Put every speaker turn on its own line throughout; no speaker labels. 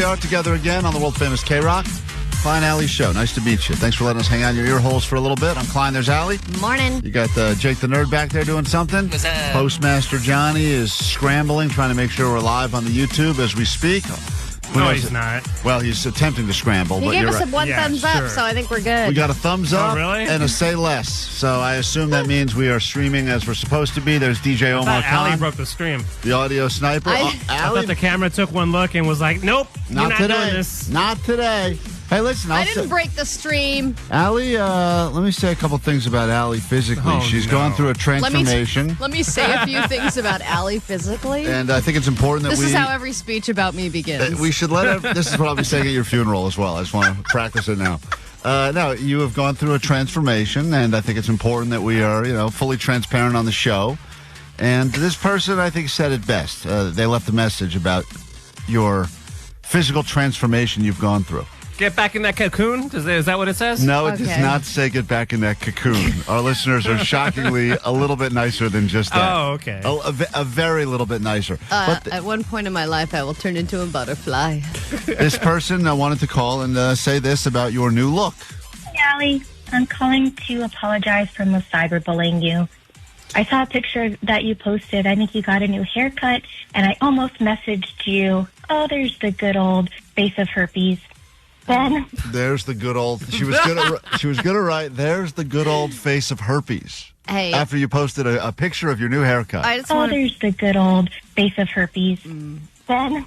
are together again on the World Famous KROQ. Klein, Allie Show. Nice to meet you. Thanks for letting us hang out in your ear holes for a little bit. I'm Klein. There's Allie.
Morning.
You got Jake the Nerd back there doing something.
What's up?
Postmaster Johnny is scrambling, trying to make sure we're live on the YouTube as we speak.
No, he's not.
Well, he's attempting to scramble.
He
but
gave
you're
us
right.
a one thumbs up, so I think we're good.
We got a thumbs up
really?
and a say less. So I assume that means we are streaming as we're supposed to be. There's DJ Omar
Allie
Khan,
broke the stream.
the audio sniper.
I
I thought the camera took one look and was like, nope,
not
you're not
today.
doing this.
Not today. Hey, listen.
I didn't break the stream.
Allie, let me say a couple things about Allie physically.
Oh,
She's
no.
gone through a transformation.
Let me say a few things about Allie physically.
And I think it's important that
This is how every speech about me begins.
we should let her. This is what I'll be saying at your funeral as well. I just want to practice it now. No, you have gone through a transformation, and I think it's important that we are, fully transparent on the show. And this person, I think, said it best. They left a message about your physical transformation you've gone through.
Get back in that cocoon? Is that what it says?
No, it does
Okay.
not say get back in that cocoon. Our listeners are shockingly a little bit nicer than just that.
Oh, okay.
A very little bit nicer. But
At one point in my life, I will turn into a butterfly.
this person wanted to call and say this about your new look.
Hey, Allie. I'm calling to apologize for most cyberbullying you. I saw a picture that you posted. I think you got a new haircut, and I almost messaged you, oh, there's the good old face of herpes. Then
There's the good old. She was gonna write. There's the good old face of herpes.
Hey.
After you posted a picture of your new haircut.
I just
oh,
want to.
there's the good old face of herpes. Then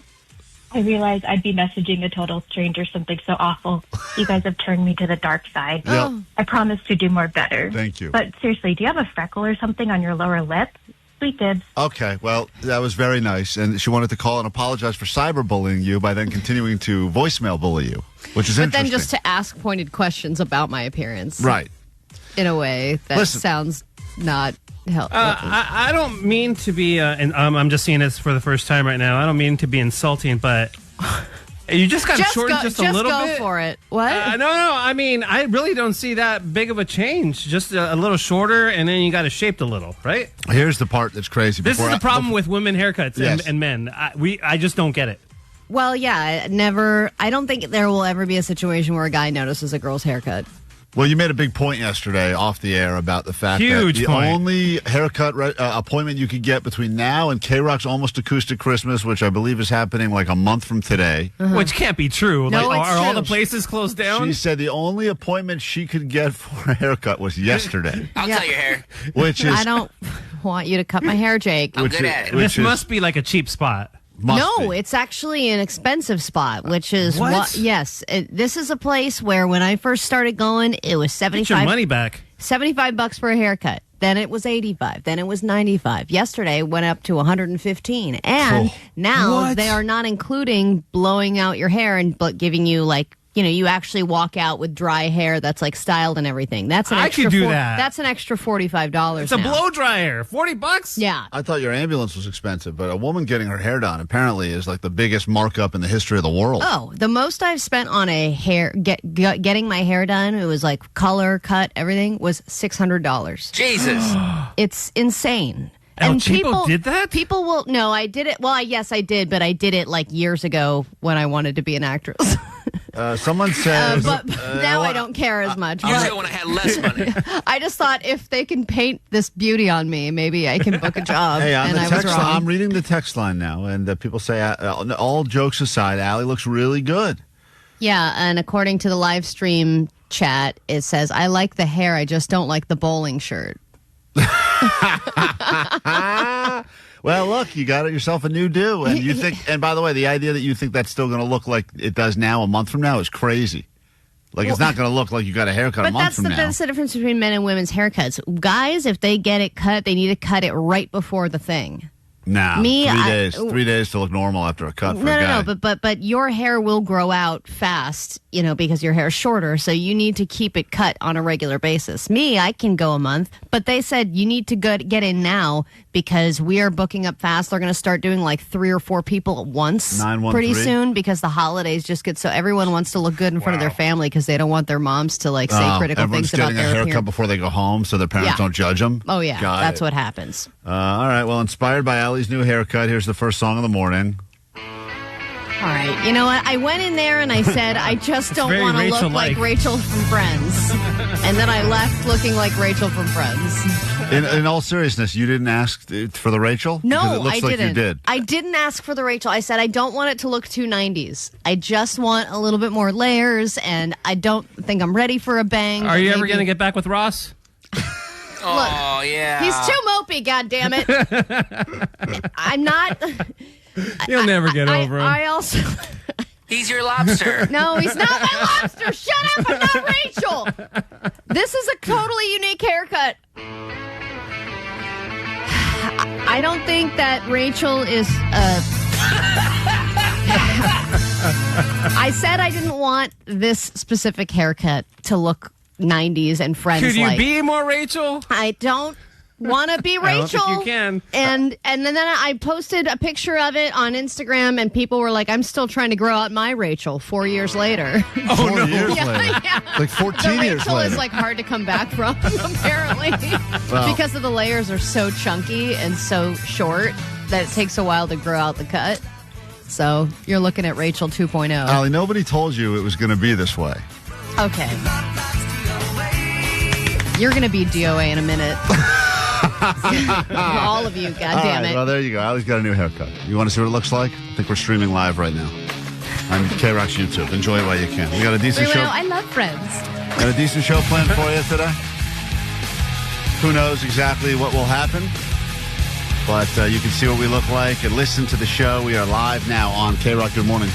I realized I'd be messaging a total stranger something so awful. You guys have turned me to the dark side.
Yep.
I promise to do more better.
Thank you.
But seriously, do you have a freckle or something on your lower lip? Sweet dibs.
Okay, well, that was very nice. And she wanted to call and apologize for cyberbullying you by then continuing to voicemail bully you, which is
But
interesting.
then just to ask pointed questions about my appearance.
Right.
In a way that
Listen.
sounds not helpful.
I don't mean to be, and I'm just seeing this for the first time right now. I don't mean to be insulting, but you just got to shorten just a little
go
bit.
for it. What?
No. I mean, I really don't see that big of a change. Just a little shorter, and then you got it shaped a little, right?
Here's the part that's crazy.
This is the problem with women haircuts
Yes.
and men. I just don't get it.
Well, yeah, I don't think there will ever be a situation where a guy notices a girl's haircut.
Well, you made a big point yesterday off the air about the fact
Huge
that the
point.
only haircut appointment you could get between now and KROQ's Almost Acoustic Christmas, which I believe is happening like a month from today.
Which can't be true.
No,
like,
it's
are all
true.
the places closed down?
She said the only appointment she could get for a haircut was yesterday,
I'll tell your hair.
which is
I don't want you to cut my hair, Jake.
I'm good at it.
This must be like a cheap spot.
No, it's actually an expensive spot, which is
What?
yes. This is a place where when I first started going, it was
Get your money back.
$75 for a haircut. Then it was 85. Then it was 95. Yesterday it went up to 115. And now
What?
they are not including blowing out your hair and but giving you like, you actually walk out with dry hair that's like styled and everything. That's an
I
extra
could do that.
That's an extra $45.
It's a
now.
blow dryer. $40?
Yeah.
I thought your ambulance was expensive, but a woman getting her hair done apparently is like the biggest markup in the history of the world.
Oh, the most I've spent on a hair getting my hair done, it was like color, cut, everything was $600.
Jesus.
It's insane.
Oh, people did that?
People will. No, I did it. Well, yes, I did, but I did it like years ago when I wanted to be an actress.
Someone says,
but now I don't care as much.
Usually
But
when I had less money.
I just thought if they can paint this beauty on me, maybe I can book a job.
Hey, on
and
the
I was
text line,
wrong.
I'm reading the text line now, and people say, all jokes aside, Allie looks really good.
Yeah, and according to the live stream chat, it says, I like the hair, I just don't like the bowling shirt.
Well, look, you got yourself a new do, and you think. And by the way, the idea that you think that's still going to look like it does now a month from now is crazy. Like it's not going to look like you got a haircut a
But
month
that's
from now.
the difference between men and women's haircuts. Guys, if they get it cut, they need to cut it right before the thing.
Nah,
Me,
3 days to look normal after a cut for a guy.
No, but your hair will grow out fast, because your hair is shorter, so you need to keep it cut on a regular basis. Me, I can go a month, but they said you need to get in now because we are booking up fast. They're going to start doing like 3 or 4 people at once
913.
pretty soon because the holidays just get so everyone wants to look good in front of their family because they don't want their moms to like say critical
everyone's
things about
getting
their
a haircut
appearance.
before they go home so their parents
Yeah.
don't judge them.
Oh yeah,
Got
that's
it.
what happens.
All right, well, inspired by Allie's new haircut, here's the first song of the morning.
All right. You know what? I went in there and I said, I just don't want to look like Rachel from Friends. And then I left looking like Rachel from Friends.
In all seriousness, you didn't ask for the Rachel?
No,
because it looks
I
like
didn't.
You did.
I didn't ask for the Rachel. I said, I don't want it to look too 90s. I just want a little bit more layers, and I don't think I'm ready for a bang.
Are you ever going to get back with Ross?
Oh, yeah.
He's too mopey, goddammit. I'm not...
You'll never get over him.
I also...
He's your lobster.
No, he's not my lobster. Shut up. I'm not Rachel. This is a totally unique haircut. I don't think that Rachel is... I said I didn't want this specific haircut to look 90s and Friends
Could you
like.
be more Rachel?
I don't want to be Rachel.
I don't think you can.
And then I posted a picture of it on Instagram, and people were like, I'm still trying to grow out my Rachel 4 years later.
4 years
Yeah,
later.
yeah.
Like 14
the
years
Rachel
later.
is like hard to come back from, apparently.
Well.
Because of the layers are so chunky and so short that it takes a while to grow out the cut. So you're looking at Rachel 2.0.
Allie, nobody told you it was going to be this way.
Okay. You're going to be DOA in a minute. All of you,
All
goddammit.
right, well, there you go. Allie's got a new haircut. You want to see what it looks like? I think we're streaming live right now on KROQ's YouTube. Enjoy it while you can. We got a decent show.
I love Friends.
Got a decent show planned for you today. Who knows exactly what will happen, but you can see what we look like and listen to the show. We are live now on KROQ. Good morning.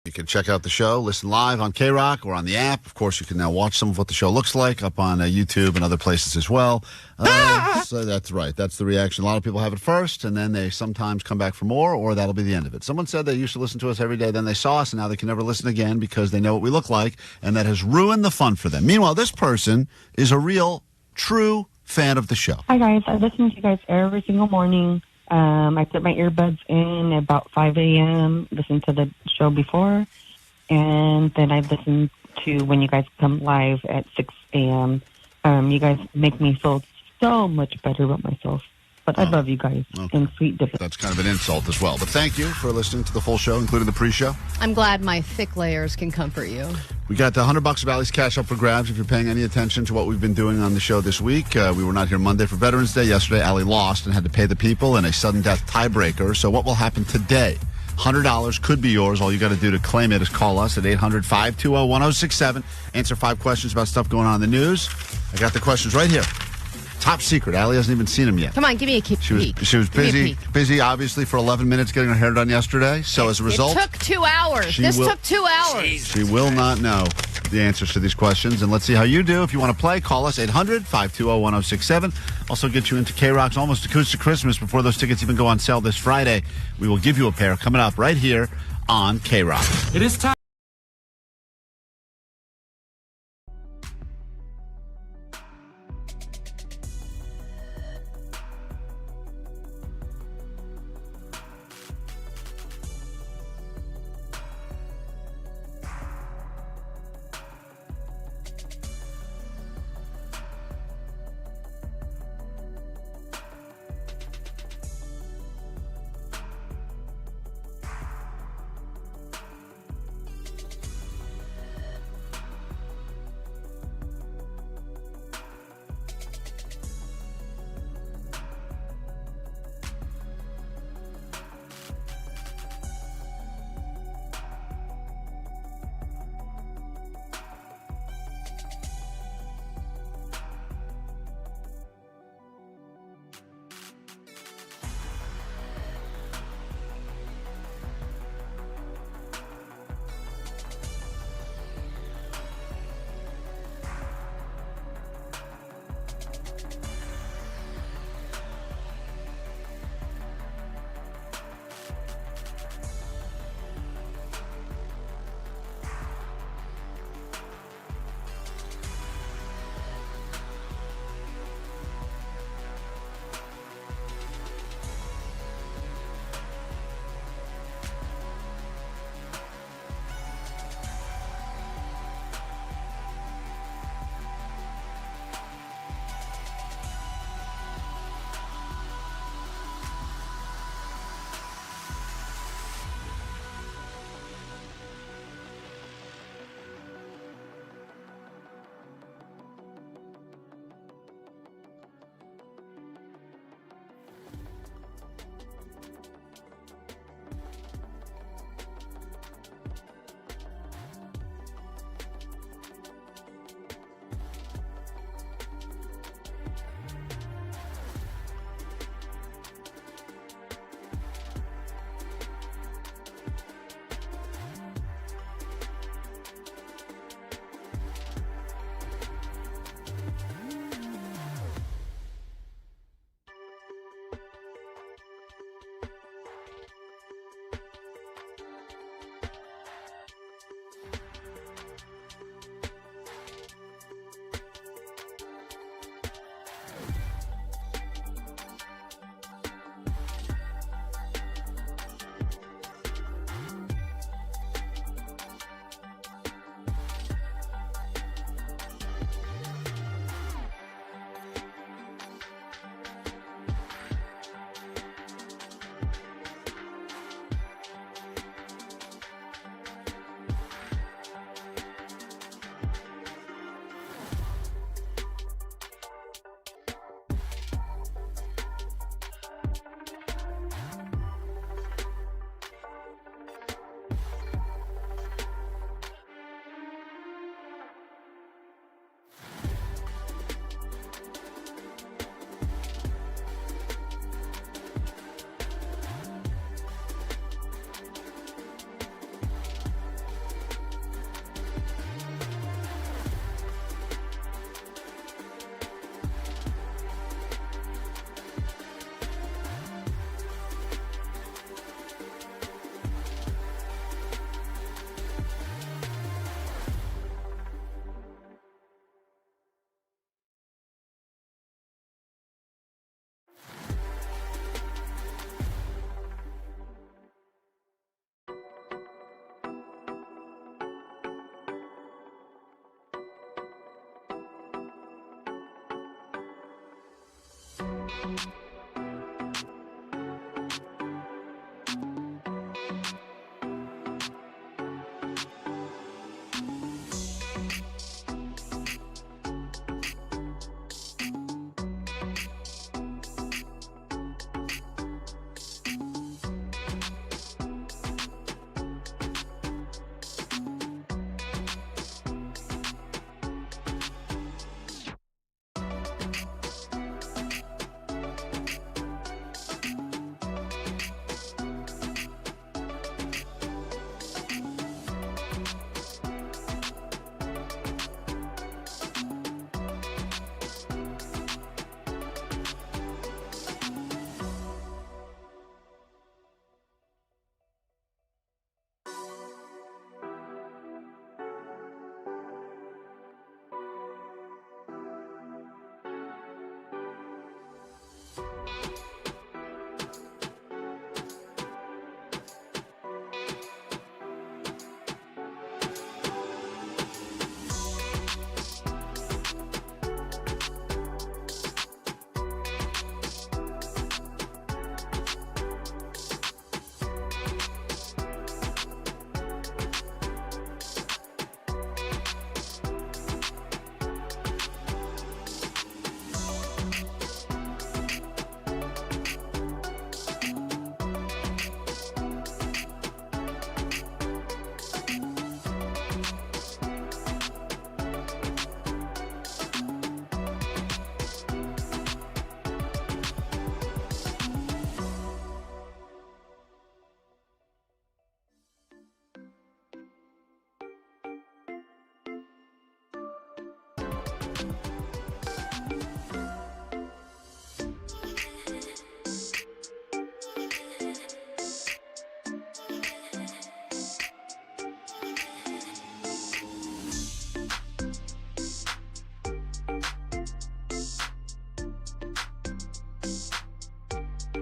You can check out the show, listen live on KROQ or on the app. Of course, you can now watch some of what the show looks like up on YouTube and other places as well. So that's right. That's the reaction. A lot of people have it first, and then they sometimes come back for more, or that'll be the end of it. Someone said they used to listen to us every day, then they saw us, and now they can never listen again because they know what we look like, and that has ruined the fun for them. Meanwhile, this person is a real, true fan of the show.
Hi, guys. I listen to you guys every single morning. I put my earbuds in about 5 a.m., listen to the show before, and then I listen to when you guys come live at 6 a.m. You guys make me feel so much better about myself. But I love you guys in sweet difference.
That's kind of an insult as well. But thank you for listening to the full show, including the pre-show.
I'm glad my thick layers can comfort you.
We got the $100 of Allie's cash up for grabs if you're paying any attention to what we've been doing on the show this week. We were not here Monday for Veterans Day. Yesterday, Allie lost and had to pay the people in a sudden death tiebreaker. So what will happen today? $100 could be yours. All you got to do to claim it is call us at 800-520-1067. Answer 5 questions about stuff going on in the news. I got the questions right here. Top secret. Allie hasn't even seen them yet.
Come on, give me a peek.
She was busy, obviously, for 11 minutes getting her hair done yesterday. So as a result,
it took 2 hours. This took 2 hours.
She will not know the answers to these questions. And let's see how you do. If you want to play, call us 800-520-1067. Also get you into KROQ's Almost Acoustic Christmas before those tickets even go on sale this Friday. We will give you a pair coming up right here on KROQ.
It is time.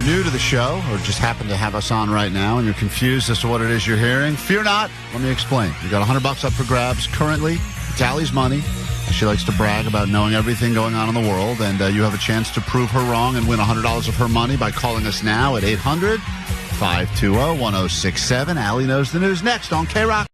new to the show or just happen to have us on right now and you're confused as to what it is you're hearing, fear not. Let me explain. You got $100 up for grabs currently. It's Allie's money. She likes to brag about knowing everything going on in the world, and you have a chance to prove her wrong and win $100 of her money by calling us now at 800-520-1067. Allie knows the news next on KROQ.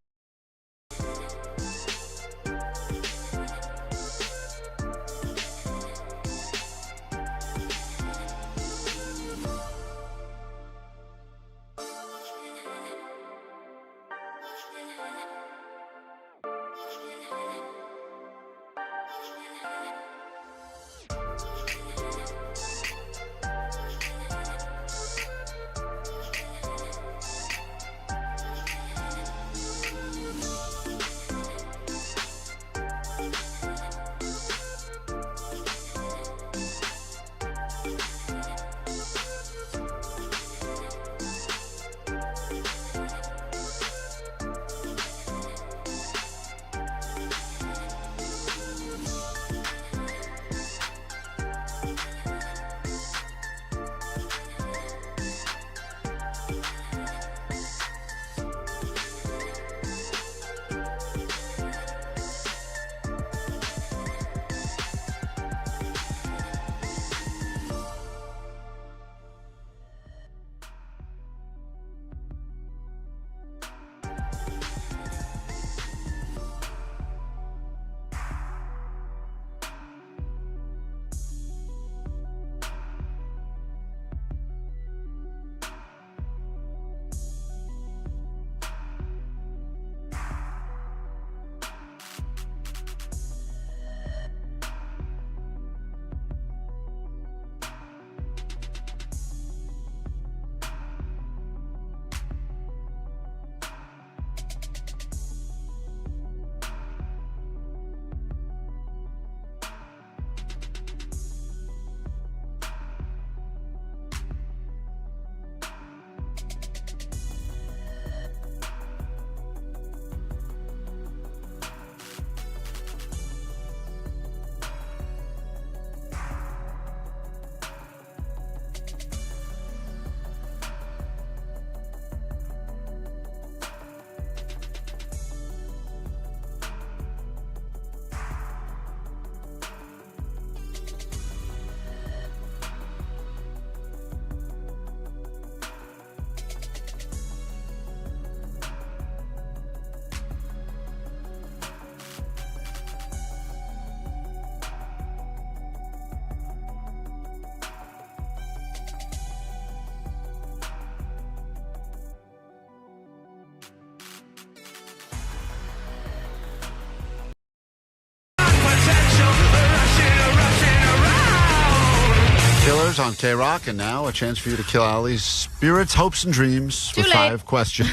On KROQ, and now a chance for you to kill Allie's spirits, hopes, and dreams with 5 questions.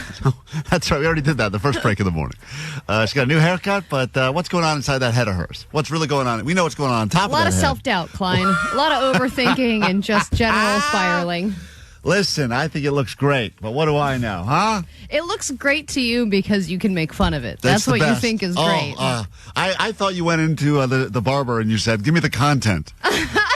That's right. We already did that the first break of the morning. She's got a new haircut, but what's going on inside that head of hers? What's really going on? We know what's going on top of that
A lot of
head.
self-doubt, Klein. A lot of overthinking and just general spiraling.
Listen, I think it looks great, but what do I know, huh?
It looks great to you because you can make fun of it. That's what you think is great.
I thought you went into the barber and you said, give me the content.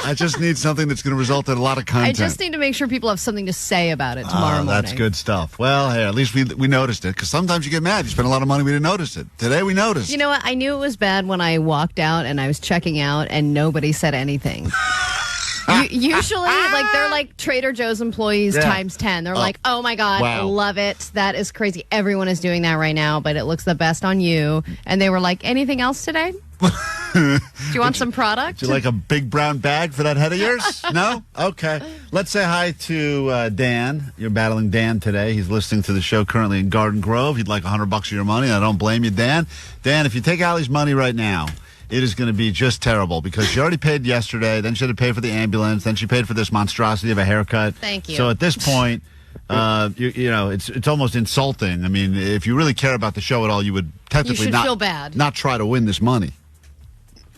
I just need something that's going to result in a lot of content.
I just need to make sure people have something to say about it tomorrow morning.
That's good stuff. Well, hey, at least we noticed it, because sometimes you get mad. You spend a lot of money, we didn't notice it. Today we noticed.
You know what? I knew it was bad when I walked out and I was checking out and nobody said anything. Usually, like, they're like Trader Joe's employees times 10. They're like, oh my God,
wow.
Love it. That is crazy. Everyone is doing that right now, but it looks the best on you. And they were like, anything else today? Do you want some product?
Would you like a big brown bag for that head of yours? No? Okay. Let's say hi to Dan. You're battling Dan today. He's listening to the show currently in Garden Grove. He'd like $100 of your money. I don't blame you, Dan. Dan, if you take Allie's money right now, it is going to be just terrible, because she already paid yesterday, then she had to pay for the ambulance, then she paid for this monstrosity of a haircut.
Thank you.
So at this point, you know, it's almost insulting. I mean, if you really care about the show at all, you would technically
feel bad.
Not try to win this money.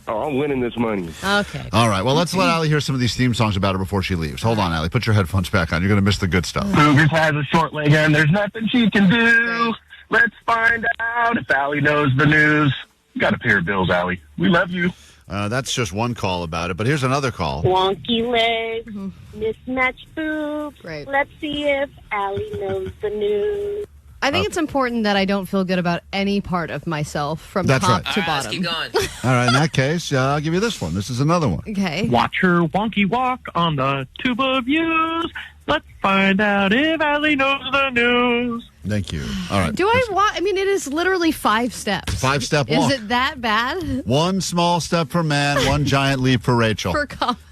Oh, I'm winning this money.
Okay.
All right. Well, let's let Allie hear some of these theme songs about her before she leaves. Hold on, Allie. Put your headphones back on. You're going to miss the good stuff.
Boogers has a short leg and there's nothing she can do. Let's find out if Allie knows the news. You got to pay her bills, Allie. We love you.
That's just one call about it. But here's another call.
Wonky legs, mismatched boobs.
Right.
Let's see if Allie knows the news.
I think it's important that I don't feel good about any part of myself from
That's
top
right.
to
All right, let's
bottom.
keep going.
All right, in that case, I'll give you this one. This is another one.
Okay.
Watch her wonky walk on the tube of views. Let's find out if Allie knows the news.
Thank you. All right.
Do I walk? I mean, it is literally 5 steps.
5-step walk.
Is it that bad?
One small step for man, one giant leap for Rachel.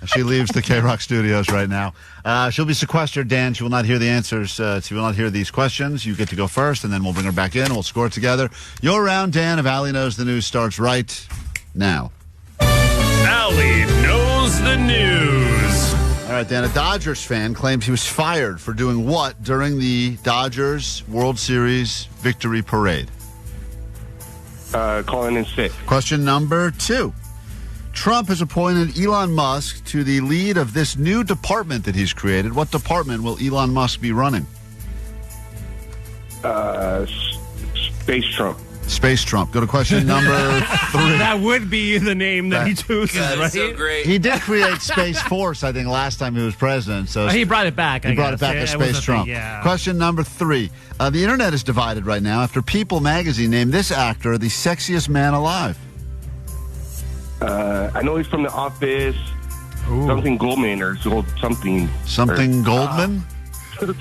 She leaves the KROQ studios right now. She'll be sequestered, Dan. She will not hear the answers. She will not hear these questions. You get to go first, and then we'll bring her back in, and we'll score together. Your round, Dan, of Allie Knows the News starts right now.
Allie knows the news.
All right, Dan, a Dodgers fan claims he was fired for doing what during the Dodgers World Series victory parade?
Calling in sick.
Question number 2. Trump has appointed Elon Musk to the lead of this new department that he's created. What department will Elon Musk be running?
Space Trump.
Space Trump. Go to question number 3.
That would be the name that he chooses,
God,
right?
it's so great.
He did create Space Force, I think, last time he was president. So
He brought it back.
he brought it back as Space Trump.
Yeah.
Question number 3. The internet is divided right now after People magazine named this actor the sexiest man alive.
I know he's from The Office. Something Goldman or something.
Something Goldman?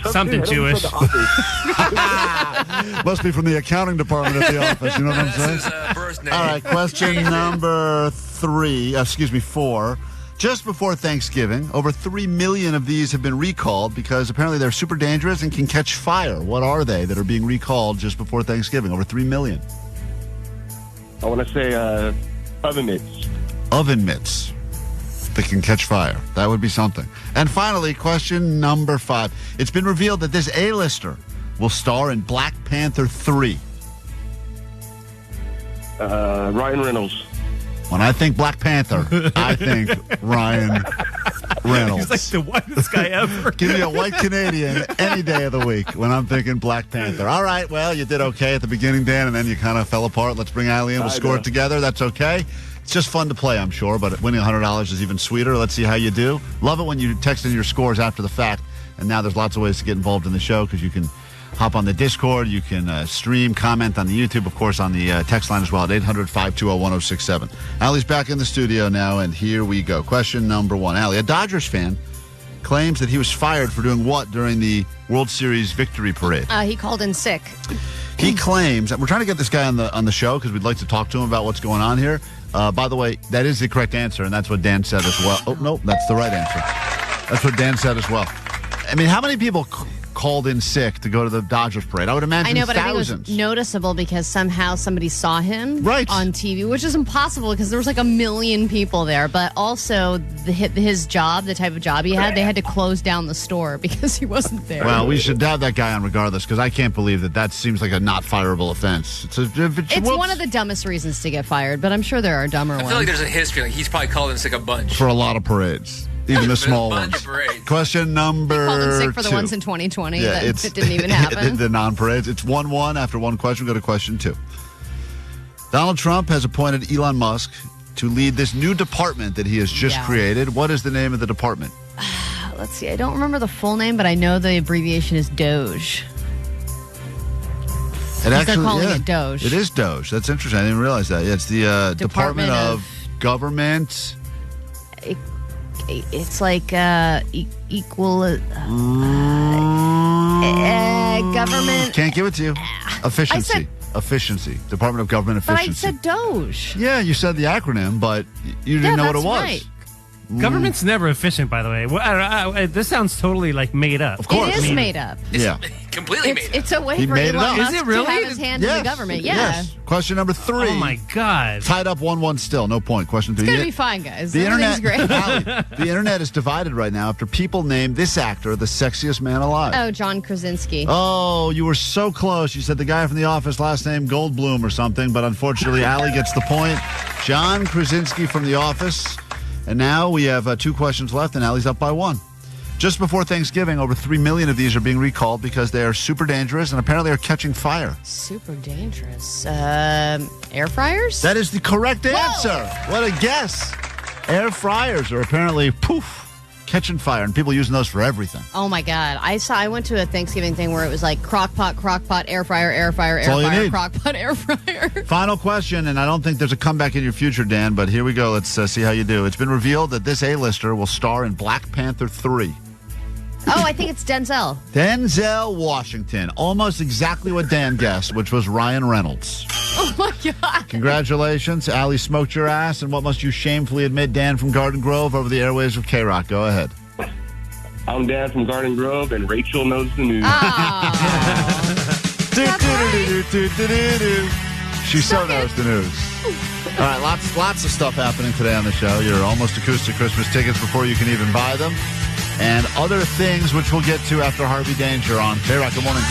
Something
I know he's
Jewish.
from The Office.
Must be from the accounting department at the office. You know what I'm saying?
That's his birth name.
All right, question number 4. Just before Thanksgiving, over 3 million of these have been recalled because apparently they're super dangerous and can catch fire. What are they that are being recalled just before Thanksgiving? Over 3 million.
I want to say oven mitts.
Oven mitts that can catch fire. That would be something. And finally, question number 5. It's been revealed that this A-lister will star in Black Panther 3.
Ryan Reynolds.
When I think Black Panther, I think Ryan Reynolds.
He's like the whitest guy ever.
Give me a white Canadian any day of the week when I'm thinking Black Panther. All right, well, you did okay at the beginning, Dan, and then you kind of fell apart. Let's bring Allie in. We'll score it together. That's okay. It's just fun to play, I'm sure, but winning $100 is even sweeter. Let's see how you do. Love it when you text in your scores after the fact, and now there's lots of ways to get involved in the show because you can hop on the Discord, you can stream, comment on the YouTube, of course, on the text line as well at 800-520-1067. Allie's back in the studio now, and here we go. Question number 1. Allie, a Dodgers fan claims that he was fired for doing what during the World Series victory parade?
He called in sick.
He claims, we're trying to get this guy on the show because we'd like to talk to him about what's going on here. By the way, that is the correct answer, and that's what Dan said as well. Oh, no, that's the right answer. That's what Dan said as well. I mean, how many people called in sick to go to the Dodgers parade? I would imagine
I know, but
thousands.
I think it was noticeable because somehow somebody saw him on TV, which is impossible because there was like 1 million people there. But also his job, the type of job he had, they had to close down the store because he wasn't there.
Well, we should have that guy on regardless because I can't believe that seems like a not fireable offense. It's
one of the dumbest reasons to get fired, but I'm sure there are dumber ones.
I feel like there's a history. Like he's probably called in sick a bunch.
For a lot of parades. Even the small
a bunch
ones.
of parades.
Question number
He called in sick for
2.
the ones in 2020
Yeah,
that it didn't even happen.
the non-parades. It's 1-1 after one question. Go to question 2. Donald Trump has appointed Elon Musk to lead this new department that he has just created. What is the name of the department?
Let's see. I don't remember the full name, but I know the abbreviation is Doge. They're calling it Doge.
It is Doge. That's interesting. I didn't realize that. Yeah, it's the Department of Government.
It's like equal government.
Can't give it to you. Efficiency. Efficiency. Department of Government
But
Efficiency.
I said Doge.
Yeah, you said the acronym, but you didn't know what it was.
Right.
Government's never efficient, by the way. Well, this sounds totally like made up.
Of course.
It is made up.
Yeah.
Completely made up.
It's a way
He
for
made it
Elon
up.
Musk
Is it really?
to have his hand in the government. Yeah.
Yes. Question number 3.
Oh, my God.
Tied up 1-1 still. No point. Question 3.
It's going to be fine, guys.
The
Everything's
internet,
great.
Allie, the internet is divided right now after people name this actor the sexiest man alive.
Oh, John Krasinski.
Oh, you were so close. You said the guy from The Office, last name Goldblum or something, but unfortunately, Allie gets the point. John Krasinski from The Office. And now we have 2 questions left, and Allie's up by 1. Just before Thanksgiving, over 3 million of these are being recalled because they are super dangerous and apparently are catching fire.
Super dangerous. Air fryers?
That is the correct answer. What a guess. Air fryers are apparently, catching fire, and people using those for everything.
Oh, my God. I went to a Thanksgiving thing where it was like crock pot, air fryer, crock pot, air fryer.
Final question, and I don't think there's a comeback in your future, Dan, but here we go. Let's see how you do. It's been revealed that this A-lister will star in Black Panther 3.
Oh, I think it's Denzel.
Denzel Washington. Almost exactly what Dan guessed, which was Ryan Reynolds.
Oh, my God.
Congratulations. Allie smoked your ass, and what must you shamefully admit, Dan from Garden Grove, over the airwaves of KROQ? Go ahead.
I'm Dan from Garden Grove, and Rachel knows the news.
She so knows the news. All right, lots of stuff happening today on the show. Your Almost Acoustic Christmas tickets before you can even buy them. And other things which we'll get to after Harvey Danger on KROQ. Good morning.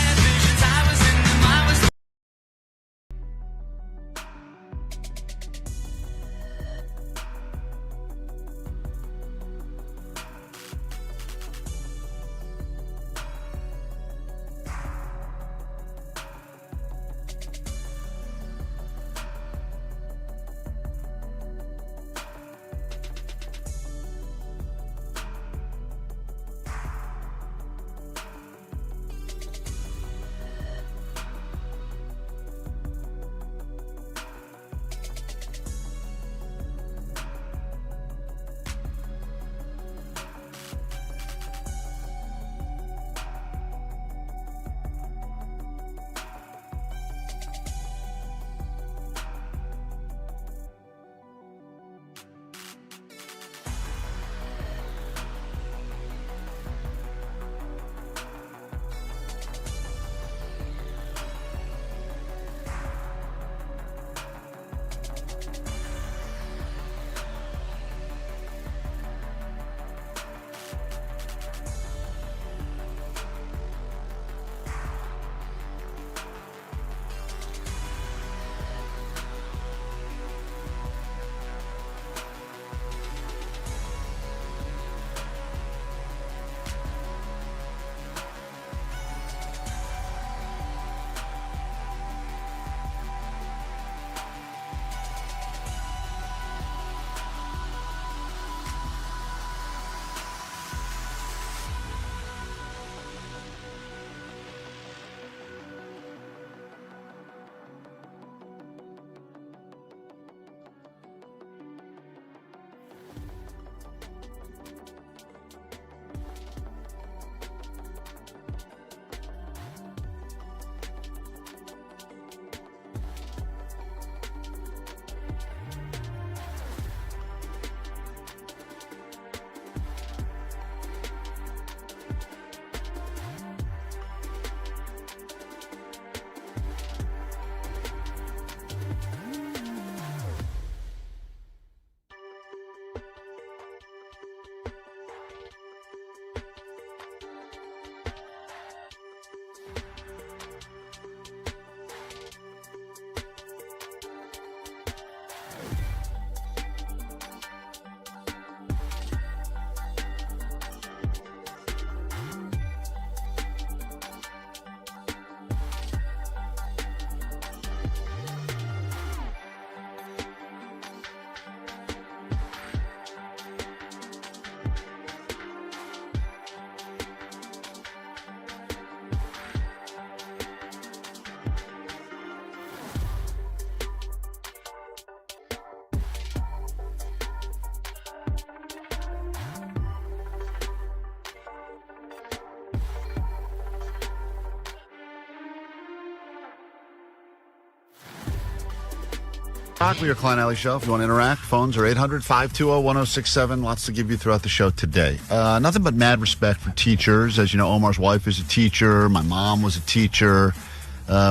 We are Klein Alley Show. If you want to interact, phones are 800-520-1067. Lots to give you throughout the show today. Nothing but mad respect for teachers. As you know, Omar's wife is a teacher. My mom was a teacher.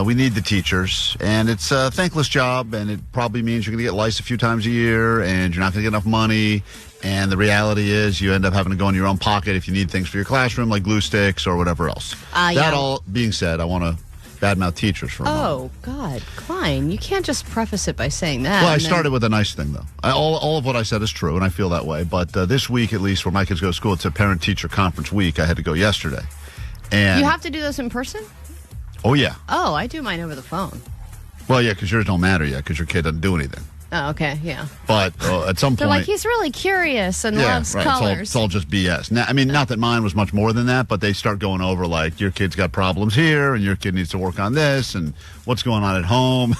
We need the teachers. And it's a thankless job, and it probably means you're going to get lice a few times a year, and you're not going to get enough money. And the reality is you end up having to go in your own pocket if you need things for your classroom, like glue sticks or whatever else. That all being said, I want to badmouth teachers for a moment.
Oh, God. Klein, you can't just preface it by saying that.
Well, I started with a nice thing, though. All of what I said is true, and I feel that way. But this week, at least, where my kids go to school, it's a parent-teacher conference week. I had to go yesterday. And
you have to do this in person?
Oh, yeah.
Oh, I do mine over the phone.
Well, yeah, because yours don't matter yet, because your kid doesn't do anything.
Oh, okay, yeah.
But at some
They're
point...
like, he's really curious and loves
right.
colors.
It's all just BS. Now, I mean, not that mine was much more than that, but they start going over, like, your kid's got problems here, and your kid needs to work on this, and what's going on at home.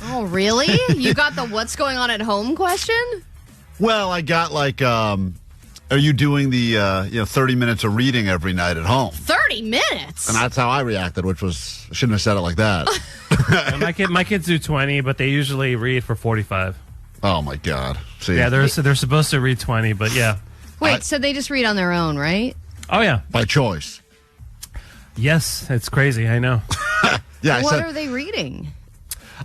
Oh, really? You got the what's going on at home question?
Well, I got, like, are you doing the 30 minutes of reading every night at home?
30 minutes?
And that's how I reacted, which was, I shouldn't have said it like that.
My kids do 20, but they usually read for 45.
Oh, my God. See?
Yeah, they're supposed to read 20, but yeah.
Wait, so they just read on their own, right?
Oh, yeah.
By choice.
Yes, it's crazy. I know.
Yeah.
What are they reading?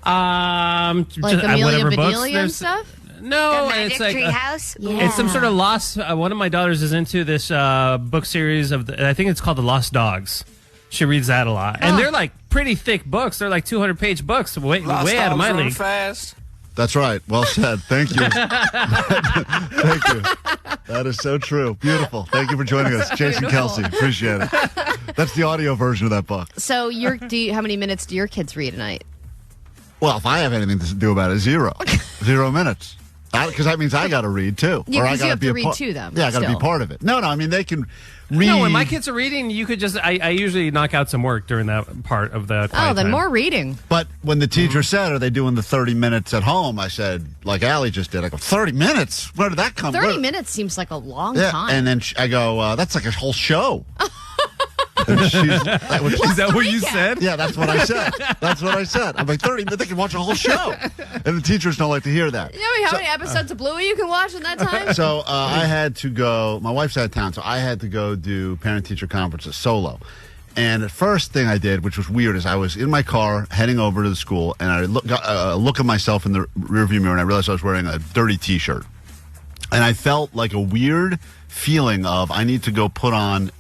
Like
Amelia
whatever
Bedelia and
books.
stuff?
No,
the
it's
Magic
like
Tree House?
It's some sort of lost. One of my daughters is into this book series of I think it's called The Lost Dogs. She reads that a lot, and they're like pretty thick books. They're like 200-page books, way out of my league.
Fast.
That's right. Well said. Thank you. Thank you. That is so true. Beautiful. Thank you for joining us, Jason Kelsey. Appreciate it. That's the audio version of that book.
So, how many minutes do your kids read a night?
Well, if I have anything to do about it, 0 minutes. Because that means I got to read too.
Yeah,
or I
because you have to read to them.
Yeah, I got to be part of it. No, I mean they can read.
No, when my kids are reading, you could just. I usually knock out some work during that part of the.
Oh, then
time.
more reading.
But when the teacher said, "Are they doing the 30 minutes at home?" I said, like Allie just did. I go, 30 minutes? Where did that come?
30 minutes seems like a long
yeah,
time.
and then I go, that's like a whole show.
Is that what you said?
Yeah, that's what I said. That's what I said. I'm like, 30 minutes, they can watch a whole show. And the teachers don't like to hear that.
You know how many episodes of Bluey you can watch in that time?
So I had to go, my wife's out of town, so I had to go do parent-teacher conferences solo. And the first thing I did, which was weird, is I was in my car heading over to the school, and I got a look at myself in the rearview mirror, and I realized I was wearing a dirty T-shirt. And I felt like a weird feeling of I need to go put on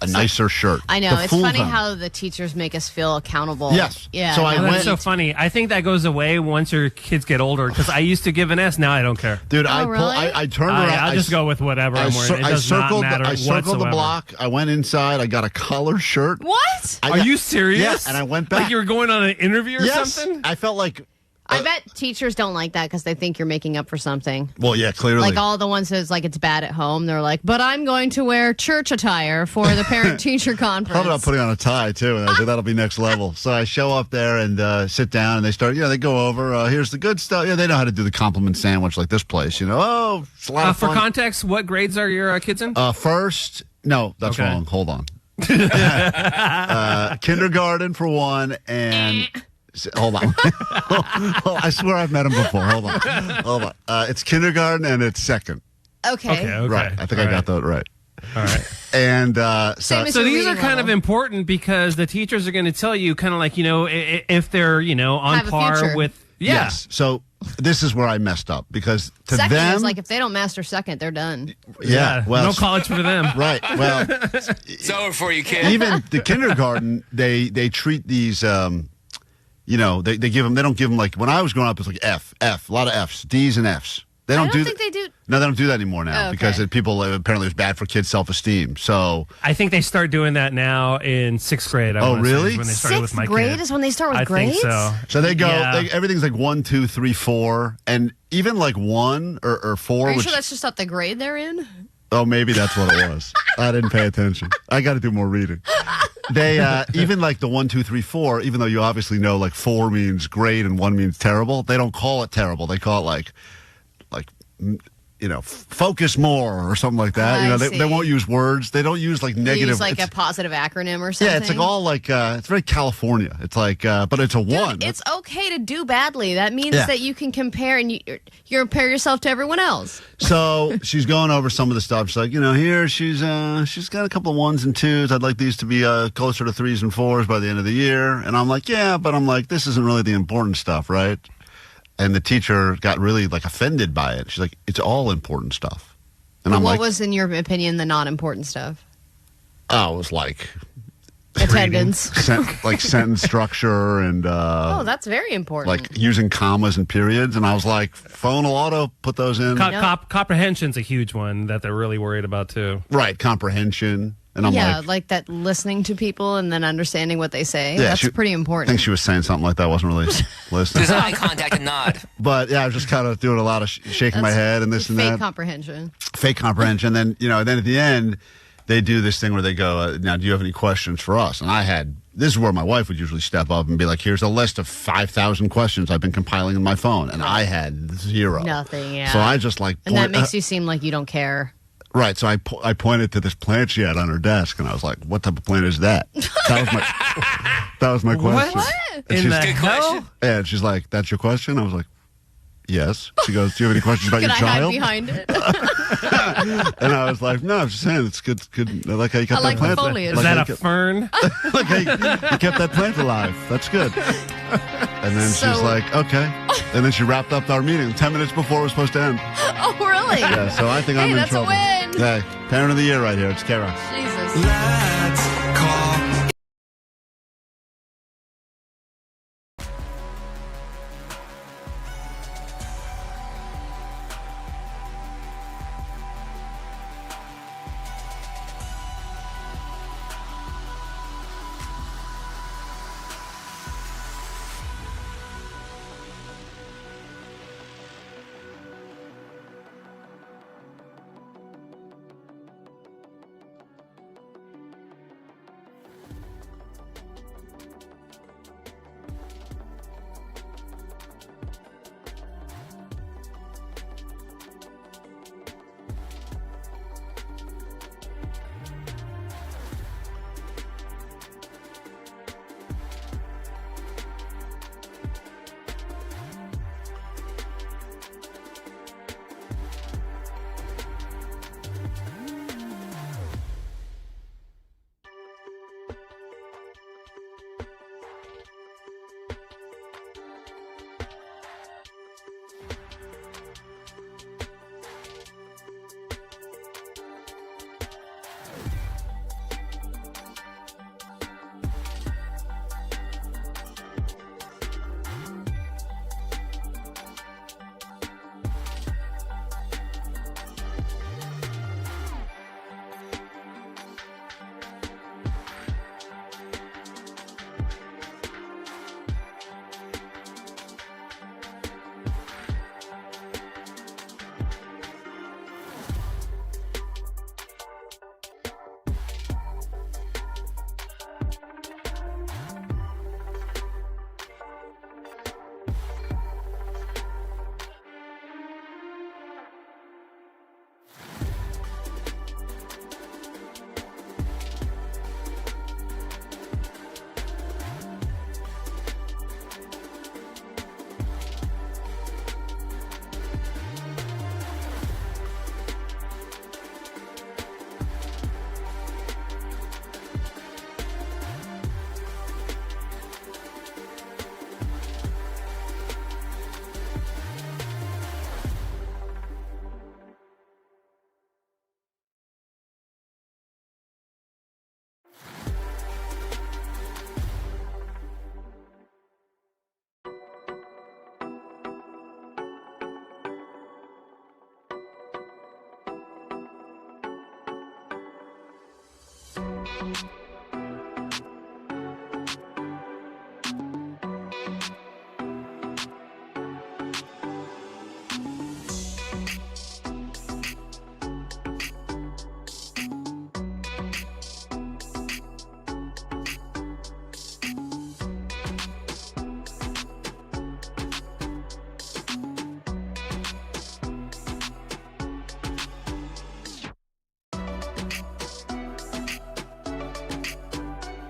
a nicer shirt.
I know. It's funny how the teachers make us feel accountable.
Yes.
Yeah.
So
that's so funny. I think that goes away once your kids get older, because I used to give an S. Now I don't care.
Dude,
really?
I turned around.
I'll just go with whatever I'm wearing. It does not matter
I circled
whatsoever.
the block. I went inside. I got a collar shirt.
What?
Are you serious?
Yes, and I went back.
Like you were going on an interview or something?
I felt like...
I bet teachers don't like that because they think you're making up for something.
Well, yeah, clearly.
Like all the ones that's like it's bad at home, they're like, but I'm going to wear church attire for the parent-teacher conference.
Thought about putting on a tie, too, and I was like, that'll be next level. So I show up there and sit down, and they start, they go over, here's the good stuff. Yeah, they know how to do the compliment sandwich like this place, Oh, it's a lot of fun.
For context, what grades are your kids in?
First, no, that's
Okay.
wrong. Hold on. Kindergarten for one, and... Hold on. I swear I've met him before. Hold on. It's kindergarten and it's second.
Okay.
Right. I think I got that right.
All right.
And
Same as
so
your
these are
reading
kind of
level.
important because the teachers are going to tell you kind of like, if they're, on
Have a
par
future.
with. Yeah.
yes. So this is where I messed up because to
Second
them,
is like if they don't master second, they're done.
well,
no college for them.
Right. Well,
It's over for you, kid.
even the kindergarten, they treat these. They give them. They don't give them like when I was growing up. It's like F, a lot of Fs, D's and Fs. They don't
I don't think they do.
No, they don't do that anymore now
Oh, okay.
because people apparently it's bad for kids' self-esteem. So
I think they start doing that now in 6th grade.
Oh, really?
When they started with my
Sixth grade
kid.
is when they start with
I
grades?
think so.
they go.
Yeah.
Everything's like 1, 2, 3, 4, and even like 1 or 4.
Are you
which,
sure that's just not the grade they're in?
Oh, maybe that's what it was. I didn't pay attention. I got to do more reading. They even like the 1, 2, 3, 4. Even though you obviously know like 4 means great and 1 means terrible, they don't call it terrible. They call it like focus more or something like that.
I
They
see.
won't use words. They don't use like
They
negative.
use like
it's-
a positive acronym or something.
yeah, it's like all like it's very California. It's like, but it's a 1.
It's okay to do badly. That means
Yeah.
that you can compare and you compare yourself to everyone else.
So she's going over some of the stuff. She's like, here she's got a couple of 1s and 2s. I'd like these to be closer to 3s and 4s by the end of the year. And I'm like, yeah, but I'm like, this isn't really the important stuff, right? And the teacher got really like offended by it. She's like, it's all important stuff. And
But
I'm
what
like,
was, in your opinion, the not important stuff?
oh, it was like
Attendance.
Sentence structure and
Oh, that's very important.
like using commas and periods. And I was like, phone will auto put those in.
Comprehension's a huge one that they're really worried about too.
Right, comprehension. And I'm
like that listening to people and then understanding what they say.
Yeah,
That's pretty
I
important.
think she was saying something like that. I wasn't really listening.
There's eye contact and nod.
But yeah, I was just kind of doing a lot of shaking my head and this and
Fake
that.
comprehension.
Fake comprehension. And then, then at the end, they do this thing where they go, now, do you have any questions for us? And this is where my wife would usually step up and be like, here's a list of 5,000 questions I've been compiling in my phone. And I had 0.
Nothing, yeah.
So I just
And that makes you seem like you don't care.
Right, so I pointed to this plant she had on her desk, and I was like, "What type of plant is that?" That was my question.
What?
And
Good question.
Yeah, and she's like, "That's your question?" I was like, "Yes." She goes, "Do you have any questions about
Can
your
I
child?"
hide behind it?
And I was like, "No, I'm just saying it's good. I like how you kept
I like
that
the
plant.
foliage.
Is that a fern?
Like how you kept that plant alive. That's good." And then she's like, "Okay." And then she wrapped up our meeting 10 minutes before it was supposed to end.
Oh, really?
Yeah, so I think I'm in
that's
trouble.
a win.
Yeah, Parent of the Year right here. It's KROQ.
Jesus.
Let's call.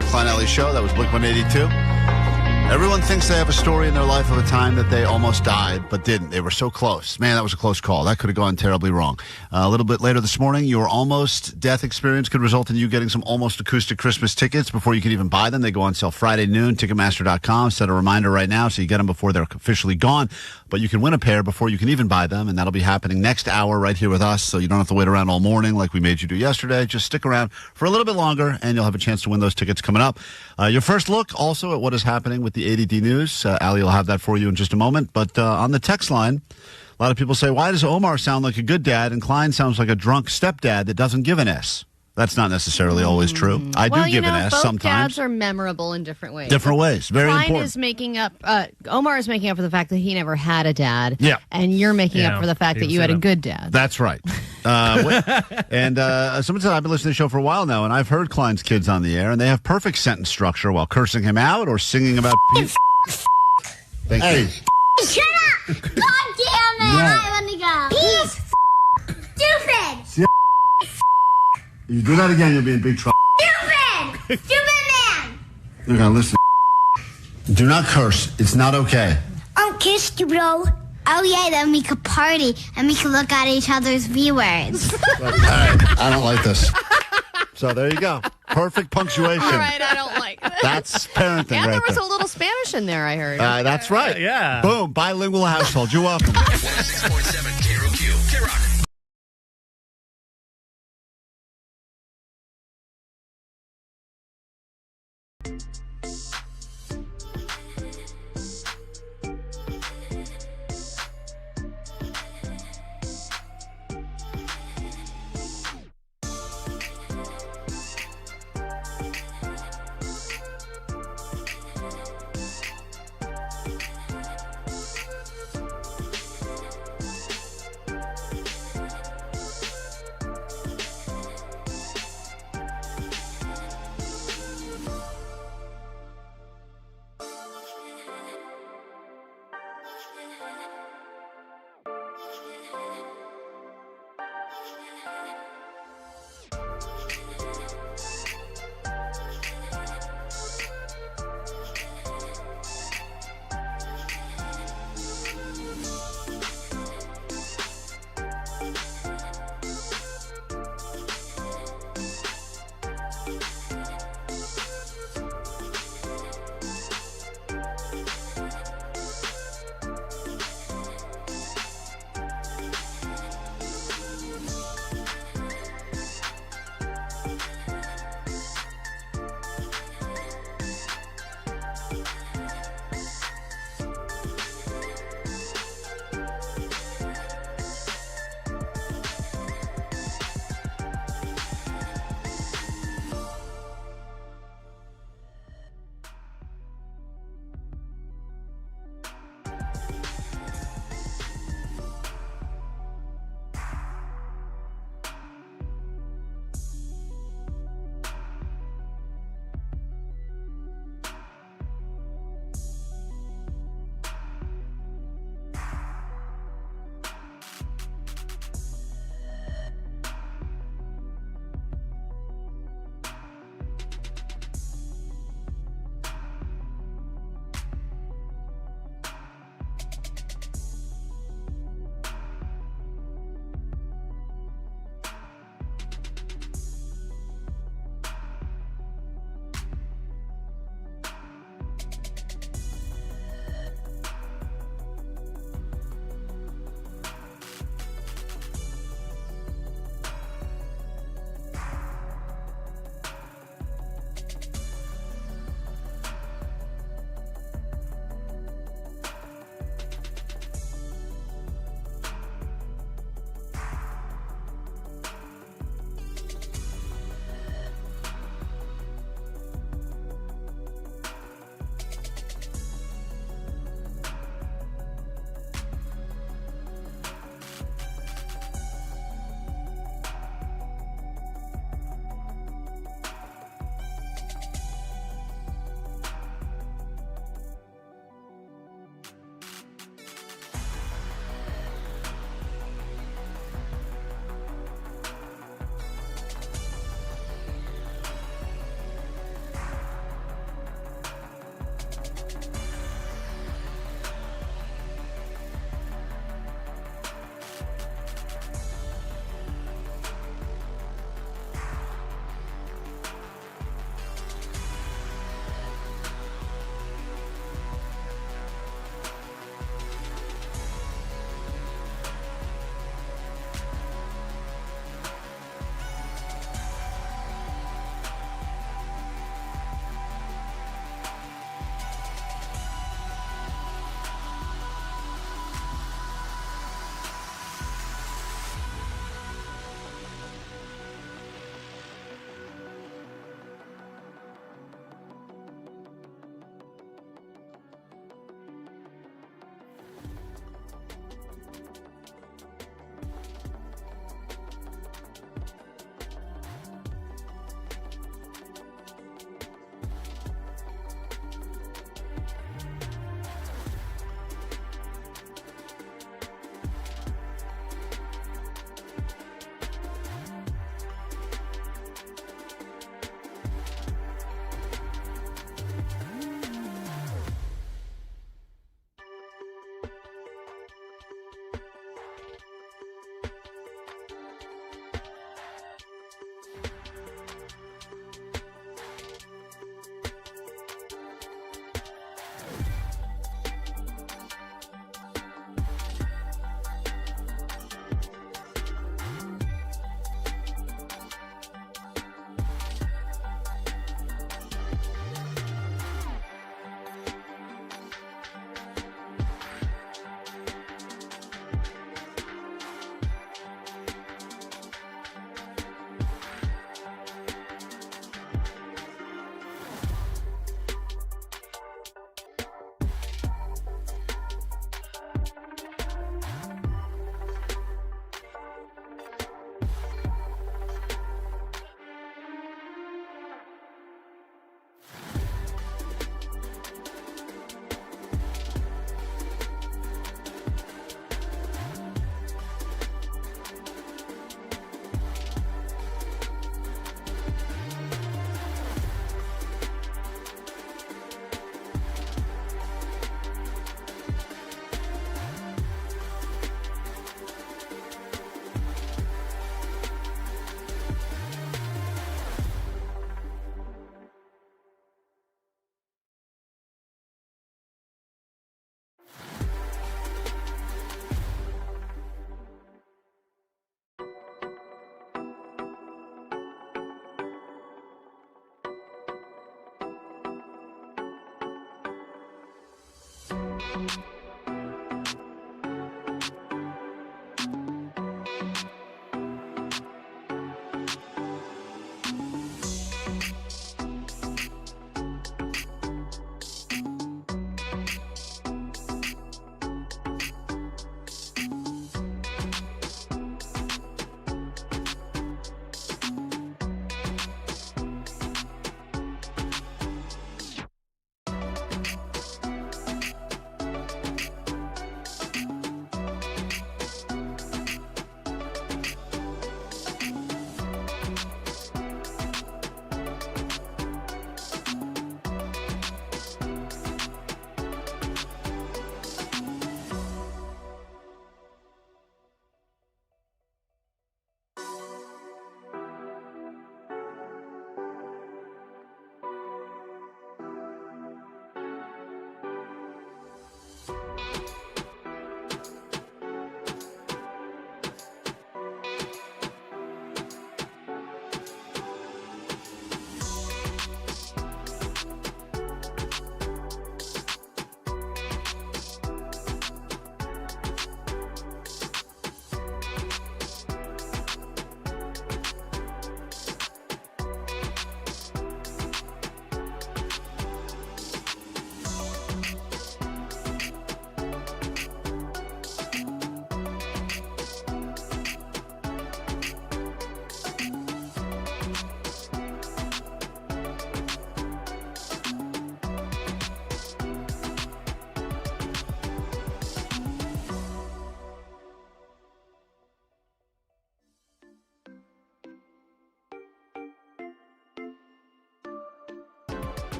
Klein Show. That was Blink 182. Everyone thinks they have a story in their life of a time that they almost died, but didn't. They were so close. Man, that was a close call. That could have gone terribly wrong. A little bit later this morning, your almost death experience could result in you getting some almost acoustic Christmas tickets before you can even buy them. They go on sale Friday noon. Ticketmaster.com. Set a reminder right now so you get them before they're officially gone. But you can win a pair before you can even buy them, and that'll be happening next hour right here with us, so you don't have to wait around all morning like we made you do yesterday. Just stick around for a little bit longer, and you'll have a chance to win those tickets coming up. Your first look also at what is happening with the ADD news. Allie will have that for you in just a moment. But on the text line, a lot of people say, why does Omar sound like a good dad and Klein sounds like a drunk stepdad that doesn't give an S? That's not necessarily always true. I do give an S
both
sometimes.
dads are memorable in different ways.
Different ways. Very
Klein
important.
is making up, Omar is making up for the fact that he never had a dad.
Yeah.
And you're making up for the fact that you had a good dad.
That's right. And someone said, I've been listening to the show for a while now, and I've heard Klein's kids on the air, and they have perfect sentence structure while cursing him out or singing about... Thank you.
Shut up! God damn it! I want to go. He's stupid!
You do that again, you'll be in big trouble.
Stupid! Stupid man!
You're going to listen. Do not curse. It's not okay.
I'm kissed, bro. Oh yeah, then we could party and we could look at each other's V-words.
All right. I don't like this. So there you go. Perfect punctuation.
All right, I don't like that.
That's parenting
And
right
there was
there.
a little Spanish in there, I heard.
That's right.
Yeah.
Boom. Bilingual household. You're welcome.
106.7 KROQ. K-Rock.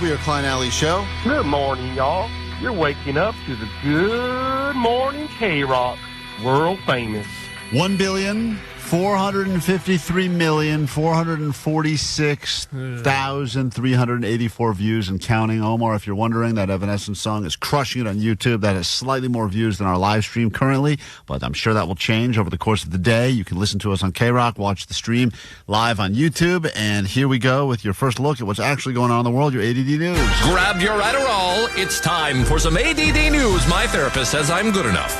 We are Klein Alley Show.
Good morning, y'all. You're waking up to the Good Morning KROQ, world famous.
1,453,446,384 views and counting. Omar, if you're wondering, that Evanescence song is crushing it on YouTube. That has slightly more views than our live stream currently, but I'm sure that will change over the course of the day. You can listen to us on KROQ, watch the stream live on YouTube, and here we go with your first look at what's actually going on in the world, your ADD News.
Grab your Adderall. It's time for some ADD news. My therapist says I'm good enough.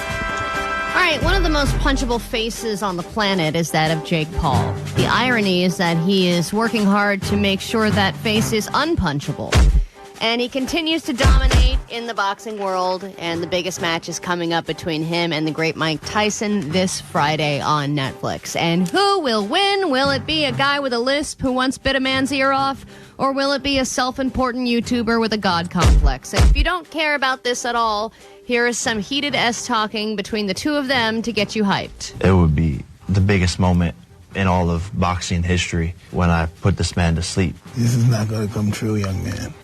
All right, one of the most punchable faces on the planet is that of Jake Paul. The irony is that he is working hard to make sure that face is unpunchable. And he continues to dominate in the boxing world, and the biggest match is coming up between him and the great Mike Tyson this Friday on Netflix. And who will win? Will it be a guy with a lisp who once bit a man's ear off? Or will it be a self-important YouTuber with a god complex? And if you don't care about this at all, here is some heated S-talking between the two of them to get you hyped.
It would be the biggest moment in all of boxing history when I put this man to sleep.
This is not going to come true, young man.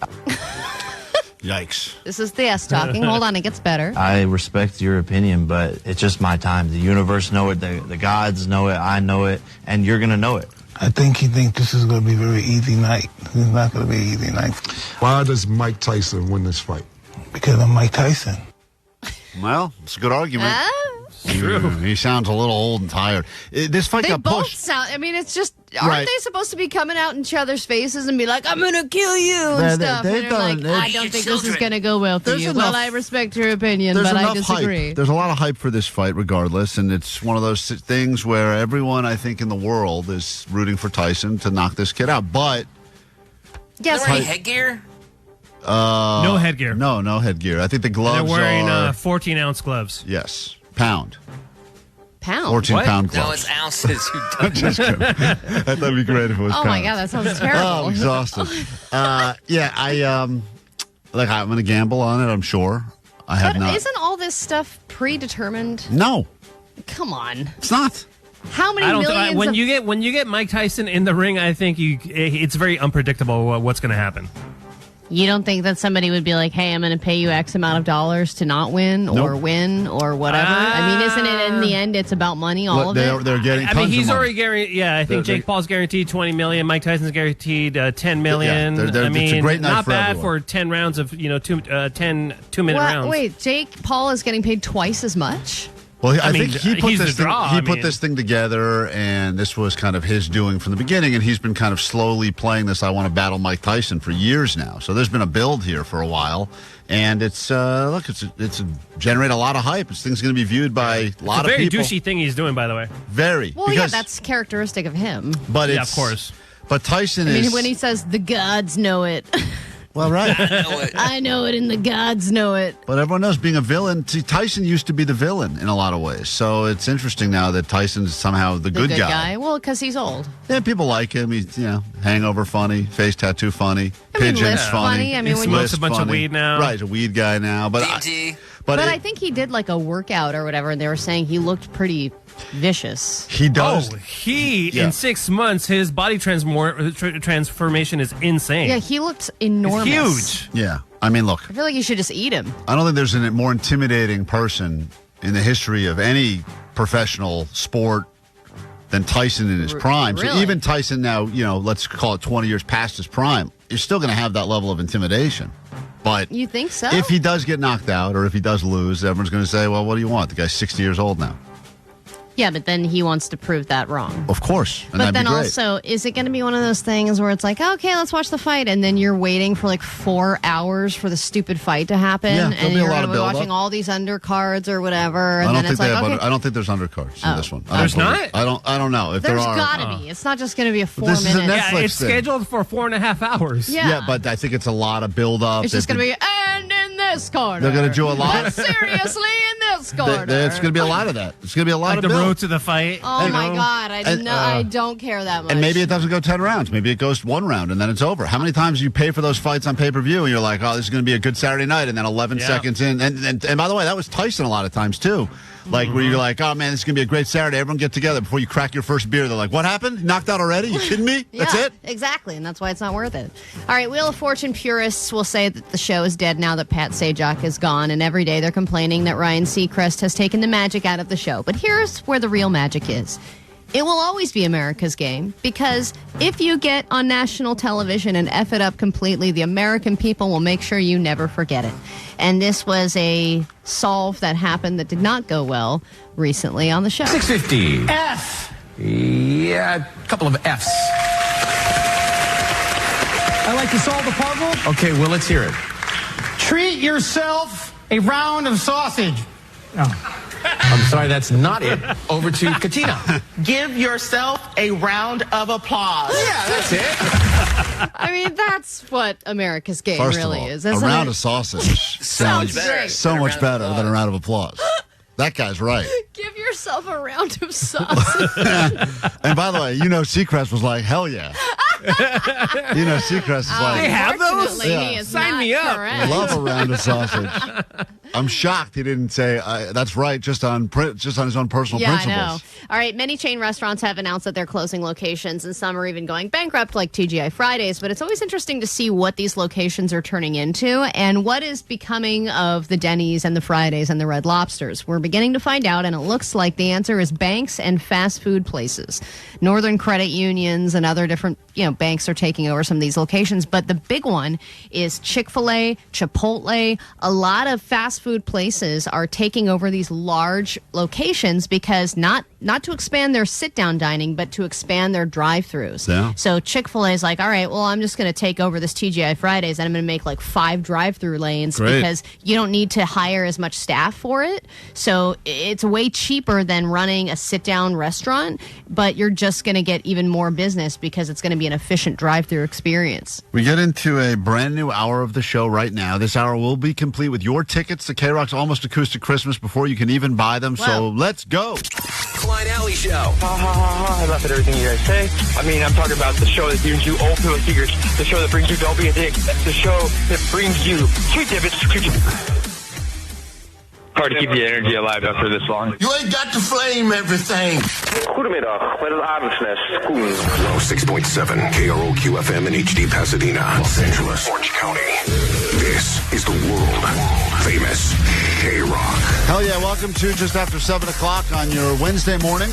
Yikes.
This is the S-talking. Hold on, it gets better.
I respect your opinion, but it's just my time. The universe know it, the gods know it, I know it, and you're going to know it.
I think he thinks this is going to be a very easy night. This is not going to be an easy night.
Why does Mike Tyson win this fight?
Because I'm Mike Tyson.
Well, it's a good argument.
True.
He sounds a little old and tired. This fight
They
got
both
pushed.
sound. I mean, it's just. Aren't
Right.
they supposed to be coming out in each other's faces and be like, "I'm gonna kill you" and stuff?
they've
And they're
done-
like, "I don't think this is gonna go well for
There's
you."
enough-
Well, I respect your opinion,
There's
but I
enough
disagree.
hype. There's a lot of hype for this fight, regardless, and it's one of those things where everyone, I think, in the world is rooting for Tyson to knock this kid out. But
Yes,
Is there any headgear?
No headgear.
no headgear. I think the gloves
They're wearing
are
14-ounce gloves.
yes, pound.
pound.
14-pound
No,
gloves.
it's ounces. You
I'm just kidding. I thought it'd be great if it was
Oh my
pounds.
god, that sounds terrible.
Oh, I'm exhausted. Yeah, I'm going to gamble on it. I'm sure. I have
But
not.
isn't all this stuff predetermined?
No,
Come on.
it's not.
How many
I don't.
millions?
When
of-
you get Mike Tyson in the ring, I think it's very unpredictable what's going to happen.
You don't think that somebody would be like, "Hey, I'm going to pay you X amount of dollars to not win or
Nope.
win or whatever"? I mean, isn't it in the end? It's about money. All of it.
They're getting.
I
Tons
mean, he's
of money.
already guaranteed. Yeah, I think
They're-
Jake Paul's guaranteed $20 million. Mike Tyson's guaranteed $10 million.
Yeah,
I mean,
it's a great night
not
for
bad
everyone.
for 10 rounds of 10 2-minute
Well,
rounds.
wait, Jake Paul is getting paid twice as much.
Well, I
mean,
think he put
he's
this
the
thing.
draw,
He
I
put
mean.
this thing together, and this was kind of his doing from the beginning. And he's been kind of slowly playing this. I want to battle Mike Tyson for years now. So there's been a build here for a while, and it's it's generated a lot of hype. This thing's going to be viewed by a lot
It's a
of
very
people.
douchey thing he's doing, by the way.
Very.
Well, yeah, that's characteristic of him.
But
Yeah,
it's,
of course.
But Tyson
I mean,
is
when he says the gods know it,
well, right.
I know it, and the gods know it.
But everyone knows being a villain. See, Tyson used to be the villain in a lot of ways. So it's interesting now that Tyson's somehow the
The
good guy.
Well, because he's old.
Yeah, people like him. He's hangover funny, face tattoo funny,
I mean,
pigeons
Lisp
funny.
funny. I mean,
He
when
smokes
you-
a bunch of
funny.
weed now.
Right, he's a weed guy now. But
DMT.
but
I think he did like a workout or whatever, and they were saying he looked pretty vicious.
he does.
Oh, he
Yeah.
in 6 months, his body transformation is insane.
Yeah, he looked enormous.
It's huge.
Yeah, I mean, look,
I feel like you should just eat him.
I don't think there's a more intimidating person in the history of any professional sport than Tyson in his prime. So
really?
even Tyson now, let's call it 20 years past his prime, you're still going to have that level of intimidation. But
You think so?
if he does get knocked out or if he does lose, everyone's going to say, well, what do you want? The guy's 60 years old now.
Yeah, but then he wants to prove that wrong.
Of course. And
But
that'd
then
be great.
also, is it going to be one of those things where it's like, okay, let's watch the fight, and then you're waiting for like 4 hours for the stupid fight to happen,
Yeah, there'll
and
be a
you're
lot
going
of
to be
build-up.
watching all these undercards or whatever,
I
and
don't
then
think
it's like, okay,
I don't think there's undercards in this one. I
There's
don't believe-
not?
I don't know if
there's
there are.
got to be. It's not just going to be a
This is a
4-minute.
Netflix
Yeah, it's
thing.
scheduled for 4.5 hours.
Yeah.
But I think it's a lot of build up.
It's just going to be, and in this corner.
They're gonna do a lot.
But seriously, in this corner.
It's going to be a lot of that. It's going to be a lot
Like
of
the
build.
road to the fight.
Oh
you
my
know?
God!
And,
I don't care that much.
And maybe it doesn't go 10 rounds. Maybe it goes 1 round and then it's over. How many times do you pay for those fights on pay-per-view and you're like, oh, this is going to be a good Saturday night, and then 11
Yeah.
seconds in. And by the way, that was Tyson a lot of times too. Like where you're like, oh man, this is going to be a great Saturday. Everyone get together before you crack your first beer. They're like, what happened? Knocked out already? You kidding me? That's
Yeah,
it?
Exactly, and that's why it's not worth it. All right, Wheel of Fortune purists will say that the show is dead now that Pat Sajak is gone, and every day they're complaining that Ryan Seacrest has taken the magic out of the show. But here's where the real magic is. It will always be America's game, because if you get on national television and F it up completely, the American people will make sure you never forget it. And this was a solve that happened that did not go well recently on the show.
650.
F.
Yeah, a couple of F's.
I like to solve the puzzle.
Okay, well, let's hear it.
Treat yourself a round of sausage. Oh.
I'm sorry, that's not it. Over to Katina.
Give yourself a round of applause.
Yeah, that's it.
I mean, that's what America's game
First
really
of all,
is.
a
isn't
round
it?
of sausage sounds
great.
so much better than a round of applause. That guy's right.
Give yourself a round of sausage.
And by the way, Seacrest was like, hell yeah. Seacrest is like,
They have those?
Unfortunately, he
Yeah.
is
Sign
not
me up.
correct.
love a round of sausage. I'm shocked he didn't say that's right just on his own personal
Yeah, I
principles.
know. All right, many chain restaurants have announced that they're closing locations, and some are even going bankrupt, like TGI Fridays. But it's always interesting to see what these locations are turning into and what is becoming of the Denny's and the Fridays and the Red Lobsters. We're beginning to find out, and it looks like the answer is banks and fast food places. Northern credit unions and other different banks are taking over some of these locations. But the big one is Chick-fil-A, Chipotle, a lot of fast fast food places are taking over these large locations because not to expand their sit-down dining, but to expand their drive-thrus.
Yeah.
So Chick-fil-A is like, all right, well, I'm just going to take over this TGI Fridays and I'm going to make like 5 drive-through lanes because you don't need to hire as much staff for it. So it's way cheaper than running a sit-down restaurant, but you're just going to get even more business because it's going to be an efficient drive-through experience.
We get into a brand new hour of the show right now. This hour will be complete with your tickets to K-Rock's Almost Acoustic Christmas before you can even buy them. So let's go.
Klein Alley Show.
I laugh at everything you guys say. I mean, I'm talking about the show that brings you ultimate figures, the show that brings you Don't Be a Dick, the show that brings you Sweet Divots. Hard to keep the energy alive after this long.
You ain't got to flame everything.
Goedemiddag, met het avondnest. Koen.
106.7 KROQ FM in HD Pasadena, Los Angeles, Orange County. This is the world famous K-Rock.
Hell yeah, welcome to just after 7 o'clock on your Wednesday morning.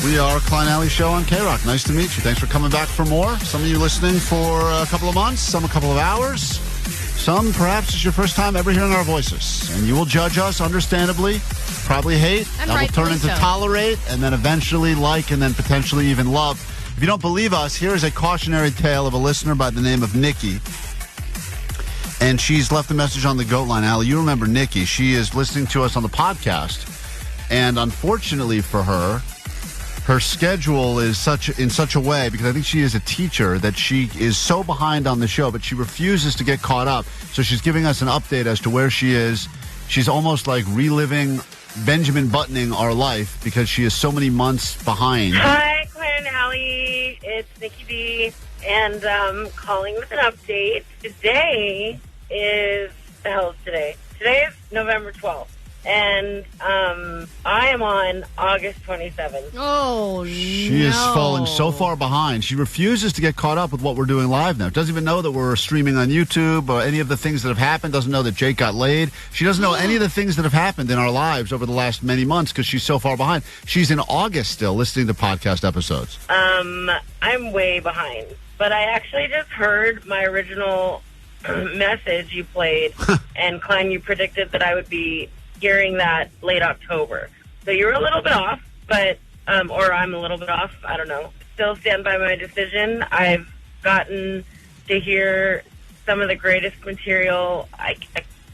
We are Klein Alley Show on K-Rock. Nice to meet you. Thanks for coming back for more. Some of you listening for a couple of months, some a couple of hours. Some, perhaps, it's your first time ever hearing our voices. And you will judge us, understandably, probably hate,
and
that will turn into
so.
tolerate, and then eventually like, and then potentially even love. If you don't believe us, here is a cautionary tale of a listener by the name of Nikki. And she's left a message on the GOAT line. Allie, you remember Nikki. She is listening to us on the podcast. And unfortunately for her, her schedule is in such a way, because I think she is a teacher, that she is so behind on the show, but she refuses to get caught up. So she's giving us an update as to where she is. She's almost like reliving Benjamin Buttoning our life because she is so many months behind.
Hi, Klein and Allie. It's Nikki B. And calling with an update. Today is, the hell is today? Today is November 12th. And I am on August 27th.
Oh,
She is falling so far behind. She refuses to get caught up with what we're doing live now. Doesn't even know that we're streaming on YouTube or any of the things that have happened. Doesn't know that Jake got laid. She doesn't know any of the things that have happened in our lives over the last many months because she's so far behind. She's in August still listening to podcast episodes.
I'm way behind. But I actually just heard my original message you played. And, Klein, you predicted that I would be hearing that late October. So you're a little bit off, but, or I'm a little bit off, I don't know. Still stand by my decision. I've gotten to hear some of the greatest material.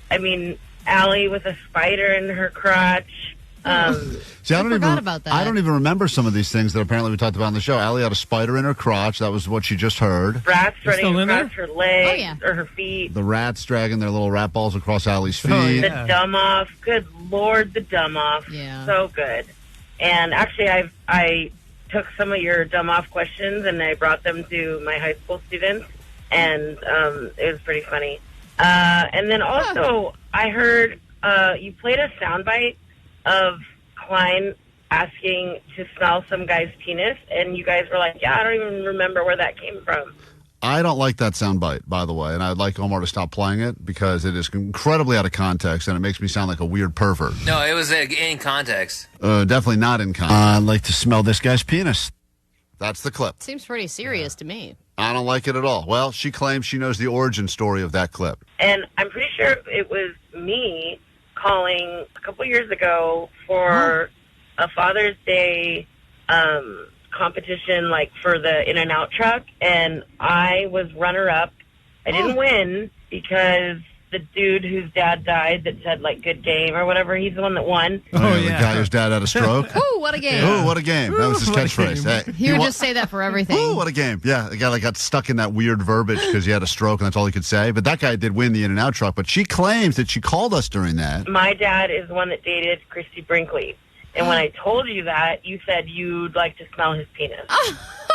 I mean, Allie with a spider in her crotch.
See, I
forgot about that.
I don't even remember some of these things that apparently we talked about on the show. Allie had a spider in her crotch. That was what she just heard.
Rats running across her legs or her feet.
The rats dragging their little rat balls across Allie's feet.
The dumb off. Good Lord, the dumb off.
Yeah.
So good. And actually, I took some of your dumb off questions and I brought them to my high school students, and it was pretty funny. And then also, I heard you played a soundbite of Klein asking to smell some guy's penis, and you guys were like, yeah, I don't even remember where that came from.
I don't like that soundbite, by the way, and I'd like Omar to stop playing it because it is incredibly out of context, and it makes me sound like a weird pervert.
No, it was in context.
Definitely not in context. I'd like to smell this guy's penis. That's the clip.
Seems pretty serious to me.
I don't like it at all. Well, she claims she knows the origin story of that clip.
And I'm pretty sure it was me calling a couple years ago for a Father's Day competition, like for the In-N-Out truck, and I was runner-up. I didn't win because the dude whose dad died that said, like, good game or whatever, he's the one that won.
Oh, yeah. The guy whose dad had a stroke?
Ooh, what a game.
Ooh, what a game. That was his catchphrase. Hey,
He would just say that for everything.
Ooh, what a game. Yeah, the guy like got stuck in that weird verbiage because he had a stroke and that's all he could say. But that guy did win the In-N-Out truck. But she claims that she called us during that.
My dad is the one that dated Christy Brinkley. And when I told you that, you said you'd like to smell his penis.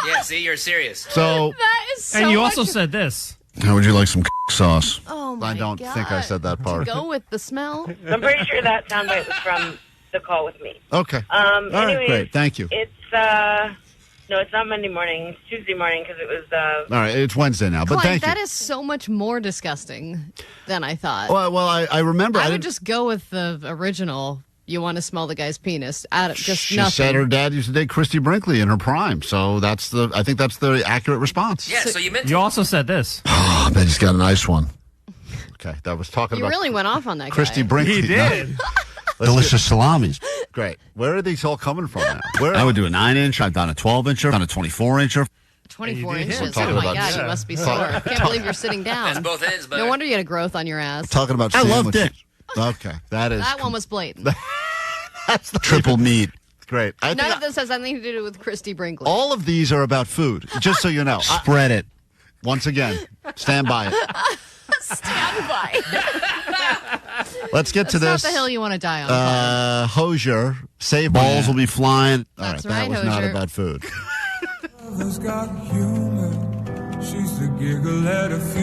Yeah, see, you're serious.
So,
that is so
and you
much-
also said this.
How would you like some sauce?
Oh, my
I don't
God.
think I said that part.
Go with the smell.
I'm pretty sure that soundbite was from the call with me.
Okay. All right,
Anyways,
great. Thank you.
It's, no, it's not Monday morning. It's Tuesday morning because it was,
All right, it's Wednesday now, but
Klein,
thank you.
that is so much more disgusting than I thought.
Well, I remember.
I would just go with the original. You want to smell the guy's penis. Just
She
nothing.
said her dad used to date Christy Brinkley in her prime, so I think that's the accurate response.
Yeah, so you meant
You also said this.
Oh, I bet he's got a nice one. Okay, that was talking
You
about
really went off on that
Christy
guy.
Brinkley.
He did.
Delicious salamis. Great. Where are these all coming from now?
I would do a 9-inch. I've done a 12-incher. Done a 24-incher.
24
And you did
inches.
hit
Oh,
it.
my
Talking
God.
about-
You must be sore. I can't believe you're sitting down.
That's both ends, but
No wonder you had a growth on your ass.
Talking about
I love
sandwiches.
dick.
Okay, that is
That one was blatant.
that's the
Triple meat.
great. I
None
think
of this has anything to do with Christy Brinkley.
all of these are about food. Just so you know.
Spread it.
Once again, stand by it.
Stand by.
Let's get to
That's
this.
not the hill you want to die on.
Hosier, save
Balls will be flying.
All
That's
right, that
right,
was not
Hosier.
about food.
Love's got humor. She's the giggle at a few.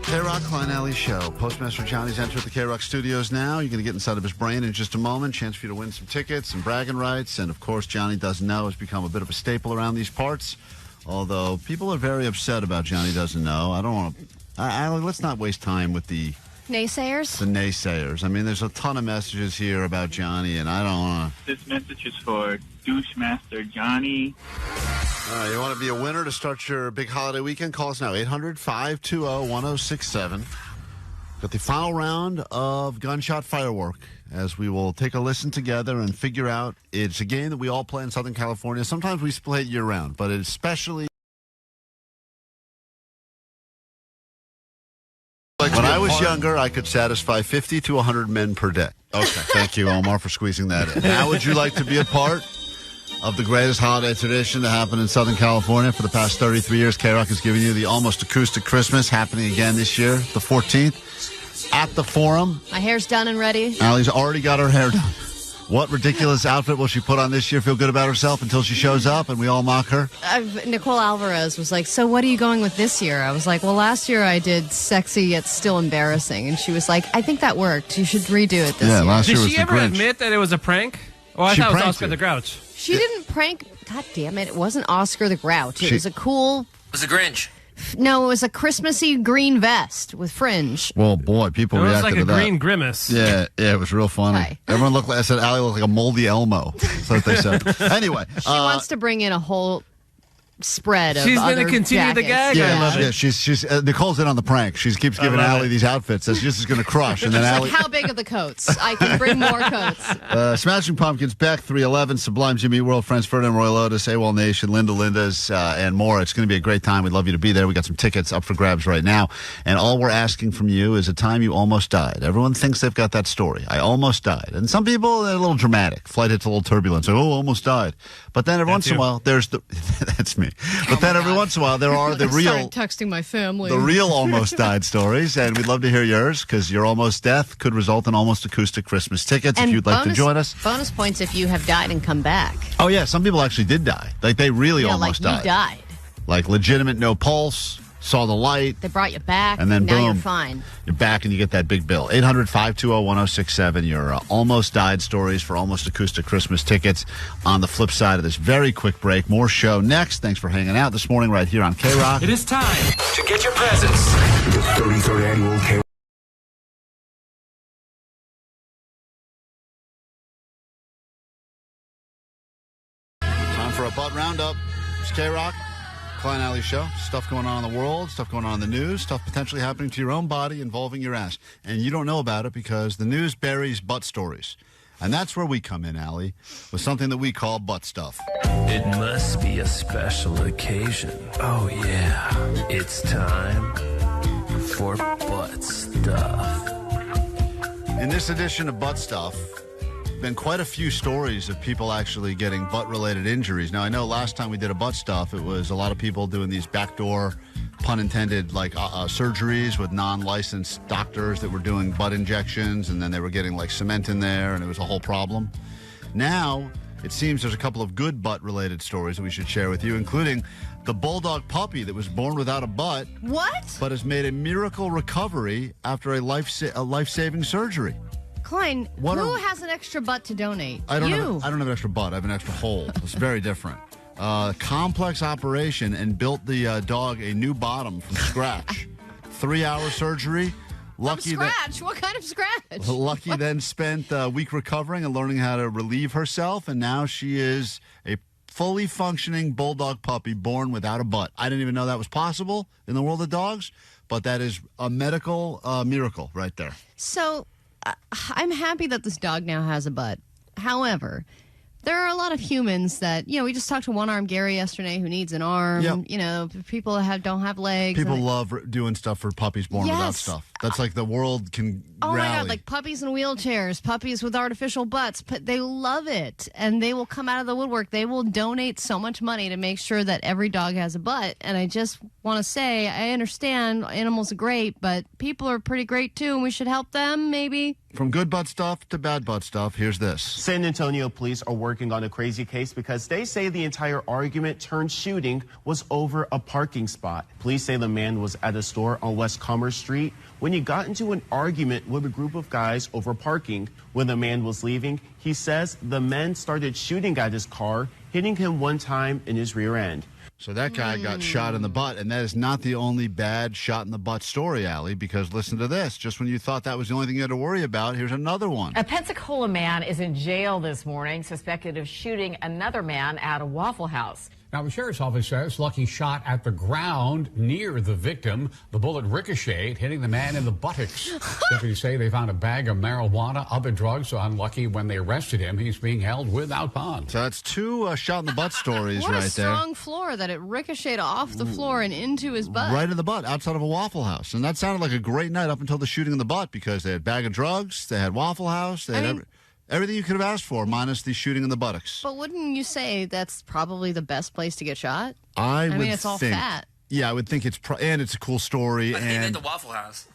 KROQ Klein Alley Show. Postmaster Johnny's entered the KROQ studios now. You're going to get inside of his brain in just a moment. Chance for you to win some tickets and bragging rights. And, of course, Johnny Doesn't Know has become a bit of a staple around these parts. Although people are very upset about Johnny Doesn't Know. I don't want to... let's not waste time with the
Naysayers?
naysayers. I mean, there's a ton of messages here about Johnny, and I don't want to...
This message is for Douchemaster Johnny.
You want to be a winner to start your big holiday weekend? Call us now, 800-520-1067. Got the final round of Gunshot Firework, as we will take a listen together and figure out. It's a game that we all play in Southern California. Sometimes we play it year-round, but it's especially... When I was younger, I could satisfy 50 to 100 men per day. Okay, thank you, Omar, for squeezing that in. How would you like to be a part of the greatest holiday tradition to happen in Southern California for the past 33 years? KROQ is giving you the Almost Acoustic Christmas, happening again this year, the 14th, at the Forum.
My hair's done and ready.
Allie's already got her hair done. What ridiculous outfit will she put on this year? Feel good about herself until she shows up and we all mock her?
Nicole Alvarez was like, so what are you going with this year? I was like, well, last year I did sexy yet still embarrassing. And she was like, I think that worked. You should redo it this year.
Last year was
Did she
the
ever
Grinch.
admit that it was a prank? Oh, I
She
thought it was
pranked
Oscar
you.
the Grouch.
She didn't prank. God damn it. It wasn't Oscar the Grouch. It was a cool...
It was a Grinch.
No, it was a Christmassy green vest with fringe.
Well, boy, people
It was
reacted
like
to
a
that.
green grimace.
Yeah, it was real funny.
Okay.
Everyone looked like, I said, Allie looked like a moldy Elmo. That's what they said. Anyway.
She wants to bring in a whole spread of
She's
other
going to continue the
jackets.
gag. I love it.
Yeah, she's Nicole's in on the prank. She keeps giving
love
Allie
it.
these outfits. Says this is going to crush, and then
She's
Allie.
like, how big are the coats? I can bring more coats.
Smashing Pumpkins, Beck, 311, Sublime, Jimmy World, Friends, Ferdinand, Roy Lotus, AWOL Nation, Linda's, and more. It's going to be a great time. We'd love you to be there. We got some tickets up for grabs right now. And all we're asking from you is a time you almost died. Everyone thinks they've got that story. I almost died. And some people, they're a little dramatic. Flight hits a little turbulence. Like, oh, almost died. But then every once in a while, there's the... That's me. But then every once in a while, there are the
I
real...
started texting my family.
The real almost died stories, and we'd love to hear yours because your almost death could result in almost acoustic Christmas tickets.
And
if you'd like to join us.
Bonus points if you have died and come back.
Oh yeah, some people actually did die. Like they really almost
like you died.
Like legitimate, no pulse, saw the light.
They brought you back,
And then
now
boom.
you're fine.
You're back and you get that big bill. 800-520-1067. Your almost died stories for almost acoustic Christmas tickets. On the flip side of this very quick break, more show next. Thanks for hanging out this morning right here on KROQ.
It is time to get your presents.
The 33rd annual KROQ.
Time for a butt roundup. It's KROQ. Klein Alley Show. Stuff going on in the world, stuff going on in the news, stuff potentially happening to your own body involving your ass. And you don't know about it because the news buries butt stories. And that's where we come in, Allie, with something that we call butt stuff.
It must be a special occasion. Oh, yeah. It's time for butt stuff.
In this edition of Butt Stuff, been quite a few stories of people actually getting butt-related injuries. Now, I know last time we did a butt stuff, it was a lot of people doing these backdoor, pun intended, like surgeries with non-licensed doctors that were doing butt injections, and then they were getting like cement in there, and it was a whole problem. Now, it seems there's a couple of good butt-related stories that we should share with you, including the bulldog puppy that was born without a butt.
What?
But has made a miracle recovery after a life-saving surgery.
Klein, who has an extra butt to donate?
I don't
you.
have an extra butt. I have an extra hole. It's very different. Complex operation and built the dog a new bottom from scratch. 3-hour surgery. Lucky
From scratch? What kind of scratch?
Lucky then spent a week recovering and learning how to relieve herself, and now she is a fully functioning bulldog puppy born without a butt. I didn't even know that was possible in the world of dogs, but that is a medical miracle right there.
So, I'm happy that this dog now has a butt. However, there are a lot of humans that, we just talked to One-Arm Gary yesterday who needs an arm.
Yep.
People don't have legs.
People love doing stuff for puppies born without
Yes.
stuff. That's like the world can
Oh
rally.
my God, like puppies in wheelchairs, puppies with artificial butts. They love it. And they will come out of the woodwork. They will donate so much money to make sure that every dog has a butt. And I just want to say, I understand animals are great, but people are pretty great too, and we should help them, maybe.
From good butt stuff to bad butt stuff, here's this.
San Antonio police are working on a crazy case because they say the entire argument turned shooting was over a parking spot. Police say the man was at a store on West Commerce Street when he got into an argument with a group of guys over parking. When the man was leaving, he says the men started shooting at his car, hitting him one time in his rear end.
So that guy got shot in the butt, and that is not the only bad shot in the butt story, Allie, because listen to this. Just when you thought that was the only thing you had to worry about, here's another one.
A Pensacola man is in jail this morning, suspected of shooting another man at a Waffle House.
Now, the sheriff's office says Lucky shot at the ground near the victim. The bullet ricocheted, hitting the man in the buttocks. Deputies say they found a bag of marijuana, other drugs on Lucky. When they arrested him, he's being held without bond.
So that's two shot in the butt stories
What
right
a
there.
strong floor that it ricocheted off the floor and into his butt.
Right in the butt, outside of a Waffle House. And that sounded like a great night up until the shooting in the butt because they had a bag of drugs, they had Waffle House, they had everything you could have asked for, minus the shooting in the buttocks.
But wouldn't you say that's probably the best place to get shot?
I
mean, it's all fat.
Yeah, I would think and it's a cool story.
But
and
at the Waffle House.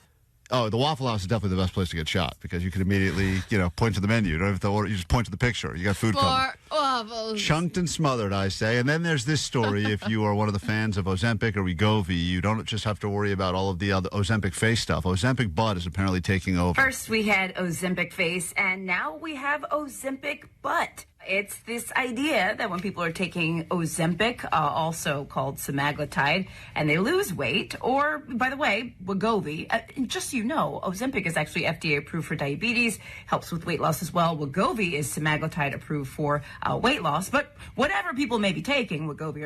Oh, the Waffle House is definitely the best place to get shot because you can immediately, point to the menu. You don't have to order. You just point to the picture. You got food coming.
Waffles.
Chunked and smothered, I say. And then there's this story. If you are one of the fans of Ozempic or Wegovy, you don't just have to worry about all of the other Ozempic face stuff. Ozempic butt is apparently taking over.
First, we had Ozempic face, and now we have Ozempic butt. It's this idea that when people are taking Ozempic, also called semaglutide, and they lose weight, or, by the way, Wegovy, just so you know, Ozempic is actually FDA approved for diabetes, helps with weight loss as well. Wegovy is semaglutide approved for weight loss, but whatever people may be taking, Wegovy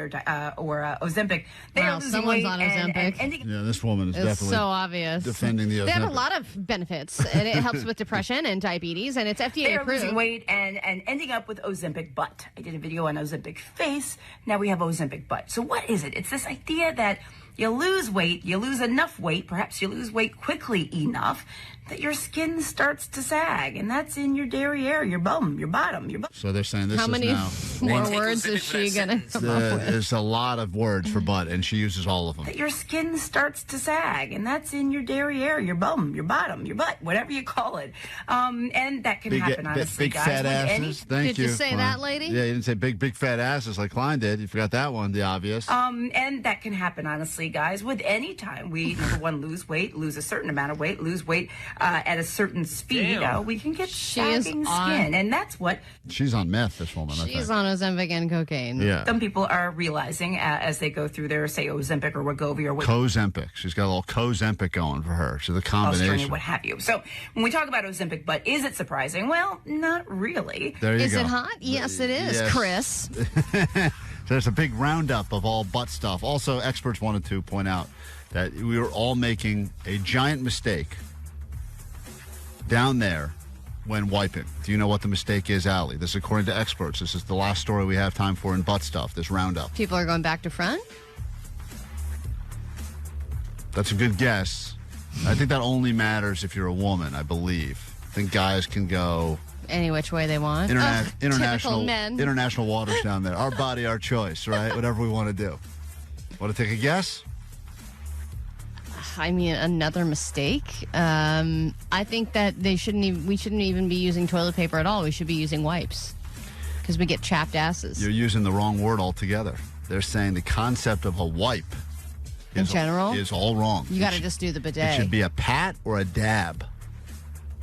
or Ozempic, they are losing
someone's
weight
on Ozempic.
Yeah, this woman is
It's
definitely
so obvious.
defending the Ozempic.
They have a lot of benefits, and it helps with depression and diabetes, and it's FDA
They are
approved.
losing weight and ending up with Ozempic butt. I did a video on Ozempic face. Now we have Ozempic butt. So what is it? It's this idea that you lose weight, you lose enough weight, perhaps you lose weight quickly enough that your skin starts to sag, and that's in your derriere, your bum, your bottom, your butt.
So they're saying this
How
is
many
now
more words is she going to come up with?
There's a lot of words for butt, and she uses all of them.
That your skin starts to sag, and that's in your derriere, your bum, your bottom, your butt, whatever you call it. And that can happen, honestly,
big
guys.
fat
with
asses. Thank
Did you say that, lady?
Yeah, you didn't say big fat asses like Klein did. You forgot that one, the obvious.
And that can happen, honestly, guys, with any time we, number one, lose weight, lose a certain amount of weight, lose weight at a certain speed, we can get sagging skin. And that's what...
She's on meth, this woman, I think.
She's on Ozempic and cocaine.
Yeah.
Some people are realizing as they go through their, say, Ozempic or Wegovy or what...
Cozempic. She's got a little Cozempic going for her. She's a combination.
What have you. So when we talk about Ozempic butt, is it surprising? Well, not really.
There you go.
Is it hot? Yes, it is,
Yes.
Chris.
There's a big roundup of all butt stuff. Also, experts wanted to point out that we were all making a giant mistake down there when wiping. Do you know what the mistake is, Allie? This is according to experts. This is the last story we have time for in butt stuff, this roundup.
People are going back to front?
That's a good guess. I think that only matters if you're a woman, I believe. I think guys can go...
Any which way they want.
International
men.
International waters down there. Our body, our choice, right? Whatever we want to do. Want to take a guess?
I mean, another mistake. I think that we shouldn't even be using toilet paper at all. We should be using wipes because we get chapped asses.
You're using the wrong word altogether. They're saying the concept of a wipe
in general
is all wrong.
You got to just do the bidet.
It should be a pat or a dab.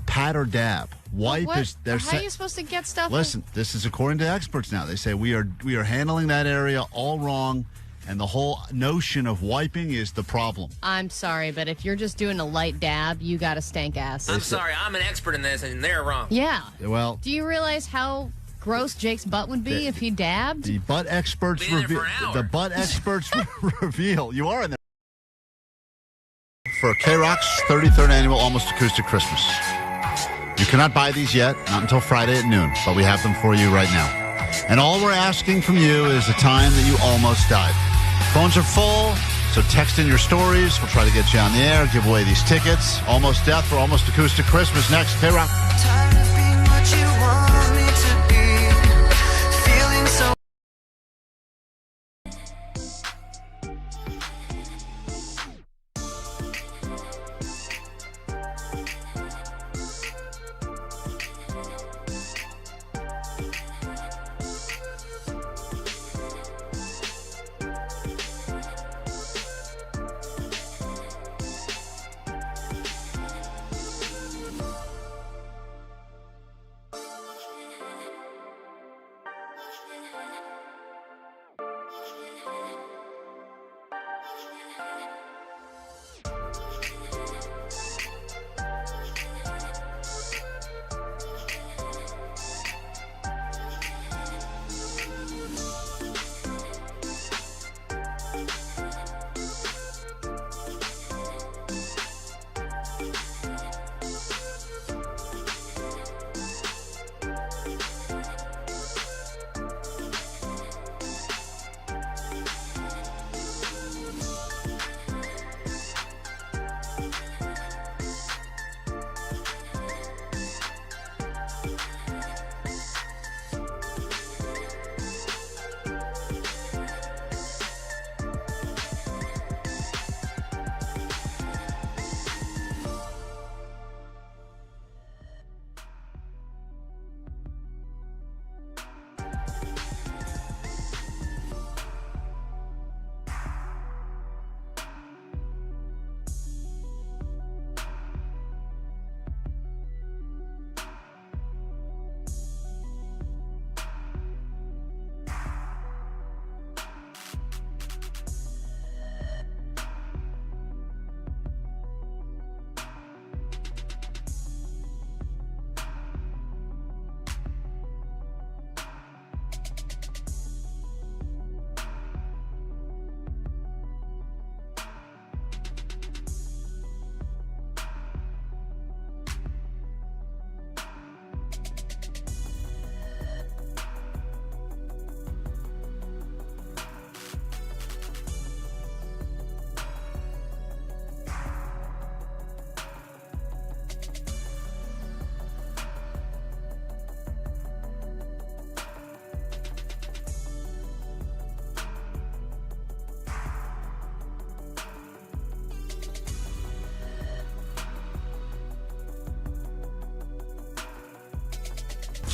Pat or dab. Wipe is.
How are you supposed to get stuff?
Listen, this is according to experts now. They say we are handling that area all wrong. And the whole notion of wiping is the problem.
I'm sorry, but if you're just doing a light dab, you got to stank ass.
I'm sorry, I'm an expert in this, and they're wrong.
Yeah.
Well,
do you realize how gross Jake's butt would be if he dabbed?
The butt experts reveal. You are in there for KROQ's 33rd annual Almost Acoustic Christmas. You cannot buy these yet, not until Friday at noon, but we have them for you right now. And all we're asking from you is the time that you almost died. Phones are full, so text in your stories. We'll try to get you on the air, give away these tickets. Almost Death for Almost Acoustic Christmas next. KROQ.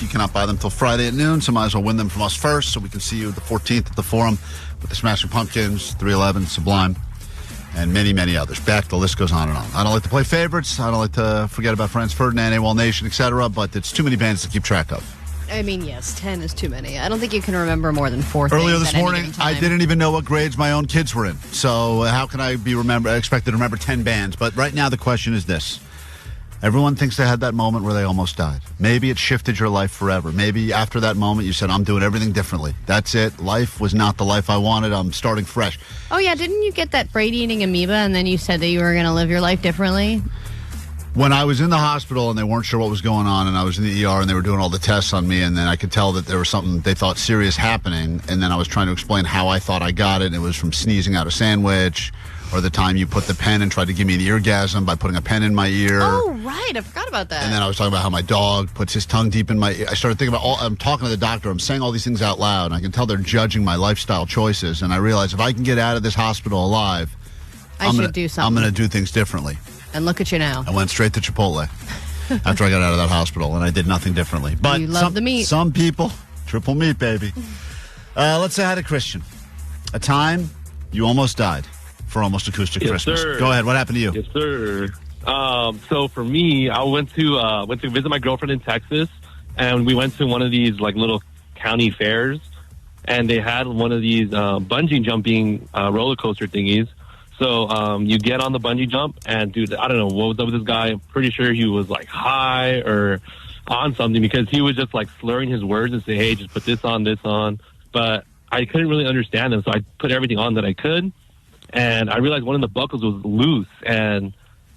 You cannot buy them till Friday at noon, so might as well win them from us first so we can see you the 14th at the Forum with the Smashing Pumpkins, 311, Sublime, and many, many others. Beck, the list goes on and on. I don't like to play favorites. I don't like to forget about Franz Ferdinand, AWOL Nation, etc., but it's too many bands to keep track of.
I mean, yes, 10 is too many. I don't think you can remember more than 4 things.
Earlier this
at any
morning,
given time.
I didn't even know what grades my own kids were in. So how can I be expected to remember 10 bands? But right now the question is this. Everyone thinks they had that moment where they almost died. Maybe it shifted your life forever. Maybe after that moment you said, I'm doing everything differently. That's it. Life was not the life I wanted. I'm starting fresh.
Oh, yeah. Didn't you get that brain-eating amoeba and then you said that you were going to live your life differently?
When I was in the hospital and they weren't sure what was going on and I was in the ER and they were doing all the tests on me and then I could tell that there was something they thought serious happening and then I was trying to explain how I thought I got it and it was from sneezing out a sandwich or the time you put the pen and tried to give me an eargasm by putting a pen in my ear.
Oh, right. I forgot about that.
And then I was talking about how my dog puts his tongue deep in my ear. I started thinking about I'm talking to the doctor. I'm saying all these things out loud and I can tell they're judging my lifestyle choices and I realized if I can get out of this hospital alive, I'm going to do things differently.
And look at you now.
I went straight to Chipotle after I got out of that hospital, and I did nothing differently. But
you love the meat.
Some people, triple meat, baby. Let's say hi to Christian. A time you almost died for Almost Acoustic Christmas.
Sir.
Go ahead. What happened to you?
Yes, sir. So for me, I went to visit my girlfriend in Texas, and we went to one of these like little county fairs, and they had one of these bungee jumping roller coaster thingies. So you get on the bungee jump, and dude, I don't know what was up with this guy. I'm pretty sure he was like high or on something because he was just like slurring his words and say, "Hey, just put this on." But I couldn't really understand them, so I put everything on that I could. And I realized one of the buckles was loose, and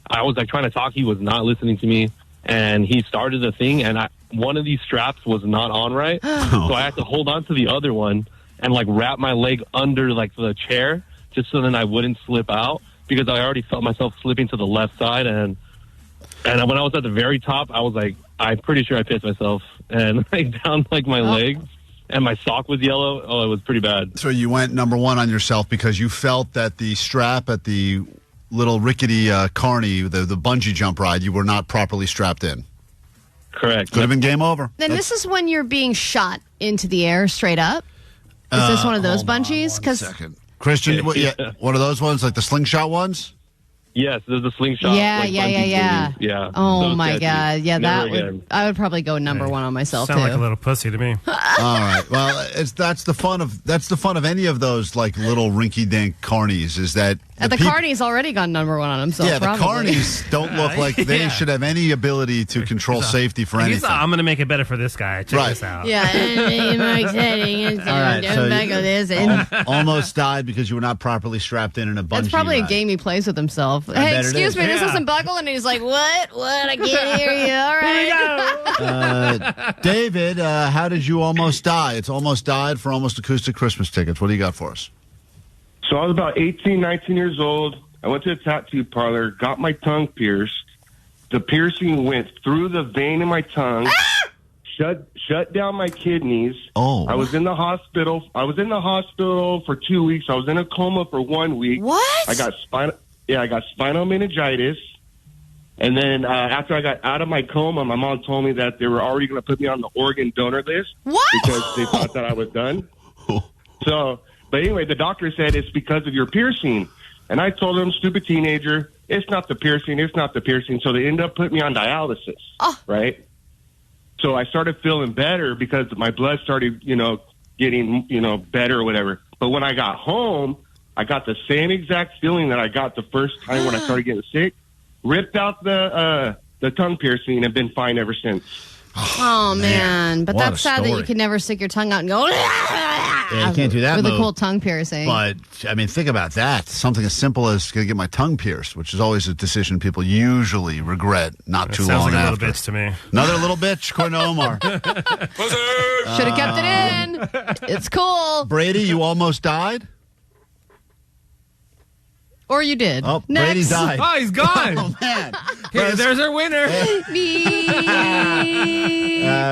I was like trying to talk. He was not listening to me, and he started the thing, and one of these straps was not on right, so I had to hold on to the other one and like wrap my leg under like the chair. Just so then I wouldn't slip out because I already felt myself slipping to the left side. And when I was at the very top, I was like, I'm pretty sure I pissed myself and like down like my leg and my sock was yellow. Oh, it was pretty bad.
So you went number one on yourself because you felt that the strap at the little rickety carny, the bungee jump ride, you were not properly strapped in.
Correct.
Could have been game over.
Then this is when you're being shot into the air straight up? Is this one of those bungees?
Second. Christian, one of those ones, like the slingshot ones?
Yes, there's a slingshot.
Yeah. Oh, my God. Yeah, I would probably go number one on myself,
Sound like a little pussy to me.
All right. Well, that's the fun of any of those like little rinky-dink carnies is that
the carny's already gone number one on himself.
Yeah,
probably.
the carnies don't look like they should have any ability to control safety for anything.
I'm going to make it better for this guy. Check this out.
Yeah, more exciting.
All right, so
back of this.
Almost died because you were not properly strapped in a bungee
That's probably
ride.
a game he plays with himself.
I
Hey,
bet it
excuse
is.
me, this doesn't buckle, and he's like, "What? I can't hear you." All right.
David, how did you almost die? It's almost died for Almost Acoustic Christmas tickets. What do you got for us?
So I was about 18, 19 years old. I went to a tattoo parlor, got my tongue pierced. The piercing went through the vein in my tongue, shut down my kidneys.
Oh.
I was in the hospital. For 2 weeks. I was in a coma for 1 week.
What?
I got spinal meningitis. And then after I got out of my coma, my mom told me that they were already going to put me on the organ donor list.
What?
Because they thought that I was done. But anyway, the doctor said it's because of your piercing. And I told him, stupid teenager, it's not the piercing. So they ended up putting me on dialysis, right? So I started feeling better because my blood started, getting, better or whatever. But when I got home, I got the same exact feeling that I got the first time when I started getting sick. Ripped out the tongue piercing and been fine ever since.
Oh, man. But
What
that's
a
sad that
story.
you can never stick your tongue out and go,
Yeah, you can't do that
with
move.
a cool tongue piercing.
But, I mean, think about that. Something as simple as going to get my tongue pierced, which is always a decision people usually regret not too
sounds
long
like a
after.
little bitch to me.
Another little bitch, according to Omar.
Should have kept it in. It's cool.
Brady, you almost died?
Or you did.
Oh,
Next.
Brady died.
Oh, he's gone.
Oh, man.
Here, there's our winner.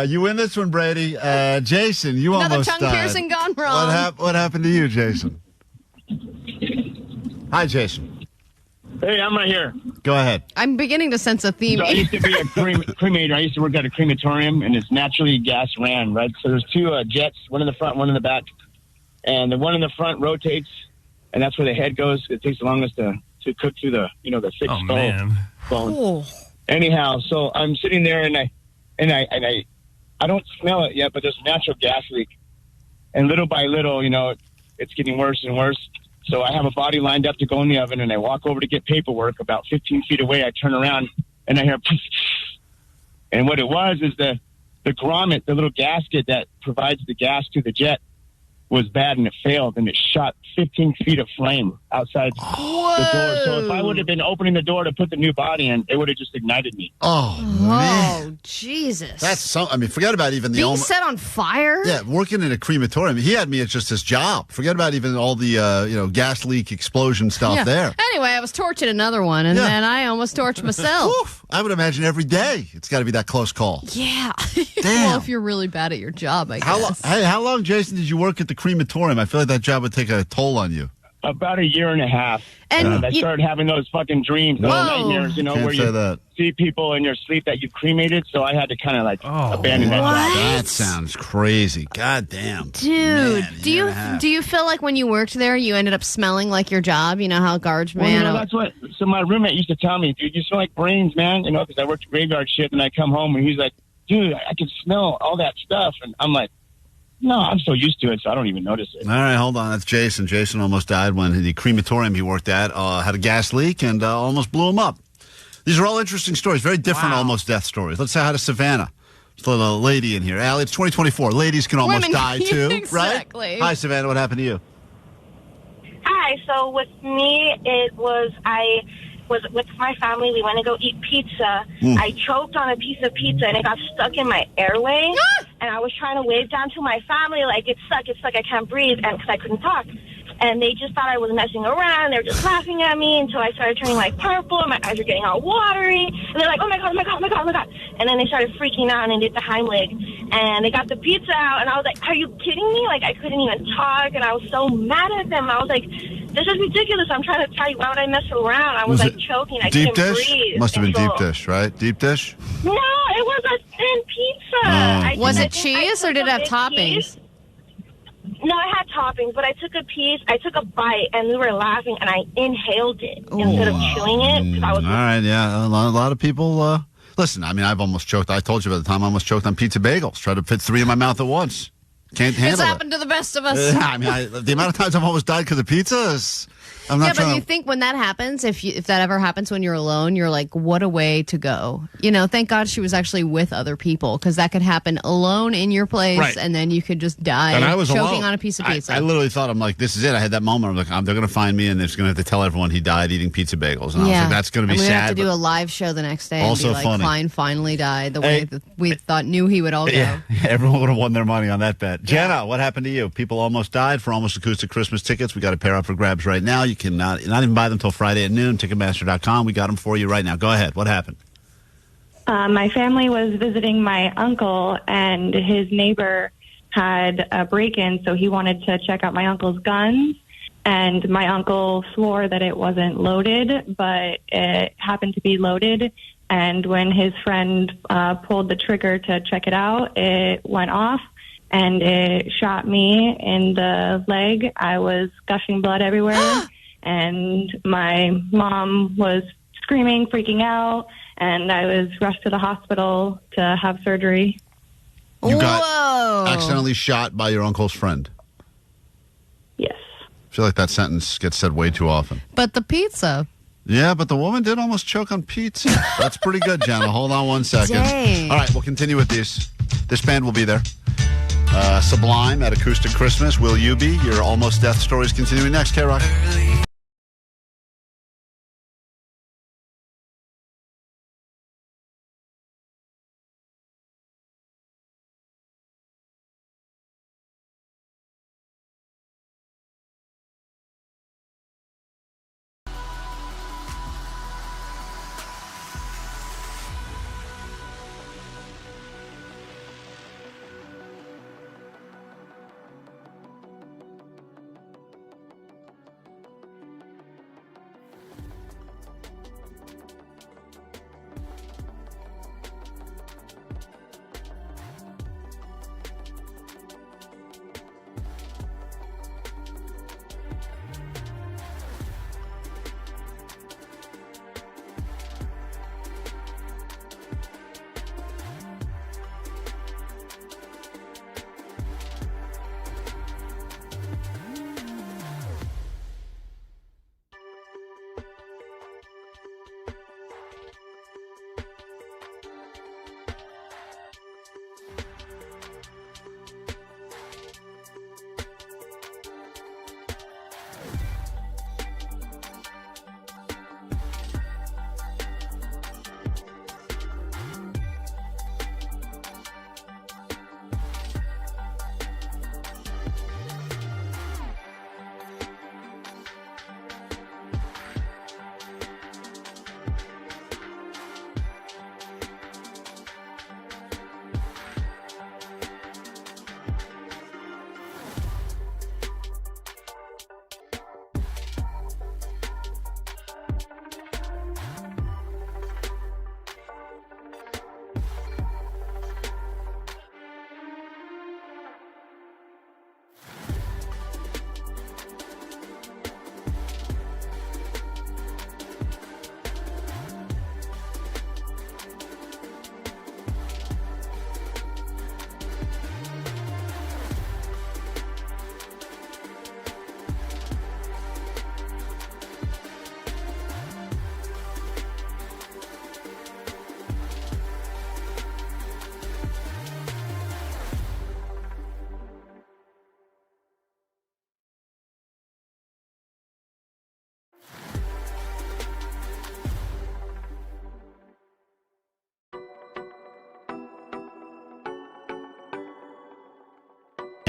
You win this one, Brady. Jason, you
Another
almost
tongue
died.
piercing gone wrong.
What happened to you, Jason? Hi, Jason.
Hey, I'm right here.
Go ahead.
I'm beginning to sense a theme.
So I used to be a cremator. I used to work at a crematorium, and it's naturally gas ran, right? So there's two jets, one in the front, one in the back. And the one in the front rotates, and that's where the head goes. It takes the longest to cook through the thick skull bone.
Oh.
Anyhow, so I'm sitting there, and I don't smell it yet, but there's a natural gas leak. And little by little, it's getting worse and worse. So I have a body lined up to go in the oven, and I walk over to get paperwork. About 15 feet away, I turn around, and I hear poof. And what it was is the grommet, the little gasket that provides the gas to the jet, was bad, and it failed, and it shot 15 feet of flame outside the door. So if I would have been opening the door to put the new body in, it would have just ignited me.
Oh, man.
Oh, Jesus.
That's forget about even the
being set on fire?
Yeah, working in a crematorium. He had me at just his job. Forget about even all the, gas leak explosion stuff there.
Anyway, I was torching another one, and then I almost torched myself.
Oof, I would imagine every day it's got to be that close call.
Yeah.
Damn.
Well, if you're really bad at your job, I guess.
How long, Jason, did you work at the crematorium? I feel like that job would take a toll on you.
About a year and a half.
And
I started having those fucking dreams, those nightmares,
Can't
where you
say that.
see people in your sleep that you've cremated. So I had to kind of abandon that job.
That sounds crazy. God damn.
Dude,
Man,
do you feel like when you worked there, you ended up smelling like your job? You know how guards man.
That's what. So my roommate used to tell me, dude, you smell like brains, man. Because I worked graveyard shift, and I come home, and he's like, dude, I can smell all that stuff, and I'm like, no, I'm so used to it, so I don't even notice it.
All right, hold on. That's Jason. Jason almost died when the crematorium he worked at had a gas leak and almost blew him up. These are all interesting stories, very different almost death stories. Let's say hi to Savannah. There's a little lady in here. Allie, it's 2024. Ladies can almost die, too,
exactly.
Right? Hi, Savannah. What happened to you?
Hi. So with me, it was I was with my family. We went to go eat pizza. I choked on a piece of pizza, and it got stuck in my airway. And I was trying to wave down to my family, like, it's stuck, I can't breathe, and because I couldn't talk. And they just thought I was messing around. They were just laughing at me until I started turning, purple, and my eyes were getting all watery. And they're like, oh, my God, oh, my God, oh, my God, oh, my God. And then they started freaking out, and they did the Heimlich. And they got the pizza out, and I was like, are you kidding me? I couldn't even talk, and I was so mad at them. I was like, this is ridiculous. I'm trying to tell you, why would I mess around? I was choking. I couldn't breathe.
Must have been deep dish, right? Deep dish?
No, it was a thin pizza.
Was it cheese or did it have toppings?
No, I had toppings, but I took a piece, I took a bite, and we were laughing, and I inhaled it instead of chewing it. 'Cause I was
all right, yeah. A lot of people, listen, I've almost choked. I told you about the time I almost choked on pizza bagels. Tried to fit 3 in my mouth at once. Can't handle it.
It's happened to the best of us.
The amount of times I've almost died because of pizza is... I'm not
but you think when that happens, if that ever happens when you're alone, you're like, what a way to go. Thank God she was actually with other people, because that could happen alone in your place, and then you could just die
and I was
choking
alone.
on a piece of pizza.
I literally thought, I'm like, this is it. I had that moment. I'm like, they're going to find me, and they're just going to have to tell everyone he died eating pizza bagels. And I was like, that's going to be sad.
We're going to have to do a live show the next day
also
and be like,
funny.
Klein finally died the way that we knew he would all go.
Yeah, everyone would have won their money on that bet. Jenna, what happened to you? People almost died for Almost Acoustic Christmas tickets. We got a pair up for grabs right now. You can not even buy them until Friday at noon. Ticketmaster.com. We got them for you right now. Go ahead. What happened?
My family was visiting my uncle, and his neighbor had a break-in, so he wanted to check out my uncle's guns. And my uncle swore that it wasn't loaded, but it happened to be loaded. And when his friend pulled the trigger to check it out, it went off, and it shot me in the leg. I was gushing blood everywhere. And my mom was screaming, freaking out, and I was rushed to the hospital to have surgery.
You got accidentally shot by your uncle's friend.
Yes.
I feel like that sentence gets said way too often.
But the pizza.
Yeah, but the woman did almost choke on pizza. That's pretty good, Jenna. Hold on 1 second.
Dang.
All right, we'll continue with these. This band will be there. Sublime at Acoustic Christmas. Will you be? Your almost death stories continuing next, KROQ.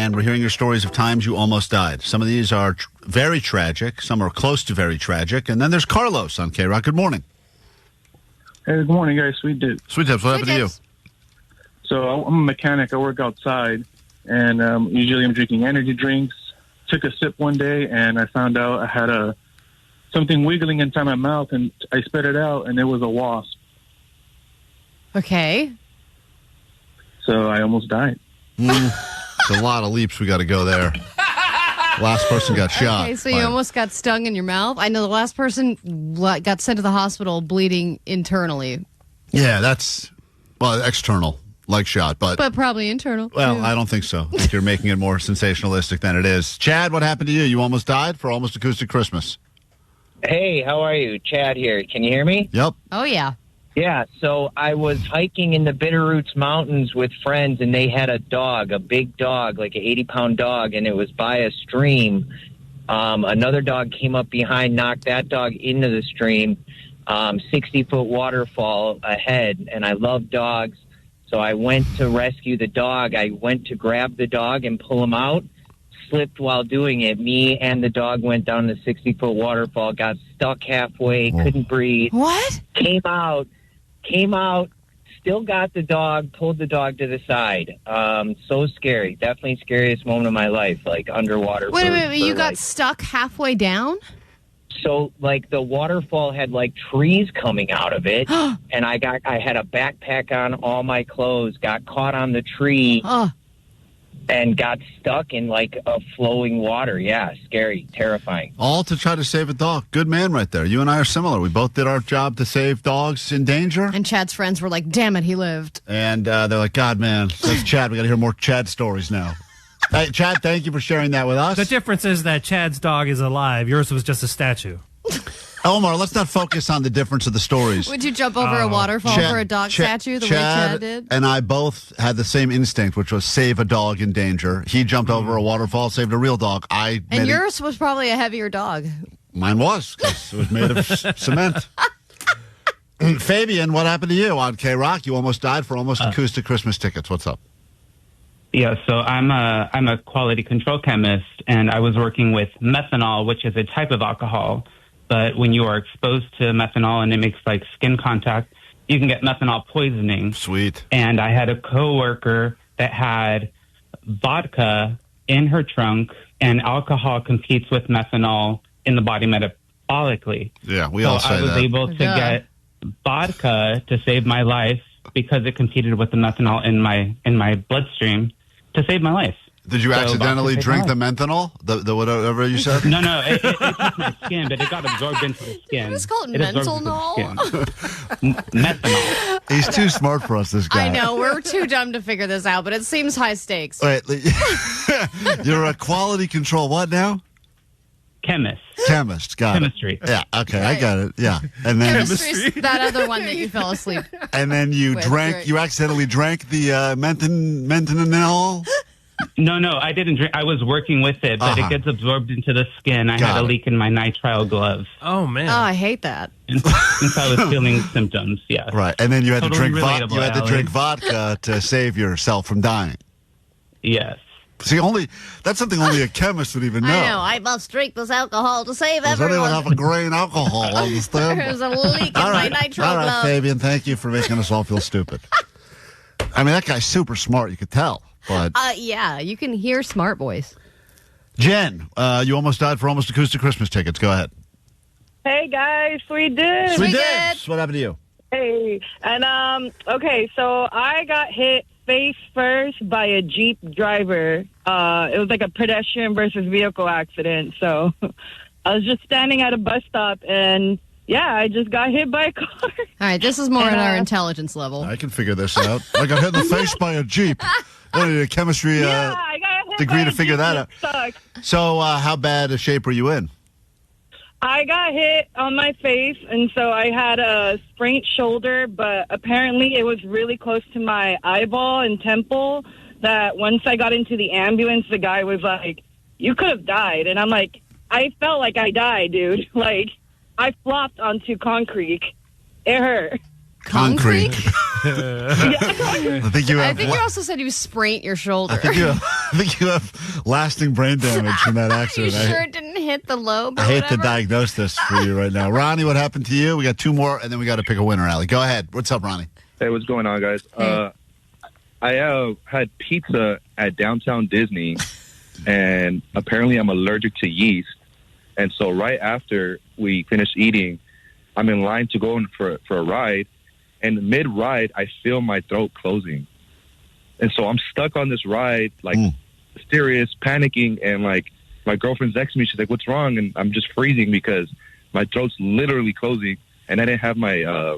and we're hearing your stories of times you almost died. Some of these are very tragic. Some are close to very tragic. And then there's Carlos on KROQ. Good morning.
Hey, good morning, guys. Sweet Dips.
Sweet Dips, what happened to you?
So I'm a mechanic. I work outside, and usually I'm drinking energy drinks. Took a sip one day, and I found out I had something wiggling inside my mouth, and I spit it out, and it was a wasp.
Okay.
So I almost died.
It's a lot of leaps we got to go there. Last person got shot.
Okay, so you almost got stung in your mouth. I know the last person got sent to the hospital bleeding internally.
Yeah, that's, well, external, like shot, but
probably internal.
well,
yeah.
I don't think so. I think you're making it more sensationalistic than it is. Chad, what happened to you? You almost died for Almost Acoustic Christmas.
Hey, how are you? Chad here. Can you hear me?
Yep.
Oh, yeah.
Yeah, so I was hiking in the Bitterroots Mountains with friends, and they had a dog, a big dog, like an 80-pound dog, and it was by a stream. Another dog came up behind, knocked that dog into the stream, 60-foot waterfall ahead, and I love dogs. So I went to rescue the dog. I went to grab the dog and pull him out, slipped while doing it. Me and the dog went down the 60-foot waterfall, got stuck halfway, couldn't breathe.
What?
Came out, still got the dog, pulled the dog to the side. So scary. Definitely scariest moment of my life, like underwater.
Wait a minute, you got stuck halfway down?
So, like, the waterfall had, like, trees coming out of it, and I had a backpack on, all my clothes, got caught on the tree, and got stuck in, like, a flowing water. Yeah, scary, terrifying.
All to try to save a dog. Good man right there. You and I are similar. We both did our job to save dogs in danger.
And Chad's friends were like, damn it, he lived.
And they're like, God, man, that's Chad. We got to hear more Chad stories now. Hey, Chad, thank you for sharing that with us.
The difference is that Chad's dog is alive. Yours was just a statue.
Omar, let's not focus on the difference of the stories.
Would you jump over a waterfall for a dog statue the way Chad did?
And I both had the same instinct, which was save a dog in danger. He jumped over a waterfall, saved a real dog.
And yours was probably a heavier dog.
Mine was, because it was made of cement. Fabian, what happened to you on KROQ? You almost died for Almost Acoustic Christmas tickets. What's up?
Yeah, so I'm a quality control chemist, and I was working with methanol, which is a type of alcohol. But when you are exposed to methanol and it makes like skin contact, you can get methanol poisoning.
Sweet.
And I had a coworker that had vodka in her trunk, and alcohol competes with methanol in the body metabolically.
Yeah, we all say that.
I was able to get vodka to save my life because it competed with the methanol in my bloodstream to save my life.
Did you accidentally drink the menthol? The whatever you said?
No, it touched my skin, but it got absorbed into the skin.
Just call it menthol.
Methanol.
He's too smart for us, this guy.
I know, we're too dumb to figure this out, but it seems high stakes.
Wait, you're a quality control what now?
Chemist,
got
Chemistry.
it. Yeah, okay, I got it. Yeah, and then
Chemistry's that other one that you fell asleep.
And then you you accidentally drank the menthol.
No, I didn't drink. I was working with it, but it gets absorbed into the skin. I had a leak in my nitrile glove.
Oh man!
Oh, I hate that.
Since I was feeling symptoms, yeah.
Right, and then you had
Totally
to drink vodka. You had to
relatable,
drink vodka to save yourself from dying.
Yes.
See, that's something only a chemist would even know.
I know. I must drink this alcohol to save
Does
everyone.
anyone have a grain alcohol on the stem?
There's a leak in my nitrile
All right,
glove.
Fabian, thank you for making us all feel stupid. I mean, that guy's super smart. You could tell. But
yeah, you can hear smart boys.
Jen, you almost died for Almost Acoustic Christmas tickets. Go ahead.
Hey guys, Sweet Dips.
Sweet Dips. What happened to you?
Hey, and okay, so I got hit face first by a Jeep driver. It was like a pedestrian versus vehicle accident. So I was just standing at a bus stop, and yeah, I just got hit by a car.
All right, this is more at our intelligence level.
I can figure this out. I got hit in the face by a Jeep. I need a chemistry
I got hit
degree
by
to
a
figure
Jeep.
that out.
It sucked.
So how bad a shape were you in?
I got hit on my face, and so I had a sprained shoulder, but apparently it was really close to my eyeball and temple that once I got into the ambulance, the guy was like, you could have died. And I'm like, I felt like I died, dude. Like, I flopped onto concrete. It hurt.
Concrete? I think you have.
you also said you sprained your shoulder.
I think you have lasting brain damage from that
Are you
accident.
sure it didn't hit the lobe?
I hate to diagnose this for you right now. Ronnie, what happened to you? We got 2 more, and then we got to pick a winner, Allie. Go ahead. What's up, Ronnie?
Hey, what's going on, guys? I had pizza at downtown Disney, and apparently I'm allergic to yeast. And so right after we finished eating, I'm in line to go in for a ride, and mid-ride, I feel my throat closing. And so I'm stuck on this ride, like, mysterious, panicking, and, like, my girlfriend's next to me. She's like, what's wrong? And I'm just freezing because my throat's literally closing, and I didn't have my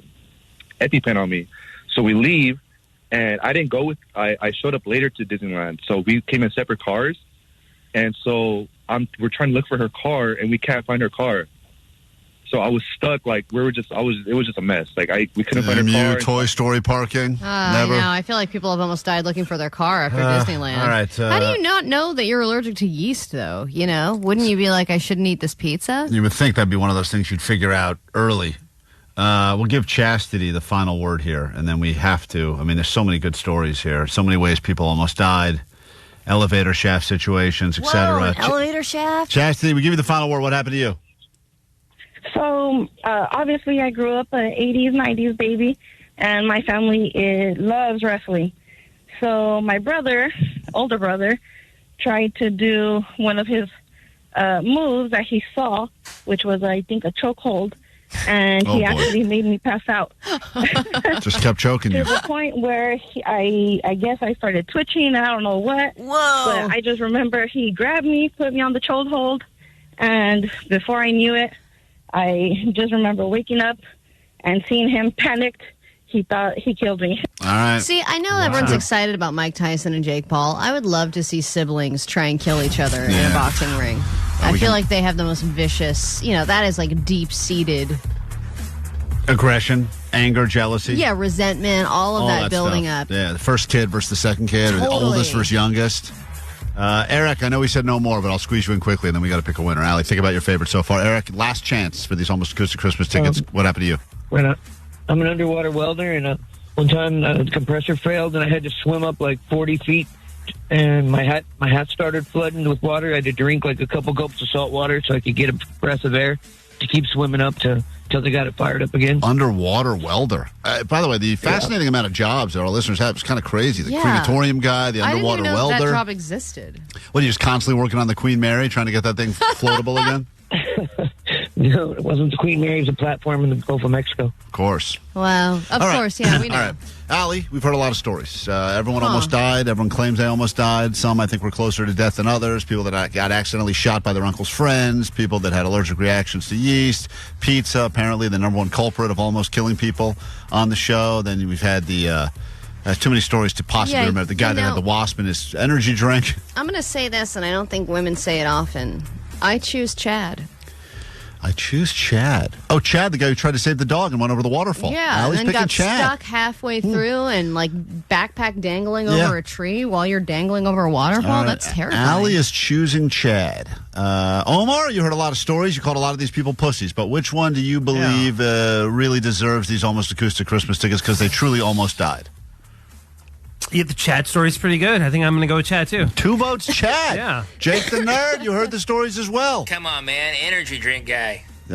EpiPen on me. So we leave, and I didn't go with, I showed up later to Disneyland. So we came in separate cars, and so we're trying to look for her car, and we can't find her car. So I was stuck, like, it was just a mess. Like, we couldn't find her car.
Toy Story parking? Never.
I know. I feel like people have almost died looking for their car after Disneyland.
All right.
How do you not know that you're allergic to yeast, though? You know? Wouldn't you be like, I shouldn't eat this pizza?
You would think that'd be one of those things you'd figure out early. We'll give Chastity the final word here, and then we have to. I mean, there's so many good stories here. So many ways people almost died. Elevator shaft situations, etc.
Elevator shaft?
Chastity, we give you the final word. What happened to you?
So, obviously, I grew up an 80s, 90s baby, and my family loves wrestling. So, my brother, older brother, tried to do one of his moves that he saw, which was, I think, a chokehold, and he actually made me pass out.
Just kept choking you.
To the point where I guess I started twitching. I don't know what.
Whoa.
But I just remember he grabbed me, put me on the chokehold, and before I knew it, I just remember waking up and seeing him panicked. He thought he killed me.
All right.
See, I know everyone's excited about Mike Tyson and Jake Paul. I would love to see siblings try and kill each other in a boxing ring. I feel like they have the most vicious, that is like deep-seated
aggression, anger, jealousy.
Yeah, resentment, all of that building
stuff.
up.
Yeah, the first kid versus the second kid, or the oldest versus youngest. Eric, I know we said no more, but I'll squeeze you in quickly, and then we got to pick a winner. Allie, think about your favorite so far. Eric, last chance for these Almost Acoustic Christmas tickets. What happened to you?
I'm an underwater welder, and one time the compressor failed, and I had to swim up like 40 feet, and my hat started flooding with water. I had to drink like a couple gulps of salt water so I could get a breath of air to keep swimming up till they got it fired up again.
Underwater welder. By the way, the fascinating amount of jobs that our listeners have is kind of crazy. The crematorium guy, the underwater
I didn't even know
welder.
that job existed.
What, are you just constantly working on the Queen Mary, trying to get that thing floatable again?
No, it wasn't the Queen Mary. It was a platform in the Gulf of Mexico.
Of course.
Wow. Of course, yeah, we know.
All right. Allie, we've heard a lot of stories. Everyone almost died. Everyone claims they almost died. Some, I think, were closer to death than others. People that got accidentally shot by their uncle's friends. People that had allergic reactions to yeast. Pizza, apparently the number one culprit of almost killing people on the show. Then we've had the... too many stories to possibly remember. The guy that had the wasp in his energy drink.
I'm going to say this, and I don't think women say it often. I choose Chad.
I choose Chad. Oh, Chad, the guy who tried to save the dog and went over the waterfall.
Yeah,
Allie's
and then
picking
got
Chad.
stuck halfway through and like backpack dangling over a tree while you're dangling over a waterfall.
Right.
That's terrifying.
Allie is choosing Chad. Omar, you heard a lot of stories. You called a lot of these people pussies, but which one do you believe really deserves these Almost Acoustic Christmas tickets because they truly almost died?
Yeah, the Chad story's pretty good. I think I'm going to go with Chad, too.
2 votes, Chad.
Yeah.
Jake the Nerd, you heard the stories as well.
Come on, man. Energy drink guy.
The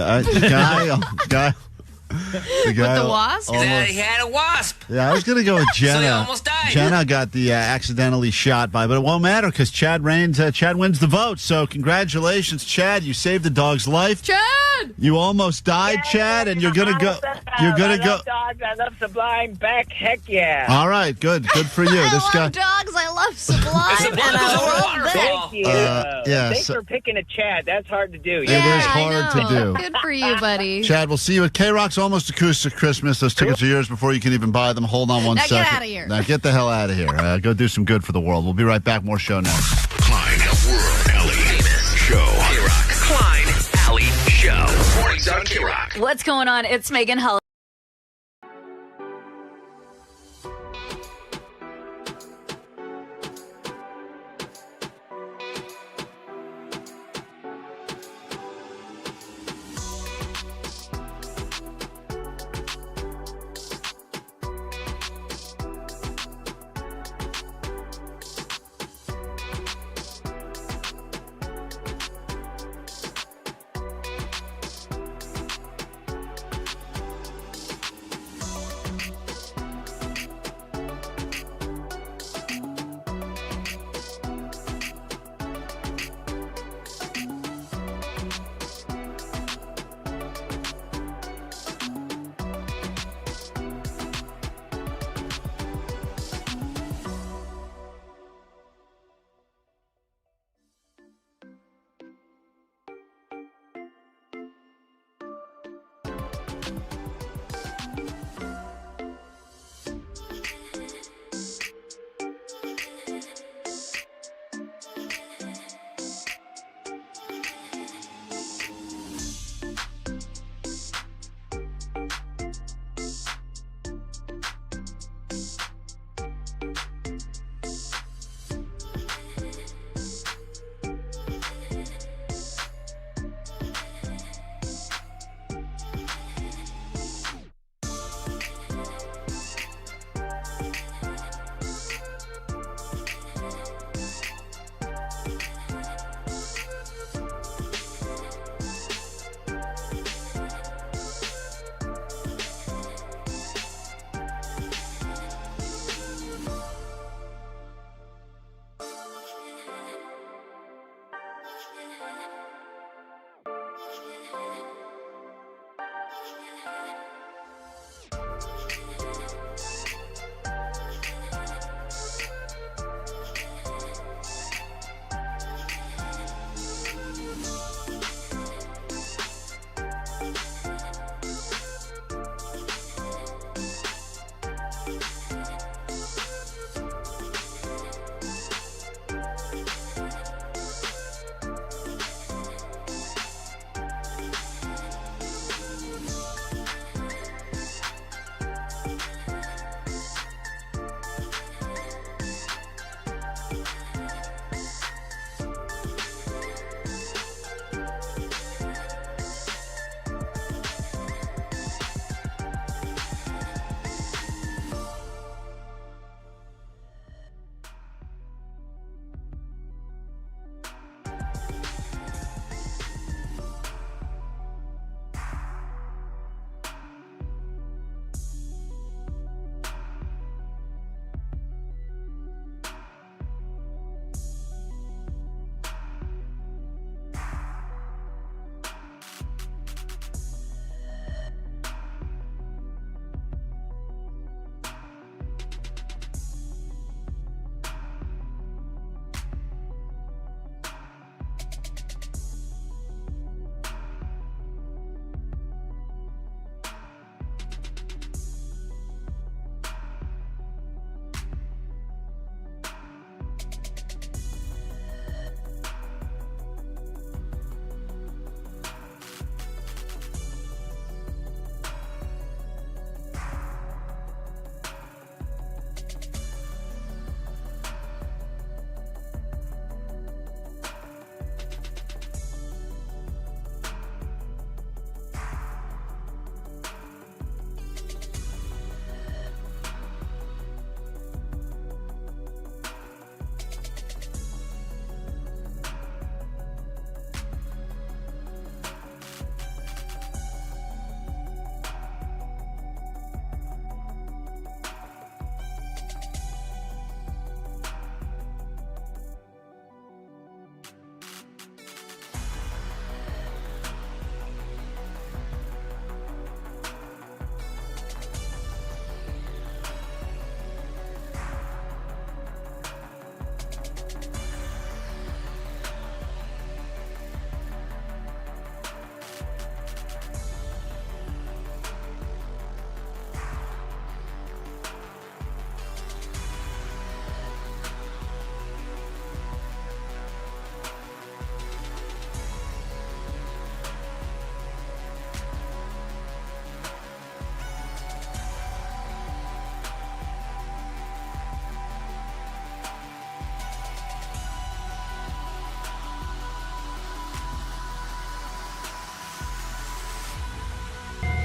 guy
with the wasp?
He had a wasp.
Yeah, I was going to go with Jenna.
So he almost died.
Jenna got the accidentally shot by, but it won't matter because Chad wins the vote. So congratulations, Chad. You saved the dog's life.
Chad!
You almost died, Chad, and you're going to go. You're going to go.
Dogs. I love Sublime. Back. Heck yeah.
All right, good for you.
I love dogs. I love Sublime. And I love
Thank you. Thanks
so-
for picking a Chad. That's hard to do.
It is hard to do.
Good for you, buddy.
Chad, we'll see you at KROQ's Almost Acoustic Christmas. Those tickets are yours before you can even buy them. Hold on one
Now
second.
get out of here.
Now get the hell out of here. Go do some good for the world. We'll be right back. More show next.
Klein, World Famous Show.
KROQ. Klein, Alley Show.
Mornings on KROQ.
What's going on? It's Megan Hull.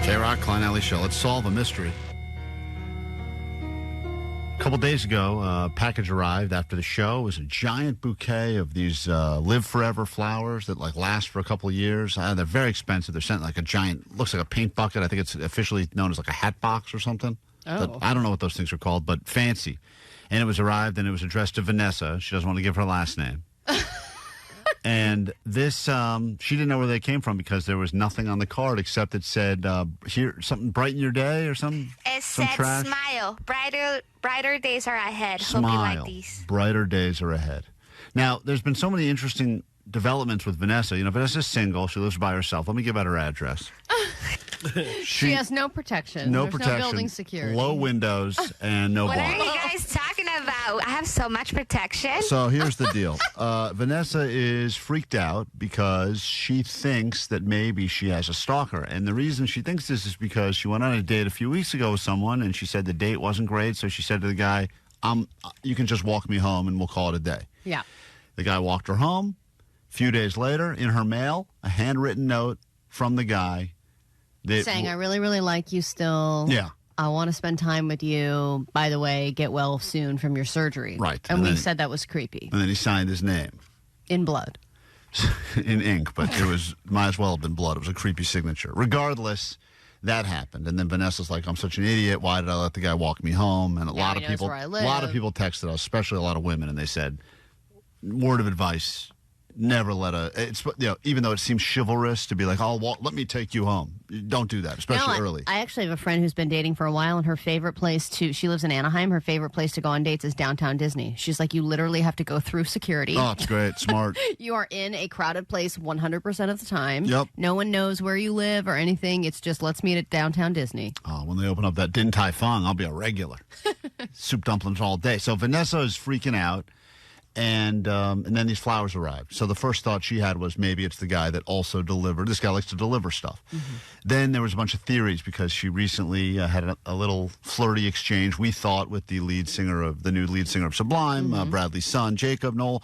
KROQ, Klein Alley Show. Let's solve a mystery. A couple days ago, a package arrived after the show. It was a giant bouquet of these live forever flowers that last for a couple of years. They're very expensive. They're sent like a giant, looks like a paint bucket. I think it's officially known as like a hat box or something.
Oh.
I don't know what those things are called, but fancy. And it was arrived and it was addressed to Vanessa. She doesn't want to give her last name. And this, she didn't know where they came from because there was nothing on the card except it said, here, something brighten your day or something.
It
some
said
trash.
smile. Brighter days are ahead.
Smile.
Hope you like these.
Brighter days are ahead. Now, there's been so many interesting developments with Vanessa. Vanessa's single. She lives by herself. Let me give out her address.
She has no protection.
No
There's
protection.
no building security.
Low windows and no
What
block.
are you guys talking about? I have so much protection.
So here's the deal. Vanessa is freaked out because she thinks that maybe she has a stalker. And the reason she thinks this is because she went on a date a few weeks ago with someone, and she said the date wasn't great. So she said to the guy, you can just walk me home and we'll call it a day.
Yeah.
The guy walked her home. A few days later, in her mail, a handwritten note from the guy.
Saying, I really, really like you still.
Yeah.
I want to spend time with you. By the way, get well soon from your surgery.
Right.
And we
then,
said that was creepy.
And then he signed his name.
In blood.
In ink, but it was might as well have been blood. It was a creepy signature. Regardless, that happened. And then Vanessa's like, I'm such an idiot. Why did I let the guy walk me home? And a lot of people texted us, especially a lot of women, and they said, word of advice, never even though it seems chivalrous to be like, let me take you home. Don't do that, especially early.
I actually have a friend who's been dating for a while, and her favorite place she lives in Anaheim. Her favorite place to go on dates is downtown Disney. She's like, you literally have to go through security.
Oh, it's great. Smart.
You are in a crowded place 100% of the time.
Yep.
No one knows where you live or anything. It's just, let's meet at downtown Disney.
Oh, when they open up that Din Tai Fung, I'll be a regular. Soup dumplings all day. So Vanessa is freaking out. And then these flowers arrived. So the first thought she had was maybe it's the guy that also delivered. This guy likes to deliver stuff. Mm-hmm. Then there was a bunch of theories because she recently had a little flirty exchange, we thought, with the new lead singer of Sublime, Bradley's son, Jacob Noel.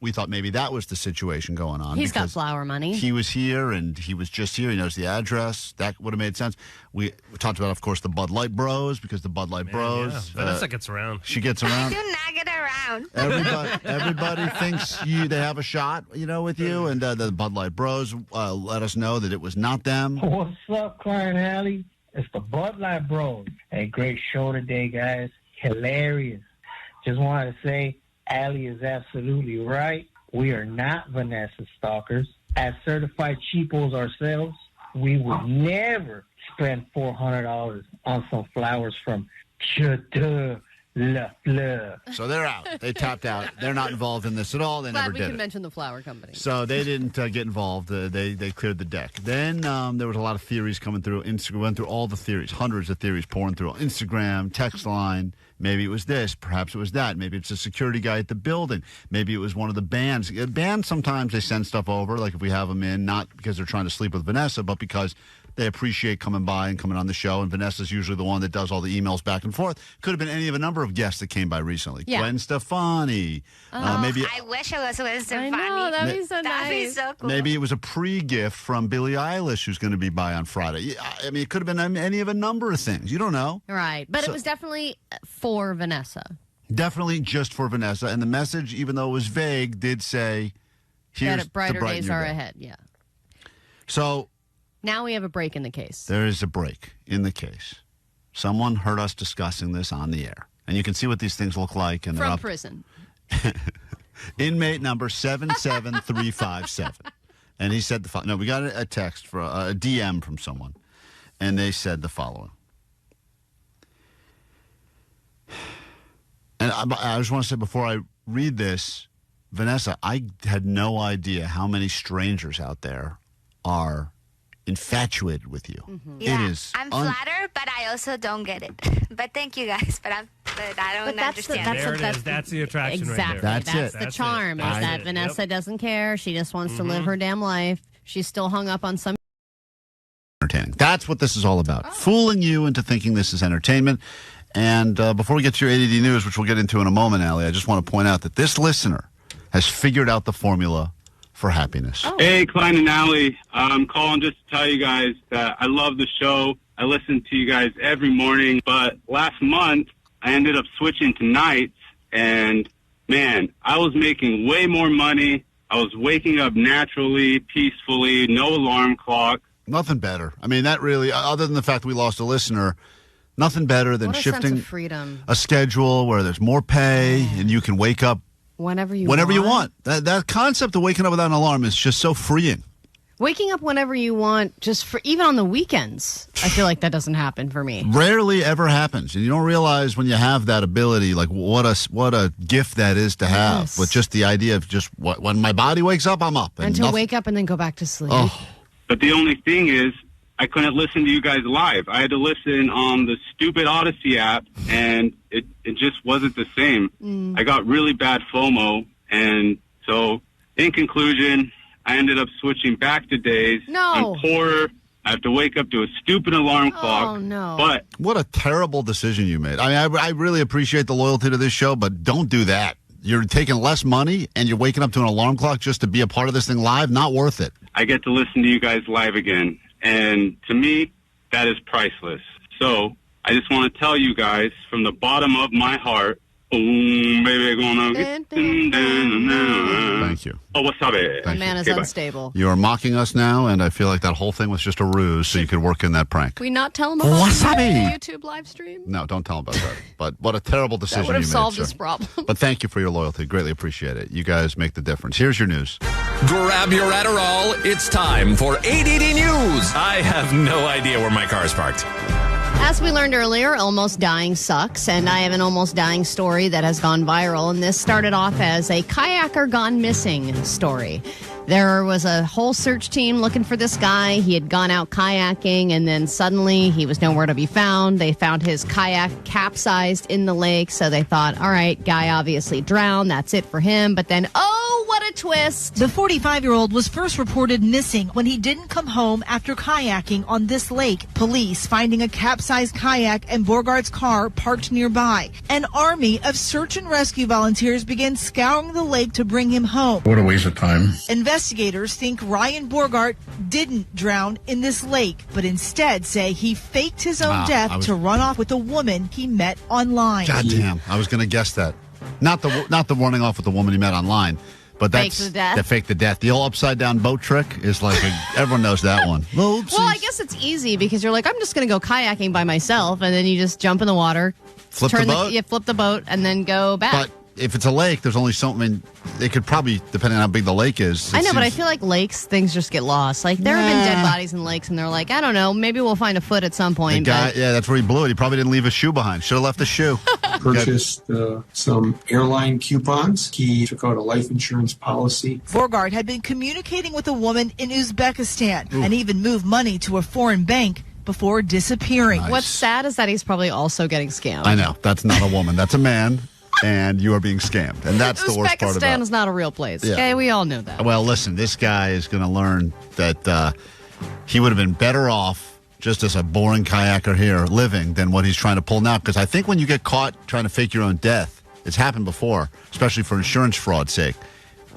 We thought maybe that was the situation going on.
He's got flower money.
He was here, and he was just here. He knows the address. That would have made sense. We talked about, of course, the Bud Light Bros, because the Bud Light Bros.
Yeah. Vanessa gets around.
She gets around.
I do not get around.
Everybody thinks they have a shot, with you. And the Bud Light Bros let us know that it was not them.
What's up, Klein Alley? It's the Bud Light Bros. Hey, great show today, guys. Hilarious. Just wanted to say, Allie is absolutely right. We are not Vanessa stalkers. As certified cheapos ourselves, we would never spend $400 on some flowers from Chateau La Fleur.
So they're out. They tapped out. They're not involved in this at all. They never
Glad we
did
can
it.
mention the flower company.
So they didn't get involved. They cleared the deck. Then there was a lot of theories coming through. Instagram went through all the theories, hundreds of theories pouring through Instagram, text line. Maybe it was this. Perhaps it was that. Maybe it's a security guy at the building. Maybe it was one of the bands. Bands, sometimes they send stuff over, like if we have them in, not because they're trying to sleep with Vanessa, but because they appreciate coming by and coming on the show. And Vanessa's usually the one that does all the emails back and forth. Could have been any of a number of guests that came by recently.
Yeah.
Gwen Stefani. Maybe
I wish it was Gwen Stefani.
I know, that'd be so nice.
That'd be so cool.
Maybe it was a pre-gift from Billie Eilish who's going to be by on Friday. I mean, it could have been any of a number of things. You don't know.
Right. But it was definitely for Vanessa.
Definitely just for Vanessa. And the message, even though it was vague, did say, here's
that brighter
to brighten
days
your
are
day.
ahead. Yeah.
So
now we have a break in the case.
there is a break in the case. Someone heard us discussing this on the air. And you can see what these things look like. And they're
From
up.
prison.
Inmate number 77357. And he said no, we got a text, for a DM from someone. And they said the following. And I just want to say before I read this, Vanessa, I had no idea how many strangers out there are infatuated with you.
Mm-hmm. Yeah,
It is.
I'm flattered, but I also don't get it. But thank you guys. But I don't understand.
There it is. That's the attraction
Exactly.
right there.
That's
the
it.
charm, is that Vanessa doesn't care. She just wants to live her damn life. She's still hung up on some.
Entertaining. That's what this is all about. Fooling you into thinking this is entertainment. And before we get to your ADD news, which we'll get into in a moment, Allie, I just want to point out that this listener has figured out the formula for happiness.
Hey, Klein and Allie. I'm calling just to tell you guys that I love the show. I listen to you guys every morning, but last month I ended up switching to nights, and man, I was making way more money. I was waking up naturally, peacefully, no alarm clock.
Nothing better. I mean, that really, other than the fact we lost a listener, nothing better than
What a
shifting
sense of freedom.
a schedule where there's more pay and you can wake up
Whenever you
want. That concept of waking up without an alarm is just so freeing.
Waking up whenever you want, just for even on the weekends. I feel like that doesn't happen for me.
Rarely ever happens, and you don't realize when you have that ability, like what a gift that is to have.
Yes.
But just the idea of just when my body wakes up, I'm up.
And to wake up and then go back to sleep.
Oh.
But the only thing is, I couldn't listen to you guys live. I had to listen on the stupid Odyssey app, and it just wasn't the same. I got really bad FOMO, and so in conclusion, I ended up switching back to days.
No.
I'm poorer. I have to wake up to a stupid alarm clock.
Oh, no.
But
what a terrible decision you made. I mean, I really appreciate the loyalty to this show, but don't do that. You're taking less money, and you're waking up to an alarm clock just to be a part of this thing live. Not worth it.
I get to listen to you guys live again. And to me, that is priceless. So I just want to tell you guys from the bottom of my heart, baby, gonna get
Thank you.
Oh, what's up?
The man is unstable.
You are mocking us now, and I feel like that whole thing was just a ruse so you could work in that prank.
Can we not tell him about
Wasabi.
the YouTube live stream?
No, don't tell him about that. But what a terrible decision
That would have
you made,
solved
sir.
this problem.
But thank you for your loyalty. Greatly appreciate it. You guys make the difference. Here's your news.
Grab your Adderall. It's time for ADD News. I have no idea where my car is parked.
As we learned earlier, almost dying sucks, and I have an almost dying story that has gone viral, and this started off as a kayaker gone missing story. There was a whole search team looking for this guy. He had gone out kayaking, and then suddenly he was nowhere to be found. They found his kayak capsized in the lake, so they thought, all right, guy obviously drowned. That's it for him. But then, oh, what a twist.
The 45-year-old was first reported missing when he didn't come home after kayaking on this lake. Police finding a capsized kayak and Borgard's car parked nearby. An army of search and rescue volunteers began scouring the lake to bring him home.
What a waste of time.
Investigators think Ryan Borgard didn't drown in this lake, but instead say he faked his own death to run off with a woman he met online.
God damn. I was going to guess that. Not the running off with the woman he met online. But that's
Fake the death?
the fake the death. The old upside down boat trick is like everyone knows that one.
Well, I guess it's easy because you're like, I'm just going to go kayaking by myself, and then you just jump in the water,
Flip the boat?
flip the boat, and then go back.
But if it's a lake, there's only so. I mean, it could probably, depending on how big the lake is.
I know, but I feel like lakes, things just get lost. Like, there have been dead bodies in lakes, and they're like, I don't know, maybe we'll find a foot at some point.
Yeah, that's where he blew it. He probably didn't leave a shoe behind. Should have left a shoe.
Purchased some airline coupons. He took out a life insurance policy.
Borgard had been communicating with a woman in Uzbekistan and even moved money to a foreign bank before disappearing.
Nice.
What's sad is that he's probably also getting scammed.
I know. That's not a woman. That's a man. And you are being scammed. And that's the worst part about it.
Uzbekistan is not a real place.
Yeah.
Okay, we all know that.
Well, listen, this guy is going to learn that he would have been better off just as a boring kayaker here living than what he's trying to pull now. Because I think when you get caught trying to fake your own death, it's happened before, especially for insurance fraud's sake.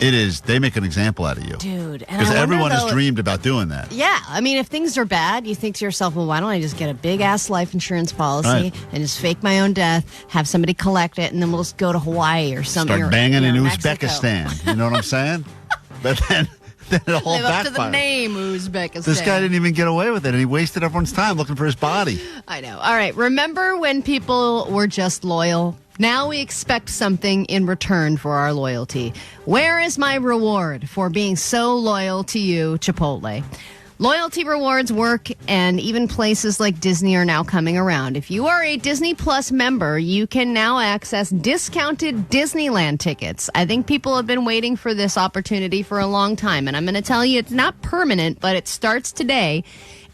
They make an example out of you.
Dude.
Because everyone has dreamed about doing that.
Yeah. I mean, if things are bad, you think to yourself, well, why don't I just get a big-ass life insurance policy and just fake my own death, have somebody collect it, and then we'll just go to Hawaii or something.
Start banging in Uzbekistan. You know what I'm saying? But then it all
Live up to
backfired.
the name, Uzbekistan.
This guy didn't even get away with it, and he wasted everyone's time looking for his body.
I know. All right. Remember when people were just loyal? Now we expect something in return for our loyalty. Where is my reward for being so loyal to you, Chipotle? Loyalty rewards work, and even places like Disney are now coming around. If you are a Disney Plus member, you can now access discounted Disneyland tickets. I think people have been waiting for this opportunity for a long time, and I'm going to tell you it's not permanent, but it starts today.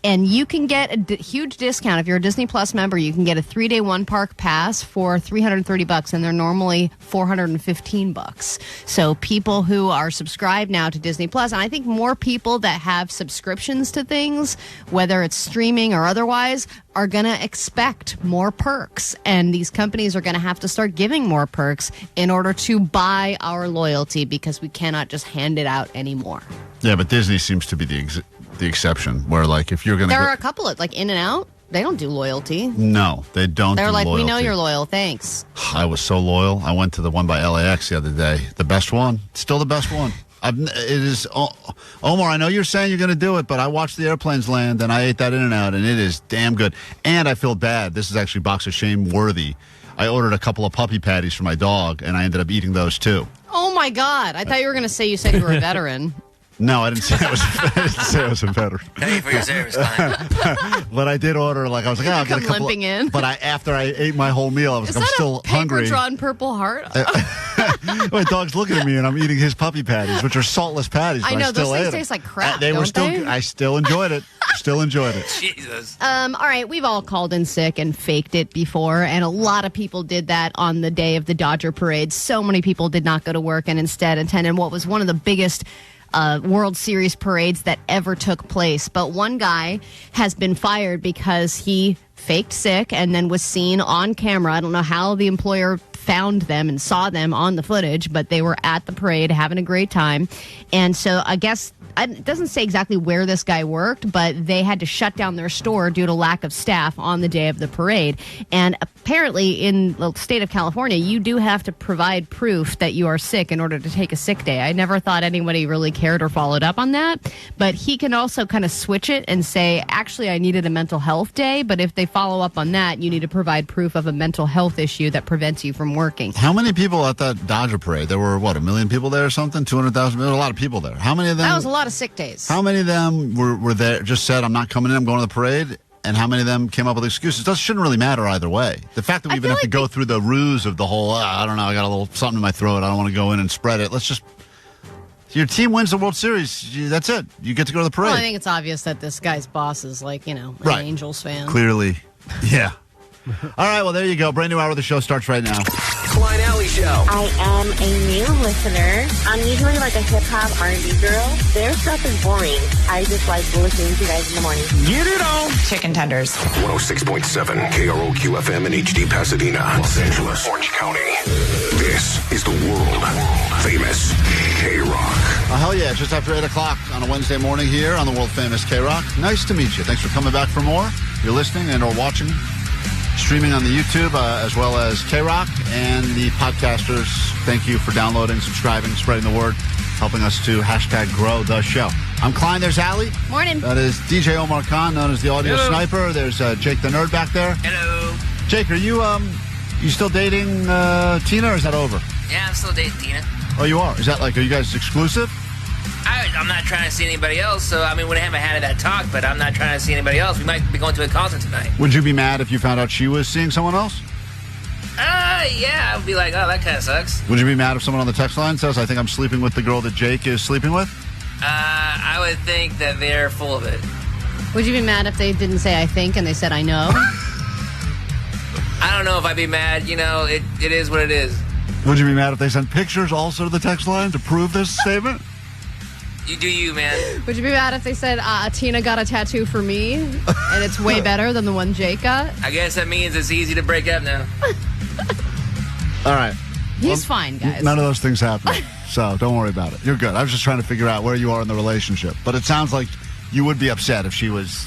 And you can get a huge discount. If you're a Disney Plus member, you can get a 3-day one-park pass for $330, and they're normally $415. So people who are subscribed now to Disney Plus, and I think more people that have subscriptions to things, whether it's streaming or otherwise, are going to expect more perks. And these companies are going to have to start giving more perks in order to buy our loyalty, because we cannot just hand it out anymore.
Yeah, but Disney seems to be the exception, where, like, if you're going to
There are a couple of, like, In-N-Out. They don't do loyalty.
No, they don't.
They're
do
like,
loyalty.
we know you're loyal. Thanks.
I was so loyal. I went to the one by LAX the other day. The best one. Still the best one. It is. Omar, I know you're saying you're going to do it, but I watched the airplanes land, and I ate that In-N-Out, and it is damn good. And I feel bad. This is actually box of shame worthy. I ordered a couple of puppy patties for my dog, and I ended up eating those too.
Oh, my God. I thought you were going to say you said you were a veteran.
No, I didn't say I was a veteran.
Thank you for your service, Klein.
But I did order, I'll get a couple.
Limping in.
But after I ate my whole meal, I was
Is
I'm
that
still
a
hungry.
paper-drawn Purple Heart?
My dog's looking at me, and I'm eating his puppy patties, which are saltless patties.
I
But
know,
I still
those things
ate them.
taste like crap,
They were
don't
still.
they?
I still enjoyed it. Still enjoyed it.
Jesus.
All right, we've all called in sick and faked it before, and a lot of people did that on the day of the Dodger parade. So many people did not go to work and instead attended what was one of the biggest World Series parades that ever took place. But one guy has been fired because he faked sick and then was seen on camera. I don't know how the employer found them and saw them on the footage, but they were at the parade having a great time. And so I guess it doesn't say exactly where this guy worked, but they had to shut down their store due to lack of staff on the day of the parade. And apparently in the state of California, you do have to provide proof that you are sick in order to take a sick day. I never thought anybody really cared or followed up on that. But he can also kind of switch it and say, actually, I needed a mental health day. But if they follow up on that, you need to provide proof of a mental health issue that prevents you from working.
How many people at that Dodger parade? There were, 1 million people there or something? 200,000? There were a lot of people there. How many of them?
That was a lot of sick days.
How many of them were there, just said, I'm not coming in, I'm going to the parade? And how many of them came up with excuses? It shouldn't really matter either way. The fact that we even have to go through the ruse of the whole, I don't know, I got a little something in my throat, I don't want to go in and spread it. Let's just, your team wins the World Series, that's it. You get to go to the parade.
Well, I think it's obvious that this guy's boss is like, an
Right.
Angels fan.
Clearly, yeah. All right, well, there you go. Brand new hour of the show starts right now.
Klein Alley Show.
I am a new listener. I'm usually like a hip-hop R&B girl. Their stuff is boring. I just like listening to you guys in the morning.
Get it on.
Chicken tenders.
106.7 KROQ FM in HD Pasadena, Los Angeles, Orange County. This is the world famous KROQ.
Oh, hell yeah, just after 8 o'clock on a Wednesday morning here on the world famous KROQ. Nice to meet you. Thanks for coming back for more. You're listening and or watching. Streaming on the YouTube as well as KROQ and the podcasters. Thank you for downloading, subscribing, spreading the word, helping us to #grow the show. I'm Klein. There's Allie.
Morning.
That is DJ Omar Khan, known as the Audio
Hello.
Sniper. There's Jake the Nerd back there.
Hello.
Jake, are you still dating Tina, or is that over?
Yeah, I'm still dating Tina.
Oh, you are? Is that are you guys exclusive?
I'm not trying to see anybody else, so I mean, we haven't had that talk, but I'm not trying to see anybody else. We might be going to a concert tonight.
Would you be mad if you found out she was seeing someone else?
Yeah, I would be like, oh, that kind of sucks.
Would you be mad if someone on the text line says, I think I'm sleeping with the girl that Jake is sleeping with?
I would think that they're full of it.
Would you be mad if they didn't say I think and they said I know?
I don't know if I'd be mad. It is what it is.
Would you be mad if they sent pictures also to the text line to prove this statement?
You do you, man.
Would you be mad if they said Tina got a tattoo for me and it's way better than the one Jake got?
I guess that means it's easy to break up now.
All right.
He's fine, guys.
None of those things happen, so don't worry about it. You're good. I was just trying to figure out where you are in the relationship. But it sounds like you would be upset if she was,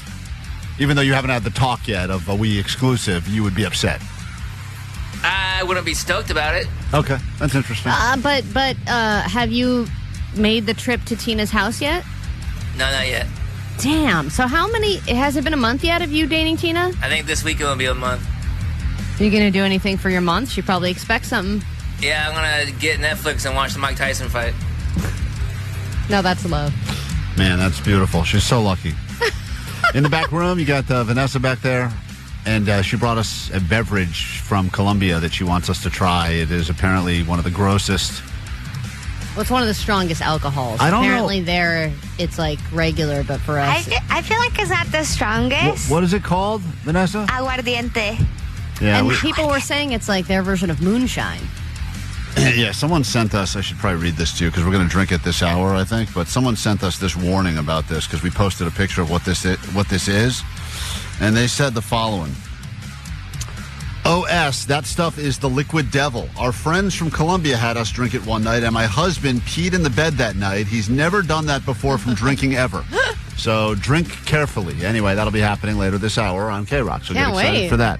even though you haven't had the talk yet of a we exclusive, you would be upset.
I wouldn't be stoked about it.
Okay, that's interesting.
But have you made the trip to Tina's house yet?
No, not yet.
Damn. So has it been a month yet of you dating Tina?
I think this weekend will be a month.
Are you going to do anything for your month? She probably expects something.
Yeah, I'm going to get Netflix and watch the Mike Tyson fight.
No, that's love.
Man, that's beautiful. She's so lucky. In the back room, you got Vanessa back there, and she brought us a beverage from Colombia that she wants us to try. It is apparently one of the grossest.
Well, it's one of the strongest alcohols.
I don't know.
Apparently there, it's like regular, but for us...
I feel like it's not the strongest.
What is it called, Vanessa?
Aguardiente.
Yeah,
and people were saying it's like their version of moonshine.
Yeah, someone sent us, I should probably read this to you because we're going to drink it this hour, I think, but someone sent us this warning about this because we posted a picture of what this is, and they said the following. OS, that stuff is the liquid devil. Our friends from Colombia had us drink it one night, and my husband peed in the bed that night. He's never done that before from drinking ever. So drink carefully. Anyway, that'll be happening later this hour on KROQ. So
Can't
get excited
wait
for that.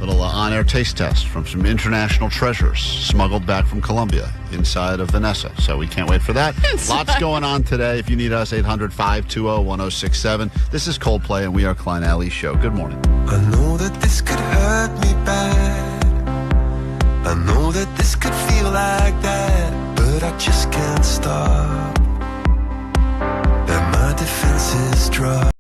Little on-air taste test from some international treasures smuggled back from Colombia inside of Vanessa. So we can't wait for that. Lots going on today. If you need us, 800-520-1067. This is Coldplay, and we are Klein Alley Show. Good morning.
I know that this could hurt me bad. I know that this could feel like that, but I just can't stop. And my defenses drop.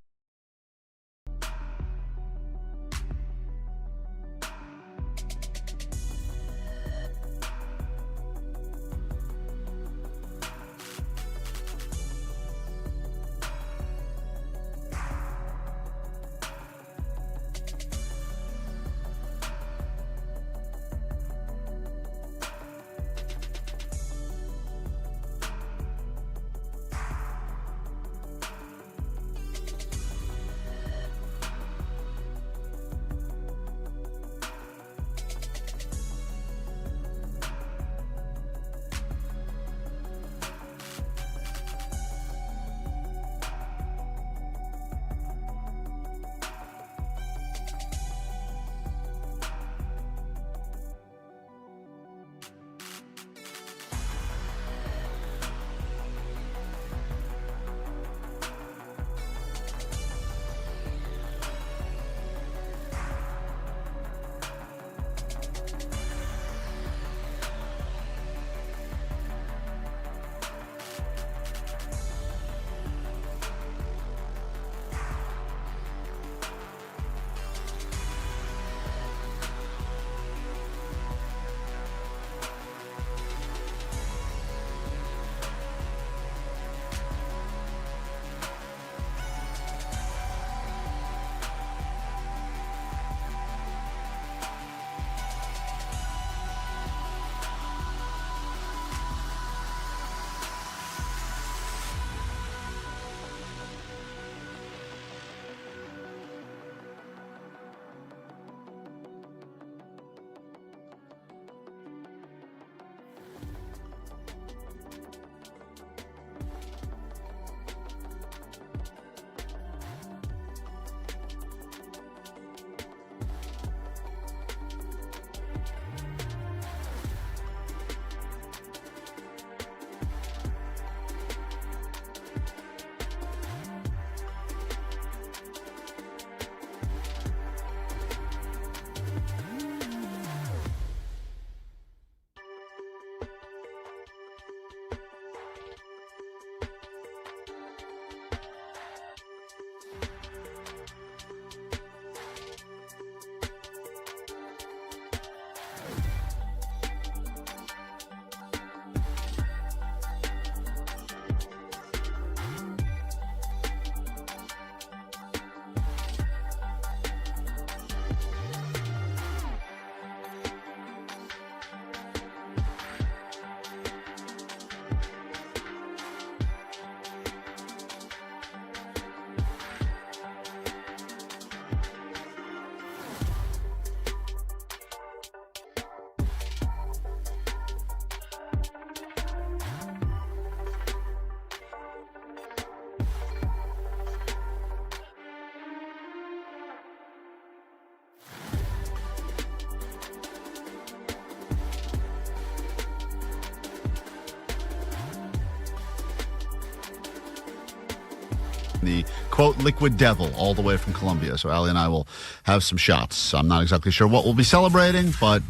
The quote liquid devil all the way from Colombia. So Allie and I will have some shots. I'm not exactly sure what we'll be celebrating, but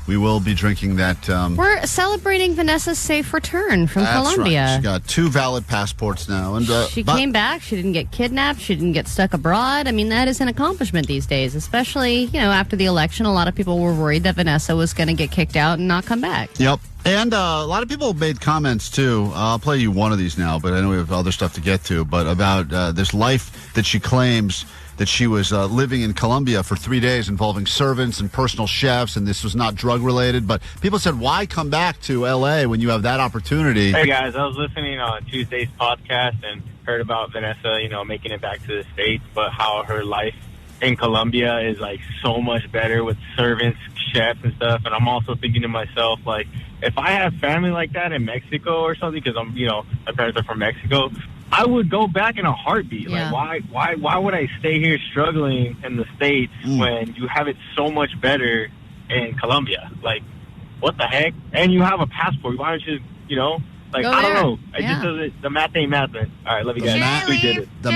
we will be drinking that.
We're celebrating Vanessa's safe return from Colombia.
Right. She got 2 valid passports now, and
she came back. She didn't get kidnapped. She didn't get stuck abroad. I mean, that is an accomplishment these days, especially after the election. A lot of people were worried that Vanessa was going to get kicked out and not come back.
Yep. And a lot of people made comments, too. I'll play you one of these now, but I know we have other stuff to get to. But about this life that she claims that she was living in Colombia for 3 days involving servants and personal chefs, and this was not drug-related. But people said, why come back to L.A. when you have that opportunity?
Hey, guys. I was listening on Tuesday's podcast and heard about Vanessa, making it back to the States, but how her life in Colombia is, so much better with servants, chefs, and stuff. And I'm also thinking to myself, if I have family like that in Mexico or something, because my parents are from Mexico, I would go back in a heartbeat.
Yeah.
Like, why would I stay here struggling in the States when you have it so much better in Colombia? Like, what the heck? And you have a passport. Why don't you, like,
Go
I don't
there.
know. It just doesn't, the math ain't mathin'. All right, love you guys. We did it.
The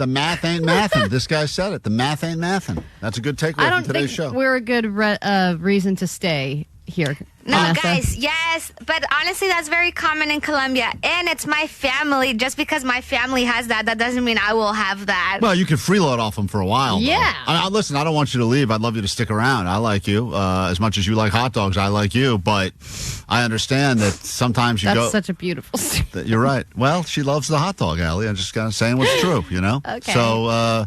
math ain't mathin'. This guy said it. The math ain't mathin'. That's a good takeaway
I
from
don't
today's
think
show.
we're a good reason to stay here.
No,
Vanessa.
guys, yes. But honestly, that's very common in Colombia. And it's my family. Just because my family has that doesn't mean I will have that.
Well, you can freeload off them for a while. though.
Yeah.
Listen, I don't want you to leave. I'd love you to stick around. I like you. As much as you like hot dogs, I like you. But I understand that sometimes you
That's
go...
such a beautiful story.
You're right. Well, she loves the hot dog, Allie. I'm just kind of saying what's true,
Okay.
So...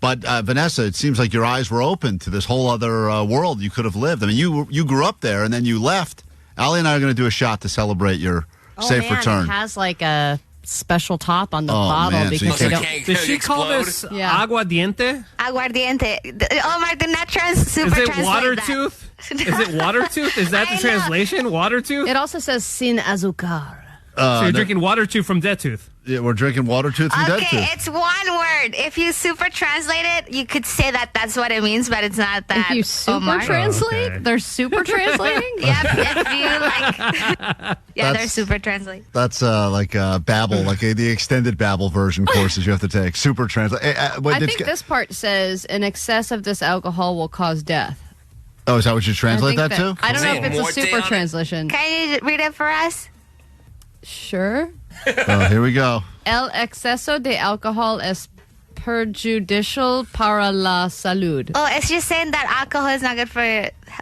But Vanessa, it seems like your eyes were open to this whole other world you could have lived. I mean, you grew up there and then you left. Allie and I are going to do a shot to celebrate your safe return.
It has like a special top on the
Oh,
bottle
man, so you
because they
can't-
don't.
Did she call this aguardiente?
Aguardiente. Omar, did not super
Is it
translate
water
that.
tooth? Is it water tooth? Is that the translation? Water tooth?
It also says sin azúcar.
So you're drinking water tooth from dead tooth.
Yeah, we're drinking water tooth from dead
Okay,
tooth.
it's one word. If you super translate it, you could say that that's what it means, but it's not that.
If you super
Omar.
translate, they're super translating.
Yep, if you like. Yeah, they're super translate.
That's like Babbel, like the extended Babbel version courses you have to take. Super translate.
I think this part says an excess of this alcohol will cause death.
Oh, is that what you translate
I
that
think
to?
I don't know if it's a super translation.
Can you read it for us?
Sure.
Oh, here we go.
El exceso de alcohol es perjudicial para la salud.
Oh, it's just saying that alcohol is not good for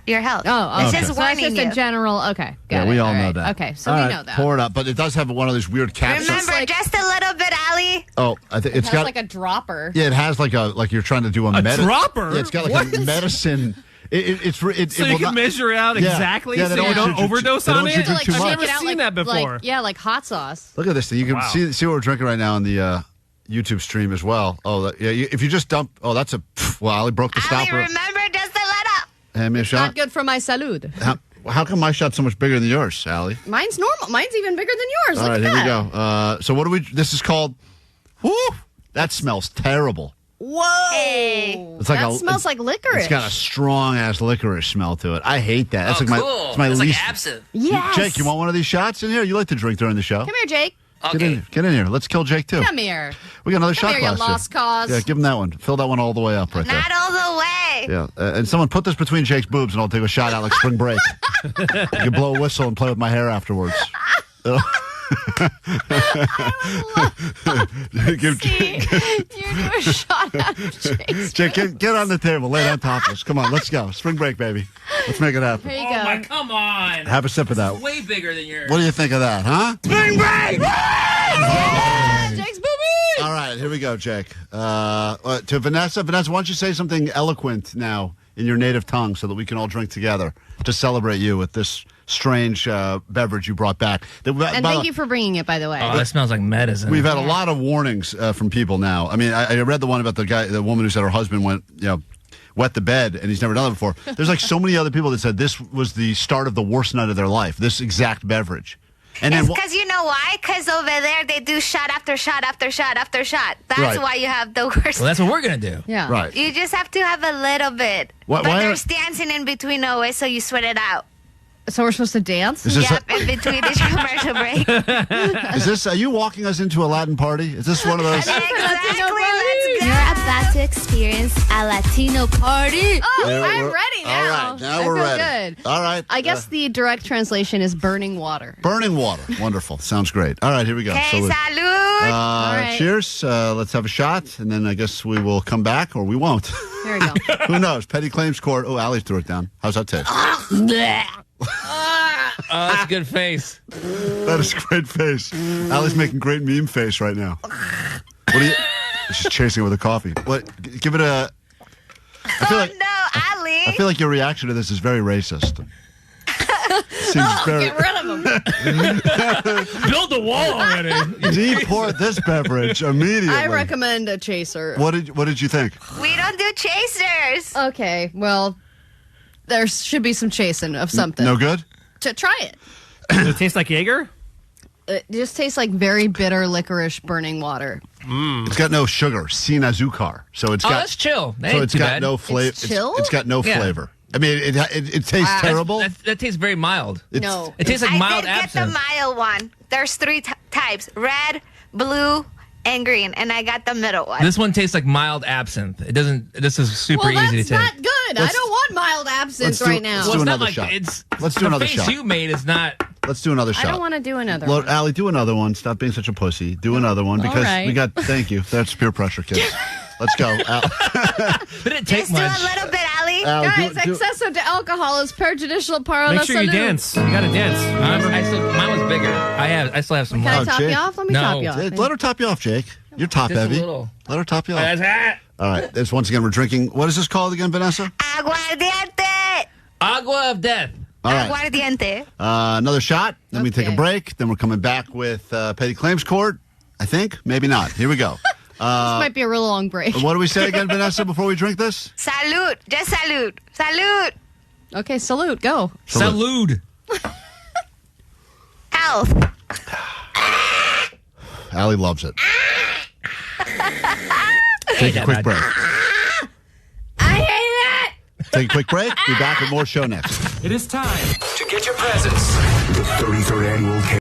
your health.
Oh,
It's
okay.
just
So that's
warning
just
you.
a general. Okay, got
Yeah, we
it.
all know
right.
that.
Okay, so
All
we
right,
know that.
Pour it up, but it does have one of those weird caps.
Remember, just a little bit, Ali.
Oh, I think
It
it's
has
got
like a dropper.
Yeah, it has like you're trying to do a
dropper?
Yeah, it's got like
What?
a medicine.
So
it
you
will
can
not-
measure out
Yeah.
exactly
Yeah,
so
they
you
don't
don't
want you to-
overdose
they don't
on
want you
it?
to drink too
I've
much.
never
Shake it out
seen that before.
like hot sauce.
Look at this thing. You can
Wow.
see what we're drinking right now on the YouTube stream as well. Oh, if you just dump. Oh, that's a. Well, Ali broke the
Ali,
stopper.
remember, just to let up.
Hand me a
Not
shot.
good for my salud.
How come my shot's so much bigger than yours, Allie?
Mine's normal. Mine's even bigger than yours.
All
Look
right,
at
here
that.
we go. So what do we? This is called. Whoo! That smells terrible.
Whoa!
It's like
that
a-
smells like licorice.
It's got a strong ass licorice smell to it. I hate that. That's
Oh,
like
cool.
it's my
It's like
least.
absinthe.
Yes.
Jake, you want one of these shots in here? You like to drink during the show.
Come here, Jake.
Get in here. Let's kill Jake too.
Come here.
We got another
Come
shot
here, you
glass.
lost cause.
Yeah, give him that one. Fill that one all the way up right
Not all the way.
there. Yeah, and someone put this between Jake's boobs, and I'll take a shot out like spring break. You can blow a whistle and play with my hair afterwards.
You do a shot out of Jake's.
Jake, get on the table. Lay down topless. Come on, let's go. Spring break, baby. Let's make it happen.
Here you
Oh
go.
my, come on.
Have a sip of that.
It's way bigger than yours.
What do you think of that, huh?
Spring break!
Jake's booby.
All right, here we go, Jake. To Vanessa. Vanessa, why don't you say something eloquent now in your native tongue so that we can all drink together to celebrate you with this strange beverage you brought back.
And thank you for bringing it, by the way.
Oh, that smells like medicine.
We've had a lot of warnings from people now. I mean, I read the one about the woman who said her husband went, wet the bed, and he's never done it before. There's like so many other people that said this was the start of the worst night of their life, this exact beverage. And
It's
then
because you know why? Because over there they do shot after shot after shot after shot. That's
Right.
why you have the worst.
Well, that's what we're going to do.
Yeah.
Right.
You just have to have a little bit.
Why
but
are-
there's dancing in between always, so you sweat it out.
So we're supposed to dance?
Is this
Yep, in between each commercial break.
Is this? Are you walking us into a Latin party? Is this one of those?
Exactly, let's go.
You're about to experience a Latino party.
Oh,
Yeah,
I'm
we're-
ready now.
all right, now
I
we're
feel
ready.
good.
All right.
I guess the direct translation is burning water.
Burning water. Wonderful. Sounds great. All right, here we go.
Okay,
So,
salud.
All right.
cheers. Let's have a shot, and then I guess we will come back, or we won't.
Here we go.
Who knows? Petty claims court. Oh, Allie threw it down. How's that taste?
Oh, that's a good face.
That is a great face. Allie's making great meme face right now. What are you? She's chasing it with a coffee. What? Give it a. I feel like,
Ali.
I feel like your reaction to this is very racist. Seems very.
Get rid of him.
Build the wall already.
Deport this beverage immediately.
I recommend a chaser.
What did you think?
We don't do chasers.
Okay, well, there should be some chasing of something.
No good.
To try it.
Does it taste like Jaeger?
It just tastes like very bitter licorice burning water.
It's got no sugar, sin azúcar. So it's got
that's chill. That
so
ain't
it's
too
got
bad.
no flavor.
It's chill?
It's got no
Yeah.
flavor. I mean, it tastes terrible.
That tastes very mild.
No.
It tastes like mild
I did
absinthe.
get the mild one. There's three types: red, blue, and green, and I got the middle one.
This one tastes like mild absinthe. It doesn't. This is super
well,
easy to
that's
take.
not good. I don't want mild absinthe right now.
Let's do
it's not
another
like
shot.
it's.
Let's do
the
another
face
shot.
you made is not.
Let's do another
I
shot.
don't want to do another
Look,
one.
Allie, do another one. Stop being such a pussy. Do another one because
right.
we got. Thank you. That's peer pressure, kids. Let's go.
Didn't take
Just do a little bit, Ali.
Allie,
Guys,
do-
exceso de alcohol is prejudicial para
Make
la
sure you
salud.
dance. You got to dance. Remember?
Mine was bigger. I still have some
Can I
left.
top
Jake.
you off? Let me
No.
top you off.
Let her top you off, Jake. You're top
Just a
heavy.
little.
Let her top you off.
That's it.
All right. This once again we're drinking. What is this called again, Vanessa?
Aguardiente.
Agua of death.
All right.
Aguardiente.
Another shot. Then we take a
Okay.
break. Then we're coming back with Petty Claims Court. I think. Maybe not. Here we go.
This might be a real long break.
What do we say again, Vanessa, before we drink this?
Salud. Just salud. Salud.
Okay, salute. Go.
Salud.
Health.
Allie loves it. Take a quick break.
I hate it.
Take a quick break. Be back with more show next.
It is time.
To get your presents. The 33rd annual K.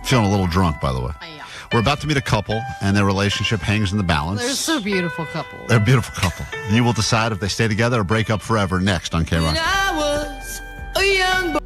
Feeling a little drunk, by the way. We're about to meet a couple, and their relationship hangs in the balance.
They're so beautiful couple.
They're a beautiful couple. And you will decide if they stay together or break up forever next on KROQ.
I was a young boy.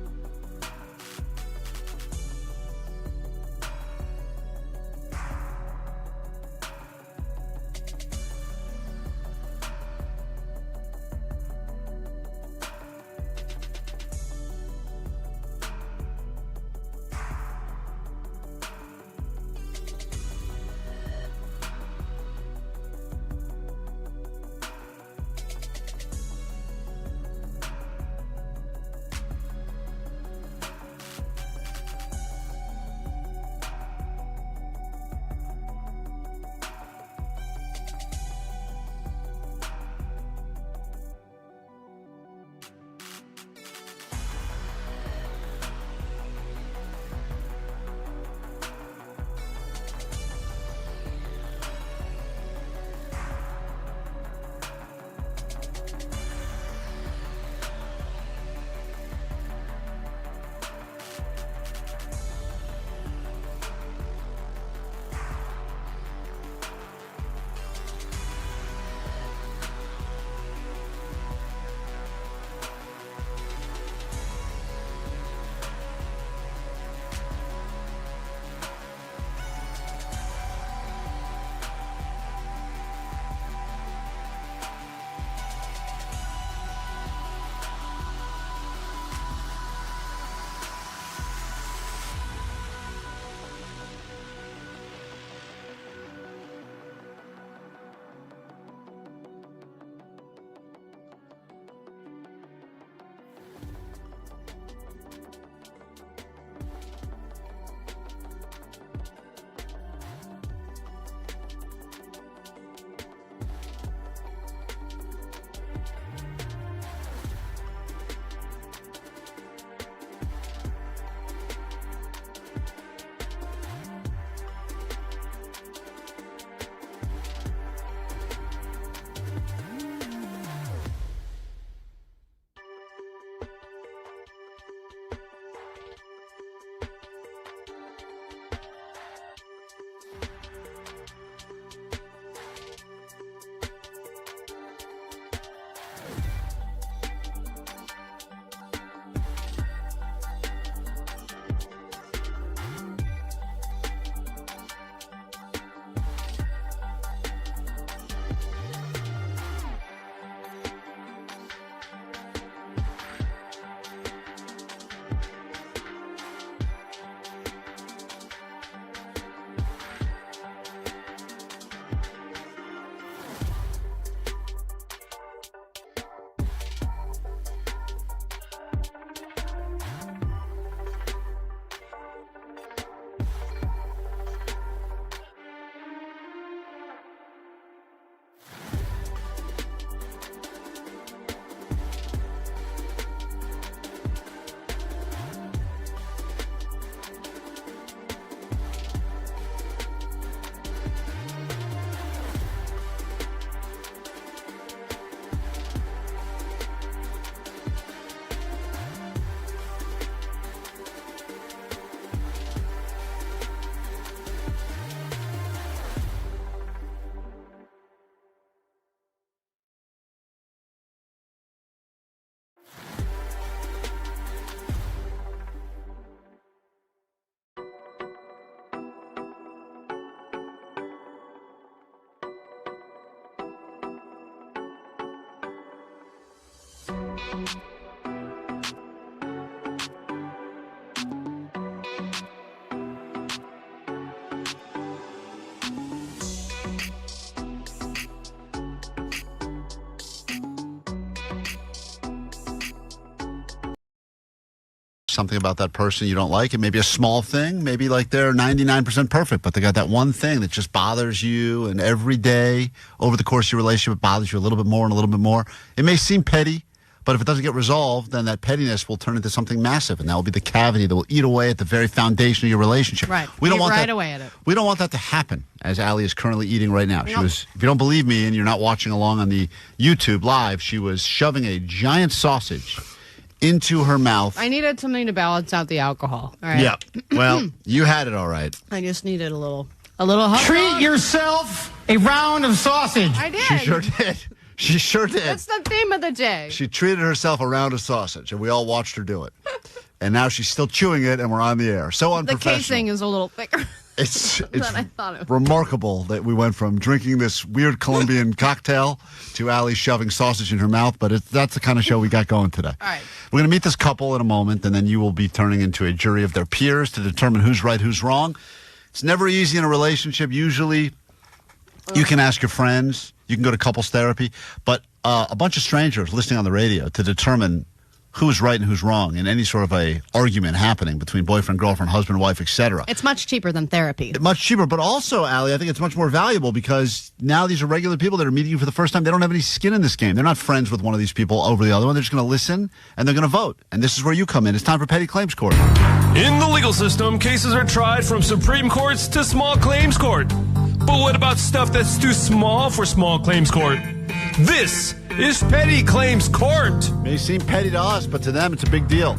Something about that person you don't like. It may be a small thing. Maybe like they're 99% perfect, but they got that one thing that just bothers you. And every day over the course of your relationship, it bothers you a little bit more and a little bit more. It may seem petty, but if it doesn't get resolved, then that pettiness will turn into something massive. And that will be the cavity that will eat away at the very foundation of your relationship.
Right.
We don't
Eat
want
right
that,
away at it.
We don't want that to happen, as Allie is currently eating right now. She
Nope.
was, if you don't believe me and you're not watching along on the YouTube live, she was shoving a giant sausage into her mouth.
I needed something to balance out the alcohol. All right.
Yeah. Well, you had it all right.
I just needed a little hot
Treat
dog.
yourself a round of sausage.
I did.
She sure did. She sure did.
That's the theme of the day.
She treated herself a round of sausage, and we all watched her do it. And now she's still chewing it, and we're on the air. So
The
unprofessional.
casing is a little thicker
It's
than I thought it would.
remarkable that we went from drinking this weird Colombian cocktail to Allie shoving sausage in her mouth, but that's the kind of show we got going today.
All right.
We're going to meet this couple in a moment, and then you will be turning into a jury of their peers to determine who's right, who's wrong. It's never easy in a relationship. Usually, you can ask your friends, you can go to couples therapy, but a bunch of strangers listening on the radio to determine who's right and who's wrong in any sort of a argument happening between boyfriend, girlfriend, husband, wife, etc.
It's much cheaper than therapy.
Much cheaper, but also, Allie, I think it's much more valuable because now these are regular people that are meeting you for the first time. They don't have any skin in this game. They're not friends with one of these people over the other one. They're just going to listen, and they're going to vote. And this is where you come in. It's time for Petty Claims Court.
In the legal system, cases are tried from Supreme Courts to small claims court. But what about stuff that's too small for small claims court? This is Petty Claims Court.
May seem petty to us, but to them, it's a big deal.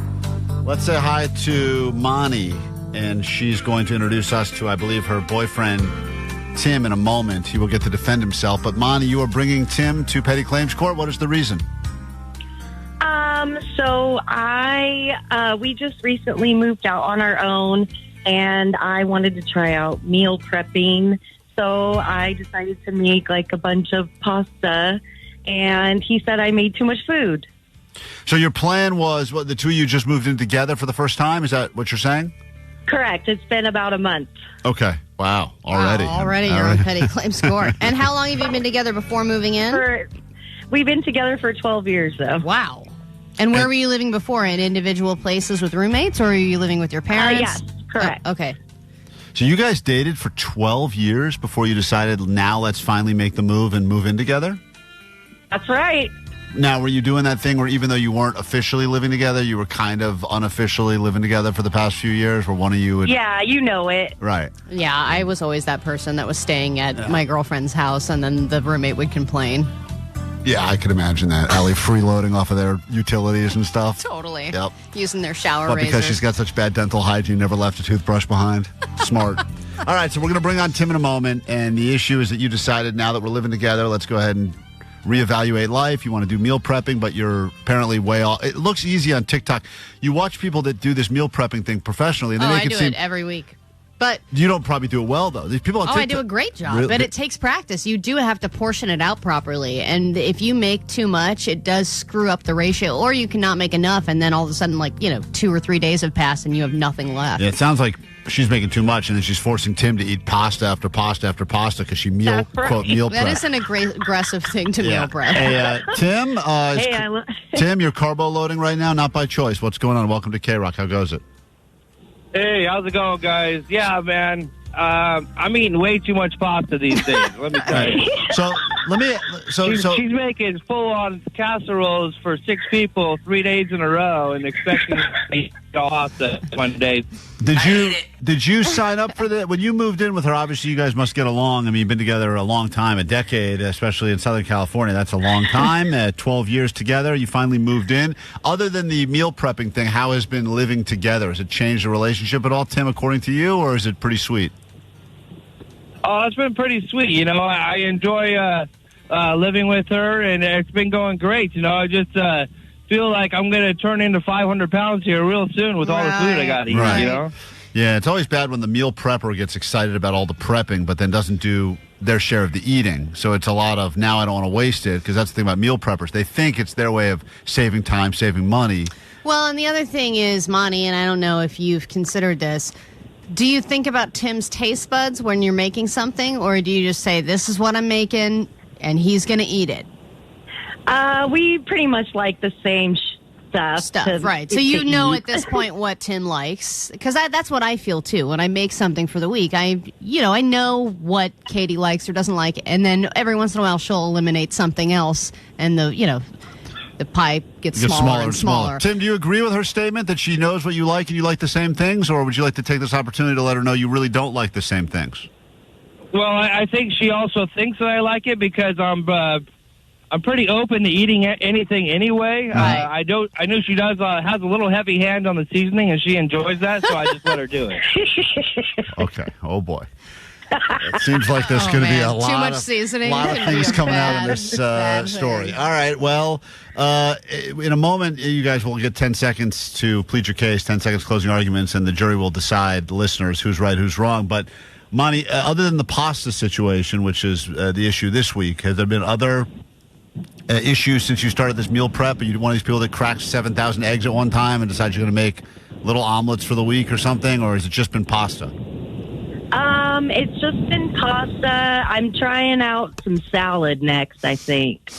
Let's say hi to Moni, and she's going to introduce us to, I believe, her boyfriend, Tim, in a moment. He will get to defend himself. But Moni, you are bringing Tim to Petty Claims Court. What is the reason?
So we just recently moved out on our own, and I wanted to try out meal prepping. So I decided to make like a bunch of pasta, and he said I made too much food.
So your plan was, what, the two of you just moved in together for the first time? Is that what you're saying?
Correct. It's been about a month.
Okay. Wow. Already.
Already you're on Petty Claims Court. And how long have you been together before moving in?
We've been together for 12 years, though.
Wow. And where were you living before? In individual places with roommates, or are you living with your parents?
Yes, correct.
Oh, okay.
So you guys dated for 12 years before you decided, now let's finally make the move and move in together?
That's right.
Now, were you doing that thing where even though you weren't officially living together, you were kind of unofficially living together for the past few years, where one of you would...
Yeah, you know it.
Right.
Yeah, I was always that person that was staying at my girlfriend's house, and then the roommate would complain.
Yeah, I could imagine that. Allie freeloading off of their utilities and stuff.
Totally.
Yep.
Using their shower
But
razors.
because she's got such bad dental hygiene, never left a toothbrush behind. Smart. All right, so we're going to bring on Tim in a moment, and the issue is that you decided now that we're living together, let's go ahead and reevaluate life. You want to do meal prepping, but you're apparently way off. It looks easy on TikTok. You watch people that do this meal prepping thing professionally, and they make
I
it
do
seem...
it every week. But
You don't probably do it well, though. These people on TikTok...
I do a great job,
Really?
but it takes practice. You do have to portion it out properly, and if you make too much, it does screw up the ratio, or you cannot make enough, and then all of a sudden, 2 or 3 days have passed, and you have nothing left.
Yeah, it sounds like she's making too much, and then she's forcing Tim to eat pasta after pasta after pasta because she quote, meal prep.
That isn't a great aggressive thing to meal prep.
Hey, Tim, Tim, you're carbo loading right now, not by choice. What's going on? Welcome to KROQ. How goes it?
Hey, how's it going, guys? Yeah, man. I'm eating way too much pasta these days. Let me tell you. She's making full-on casseroles for 6 people 3 days in a row and expecting to eat pasta one day.
Did you sign up for that when you moved in with her? Obviously, you guys must get along. I mean, you've been together a long time, a decade, especially in Southern California. That's a long time. 12 years together. You finally moved in. Other than the meal prepping thing, how has been living together? Has it changed the relationship at all, Tim? According to you, or is it pretty sweet?
Oh, it's been pretty sweet. You know, I enjoy living with her, and it's been going great. You know, I just feel like I'm going to turn into 500 pounds here real soon with all the food I got to eat, you know?
Yeah, it's always bad when the meal prepper gets excited about all the prepping, but then doesn't do their share of the eating. So it's a lot of, now I don't want to waste it, because that's the thing about meal preppers. They think it's their way of saving time, saving money.
Well, and the other thing is, Monty, and I don't know if you've considered this, do you think about Tim's taste buds when you're making something, or do you just say, this is what I'm making, and he's going to eat it?
We pretty much like the same stuff.
Right. So you know at this point what Tim likes, because that's what I feel too. When I make something for the week, I know what Katie likes or doesn't like, and then every once in a while she'll eliminate something else, and the pie gets smaller and smaller.
Tim, do you agree with her statement that she knows what you like and you like the same things, or would you like to take this opportunity to let her know you really don't like the same things?
Well, I think she also thinks that I like it because I'm I'm pretty open to eating anything anyway. I know she does has a little heavy hand on the seasoning, and she enjoys that, so I just let her do it.
Okay. Oh boy. It seems like there's going to be a lot
Too much
of
seasoning.
lot of things coming out in this story. All right. Well, in a moment, you guys will get 10 seconds to plead your case, 10 seconds closing arguments, and the jury will decide, listeners, who's right, who's wrong. But, Monty, other than the pasta situation, which is the issue this week, has there been other issues since you started this meal prep? Are you one of these people that cracks 7,000 eggs at one time and decides you're going to make little omelets for the week or something, or has it just been pasta?
It's just been pasta. I'm trying out some salad next, I think.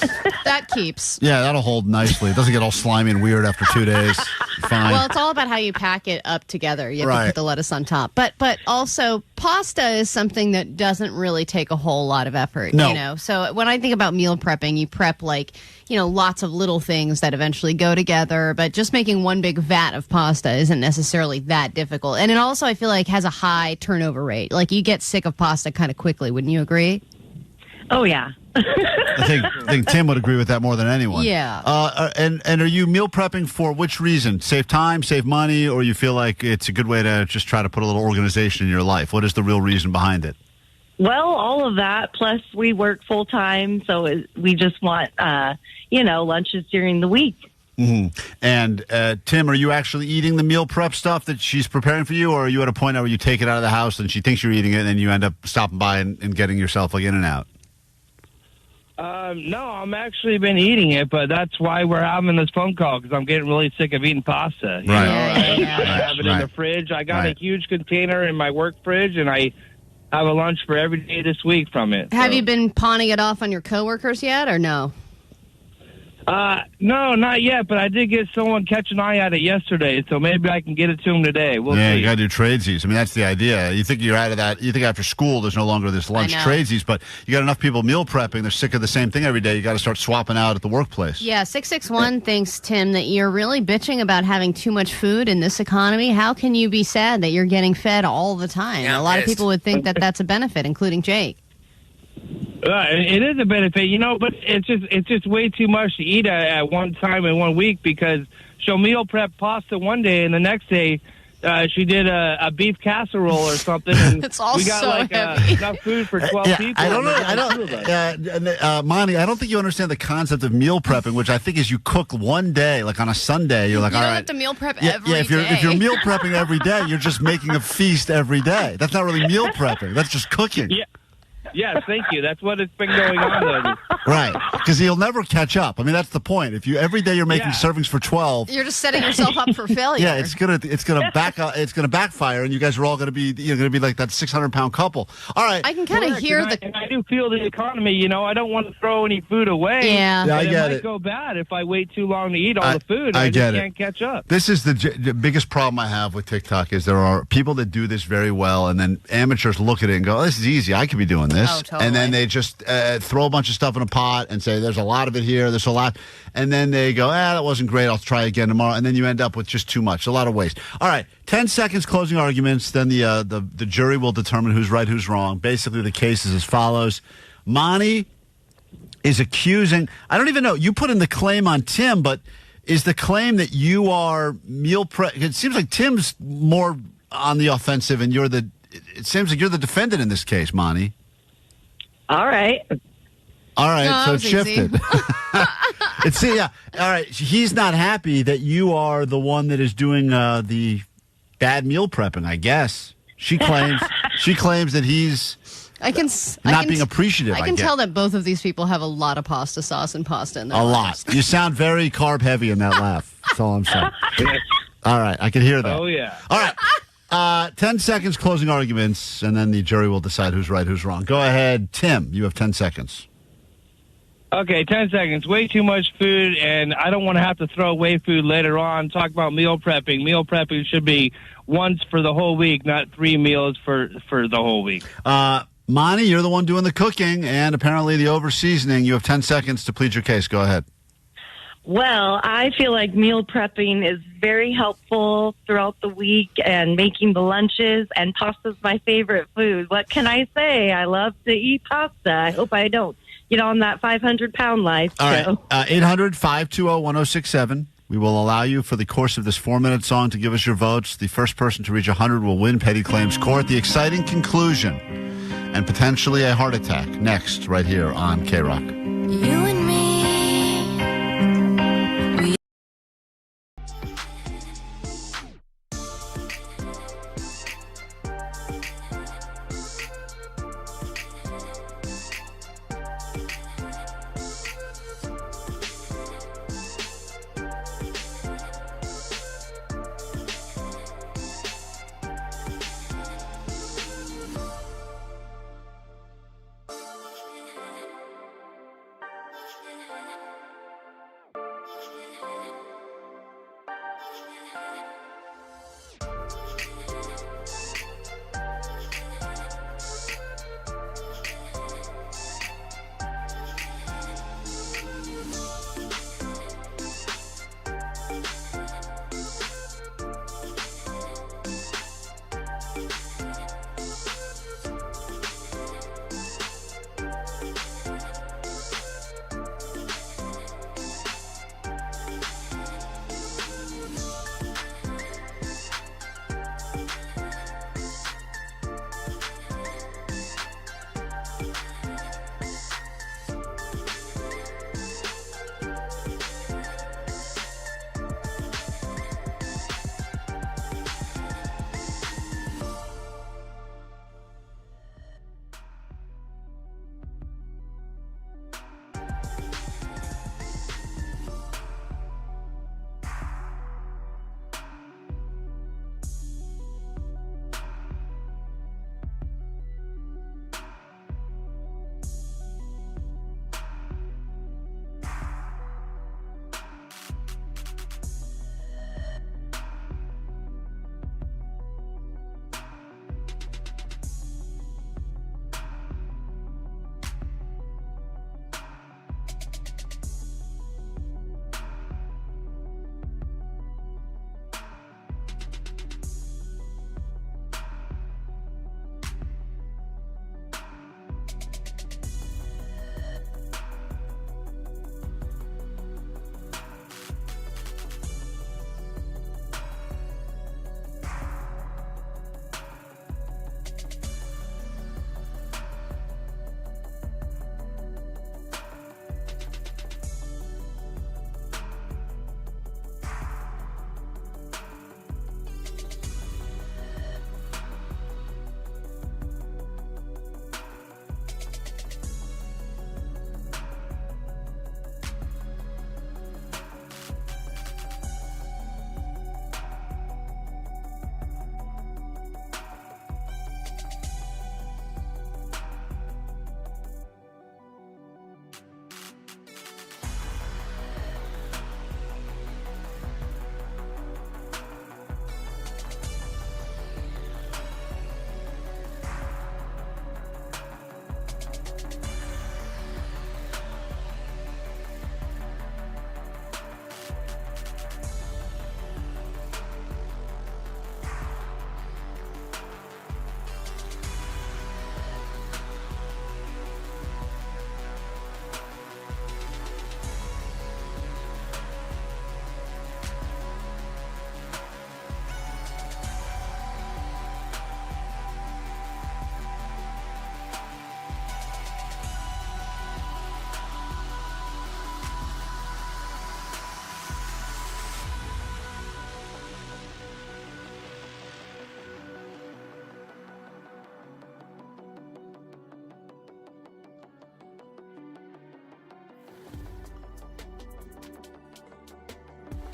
That keeps.
Yeah, that'll hold nicely. It doesn't get all slimy and weird after 2 days. Fine.
Well, it's all about how you pack it up together. You have to
Right.
put the lettuce on top. But also, pasta is something that doesn't really take a whole lot of effort.
No.
You know? So when I think about meal prepping, you prep lots of little things that eventually go together. But just making one big vat of pasta isn't necessarily that difficult. And it also, I feel like, has a high turnover rate. Like, you get sick of pasta kind of quickly. Wouldn't you agree?
Oh, yeah.
I think Tim would agree with that more than anyone.
Yeah.
And are you meal prepping for which reason? Save time, save money, or you feel like it's a good way to just try to put a little organization in your life? What is the real reason behind it?
Well, all of that. Plus, we work full time, so we just want, lunches during the week.
Mm-hmm. And Tim, are you actually eating the meal prep stuff that she's preparing for you, or are you at a point now where you take it out of the house and she thinks you're eating it, and then you end up stopping by and getting yourself like in and out?
No, I'm actually been eating it, but that's why we're having this phone call, because I'm getting really sick of eating pasta. You know, I have it in the fridge. I got a huge container in my work fridge, and I have a lunch for every day this week from it.
Have you been pawning it off on your coworkers yet, or no?
No, not yet, but I did get someone catch an eye at it yesterday, so maybe I can get it to him today. We'll see.
You got to do tradesies. I mean, that's the idea. You think you're out of that. You think after school there's no longer this lunch tradesies, but you got enough people meal prepping. They're sick of the same thing every day. You got to start swapping out at the workplace.
Yeah, 661 thinks, Tim, that you're really bitching about having too much food in this economy. How can you be sad that you're getting fed all the time?
Yeah,
a lot of people would think that that's a benefit, including Jake.
It is a benefit, but it's just way too much to eat at one time in 1 week, because she'll meal prep pasta one day and the next day she did a beef casserole or something. And
it's all
we got
so
enough food for 12 people.
I don't know. Monty, I don't think you understand the concept of meal prepping, which I think is you cook one day, like on a Sunday. You're like,
you
all
don't
right.
have to meal prep every
if you're meal prepping every day, you're just making a feast every day. That's not really meal prepping. That's just cooking.
Yeah. Yes, thank you. That's what it's been going on, though.
Right, because you'll never catch up. I mean, that's the point. If you every day you're making servings for 12,
you're just setting yourself up for failure.
Yeah, it's gonna backfire, and you guys are all gonna be like that 600-pound couple. All right,
I can kind of hear
and I do feel the economy. I don't want to throw any food away.
Yeah,
I get
it might go bad if I wait too long to eat all the food. I
just
can't catch up.
This is the biggest problem I have with TikTok is there are people that do this very well, and then amateurs look at it and go, "Oh, this is easy. I could be doing this."
Oh, totally.
And then they just throw a bunch of stuff in a pot and say, there's a lot of it here, there's a lot. And then they go, that wasn't great, I'll try again tomorrow. And then you end up with just too much, a lot of waste. All right, 10 seconds closing arguments. Then the jury will determine who's right, who's wrong. Basically, the case is as follows. Monty is accusing, I don't even know, you put in the claim on Tim, but is the claim that you are meal prep? It seems like Tim's more on the offensive and it seems like you're the defendant in this case, Monty.
All right.
So it shifted. All right. He's not happy that you are the one that is doing the bad meal prepping, I guess. She claims that he's not being appreciative.
I can tell that both of these people have a lot of pasta sauce and pasta in their
lives. You sound very carb heavy in that laugh. That's all I'm saying. All right. I can hear that.
Oh, yeah.
All right. 10 seconds closing arguments, and then the jury will decide who's right, who's wrong. Go ahead, Tim. You have 10 seconds.
Okay, 10 seconds. Way too much food, and I don't want to have to throw away food later on. Talk about meal prepping. Meal prepping should be once for the whole week, not 3 meals for the whole week.
Monty, you're the one doing the cooking, and apparently the over-seasoning. You have 10 seconds to plead your case. Go ahead.
Well, I feel like meal prepping is very helpful throughout the week and making the lunches, and pasta's my favorite food. What can I say? I love to eat pasta. I hope I don't get on that 500-pound life.
All right.
So.
800-520-1067. We will allow you for the course of this 4-minute song to give us your votes. The first person to reach 100 will win Petty Claims Court. The exciting conclusion and potentially a heart attack next right here on KROQ.
You and me.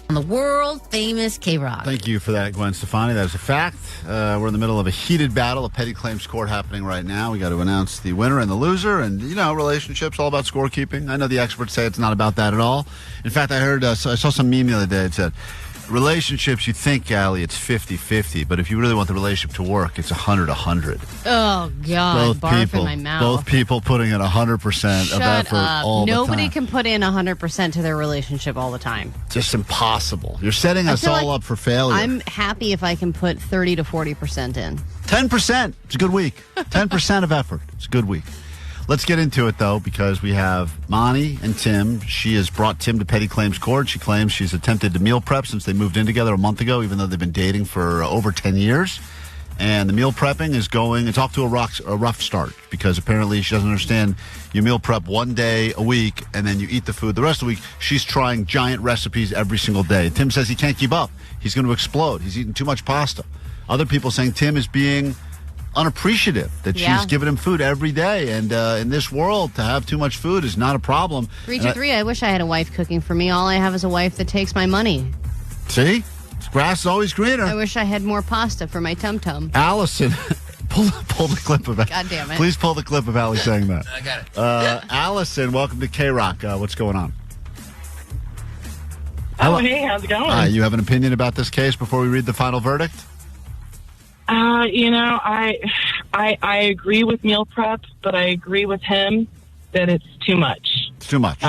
On the world famous KROQ.
Thank you for that, Gwen Stefani. That is a fact. We're in the middle of a heated battle of Petty Claims Court happening right now. We got to announce the winner and the loser, and relationships all about scorekeeping. I know the experts say it's not about that at all. In fact, I heard I saw some meme the other day that said, relationships, you think, Allie, it's 50-50, but if you really want the relationship to work, it's 100-100.
Oh, God. Barf in my mouth.
Both people putting in 100% of effort all the time.
Nobody can put in 100% to their relationship all the time.
Just impossible. You're setting us all up for failure.
I'm happy if I can put 30 to 40% in.
10%. It's a good week. 10% of effort. It's a good week. Let's get into it, though, because we have Monty and Tim. She has brought Tim to petty claims court. She claims she's attempted to meal prep since they moved in together a month ago, even though they've been dating for over 10 years. And the meal prepping is it's off to a rough start because apparently she doesn't understand you meal prep one day a week and then you eat the food the rest of the week. She's trying giant recipes every single day. Tim says he can't keep up. He's going to explode. He's eating too much pasta. Other people saying Tim is being unappreciative, that she's giving him food every day. And in this world, to have too much food is not a problem.
323, I wish I had a wife cooking for me. All I have is a wife that takes my money.
See? Grass is always greener.
I wish I had more pasta for my tum-tum.
Allison, pull the clip of it.
God damn it.
Please pull the clip of Allie saying that.
I got it.
Allison, welcome to KROQ. What's going on?
Oh, hey, how's it going?
You have an opinion about this case before we read the final verdict?
I agree with meal prep, but I agree with him that it's too much.
It's too much.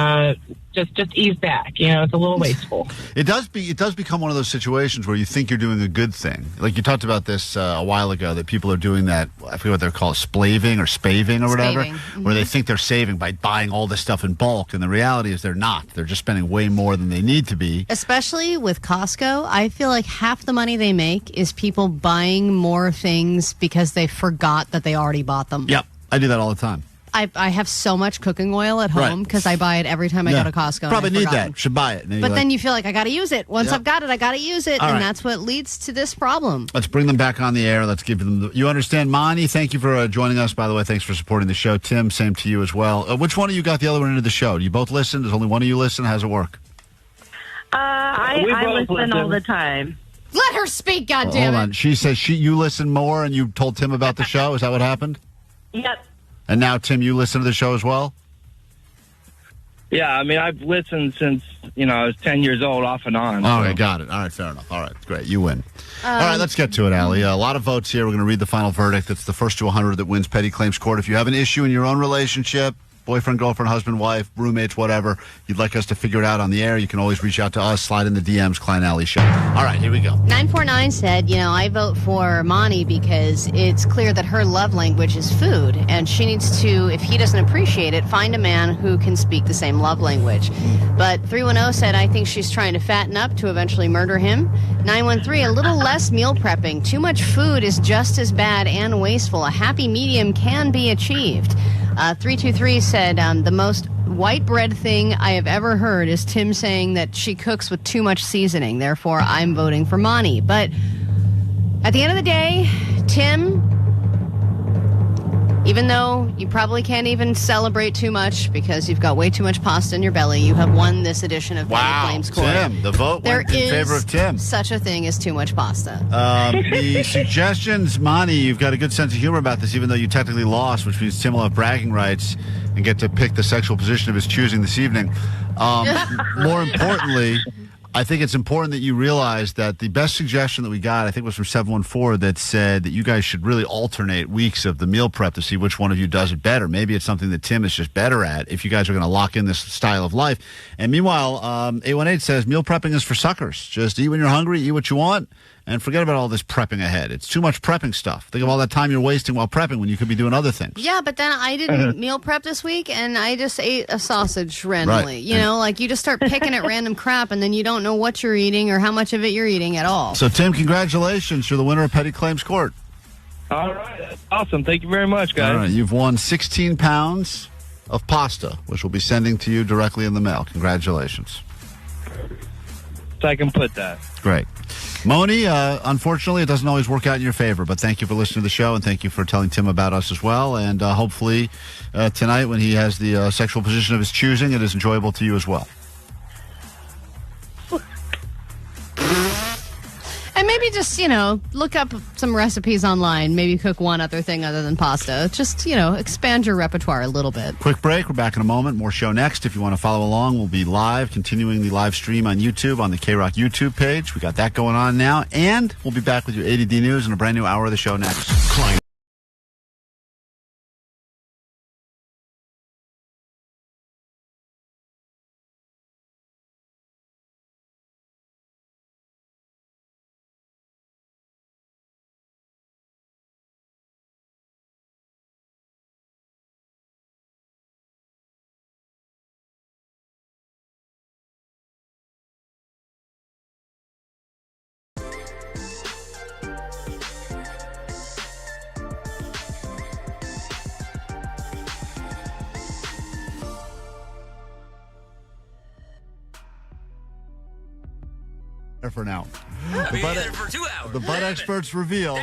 Just ease back. It's a little wasteful.
It does become one of those situations where you think you're doing a good thing. Like you talked about this a while ago, that people are doing that, I forget what they're called, splaving or spaving or whatever, where they think they're saving by buying all this stuff in bulk. And the reality is they're not. They're just spending way more than they need to be.
Especially with Costco, I feel like half the money they make is people buying more things because they forgot that they already bought them.
Yep. I do that all the time.
I have so much cooking oil at home because I buy it every time I go to Costco.
Probably need that. Should buy it.
But then you feel like I got to use it. Once I've got it, I got to use it. And that's what leads to this problem.
Let's bring them back on the air. Let's give them you understand, Monty? Thank you for joining us. By the way, thanks for supporting the show. Tim, same to you as well. Which one of you got the other one into the show? Do you both listen? Does only one of you listen? How's it work?
I listen all the time.
Let her speak, goddammit.
Hold on. She says you listen more and you told Tim about the show. Is that what happened?
Yep.
And now, Tim, you listen to the show as well?
Yeah, I mean, I've listened since, I was 10 years old, off and on.
Okay, got it. All right, fair enough. All right, great. You win. All right, let's get to it, Allie. A lot of votes here. We're going to read the final verdict. It's the first to 100 that wins petty claims court. If you have an issue in your own relationship, boyfriend, girlfriend, husband, wife, roommates, whatever, you'd like us to figure it out on the air, you can always reach out to us. Slide in the DMs, Klein Alley Show. All right, here we go.
949 said, I vote for Monty because it's clear that her love language is food, and she needs to, if he doesn't appreciate it, find a man who can speak the same love language. But 310 said, I think she's trying to fatten up to eventually murder him. 913, a little less meal prepping. Too much food is just as bad and wasteful. A happy medium can be achieved. 323 said, the most white bread thing I have ever heard is Tim saying that she cooks with too much seasoning. Therefore, I'm voting for Monty. But at the end of the day, Tim, even though you probably can't even celebrate too much because you've got way too much pasta in your belly, you have won this edition of Petty Claims Court.
Tim, the vote went in favor of Tim.
Such a thing as too much pasta.
The suggestions, Monty, you've got a good sense of humor about this, even though you technically lost, which means Tim will have bragging rights and get to pick the sexual position of his choosing this evening. More importantly, I think it's important that you realize that the best suggestion that we got, I think, was from 714, that said that you guys should really alternate weeks of the meal prep to see which one of you does it better. Maybe it's something that Tim is just better at if you guys are going to lock in this style of life. And meanwhile, 818 says meal prepping is for suckers. Just eat when you're hungry, eat what you want, and forget about all this prepping ahead. It's too much prepping stuff. Think of all that time you're wasting while prepping when you could be doing other things.
Yeah, but then I didn't meal prep this week, and I just ate a sausage randomly.
Right.
You just start picking at random crap, and then you don't know what you're eating or how much of it you're eating at all.
So, Tim, congratulations. You're the winner of Petty Claims Court.
All right. That's awesome. Thank you very much, guys.
All right. You've won 16 pounds of pasta, which we'll be sending to you directly in the mail. Congratulations.
So I can put that.
Great. Moni, unfortunately, it doesn't always work out in your favor, but thank you for listening to the show, and thank you for telling Tim about us as well. And hopefully tonight, when he has the sexual position of his choosing, it is enjoyable to you as well.
And maybe just, look up some recipes online. Maybe cook one other thing other than pasta. Just, expand your repertoire a little bit.
Quick break. We're back in a moment. More show next. If you want to follow along, we'll be live, continuing the live stream on YouTube, on the KROQ YouTube page. We got that going on now. And we'll be back with your ADD news and a brand new hour of the show next. Klein. for now.
I'll be there for 2 hours.
The butt experts reveal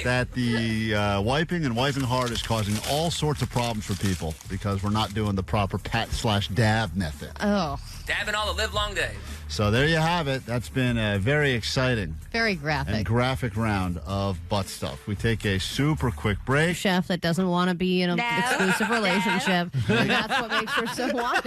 that the wiping and wiping hard is causing all sorts of problems for people because we're not doing the proper pat/dab method.
Oh.
Dabbing all the live long day.
So there you have it. That's been a very exciting
Very graphic.
and graphic round of butt stuff. We take a super quick break.
Chef that doesn't want to be in an exclusive relationship. That's what makes her so wanted.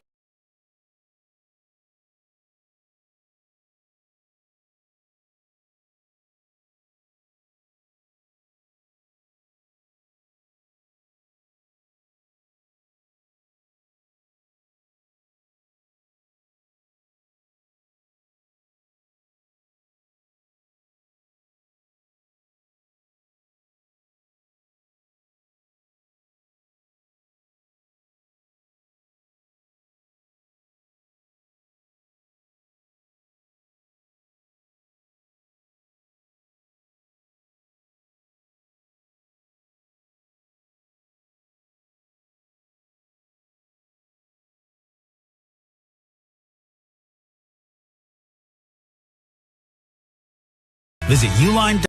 Visit Uline.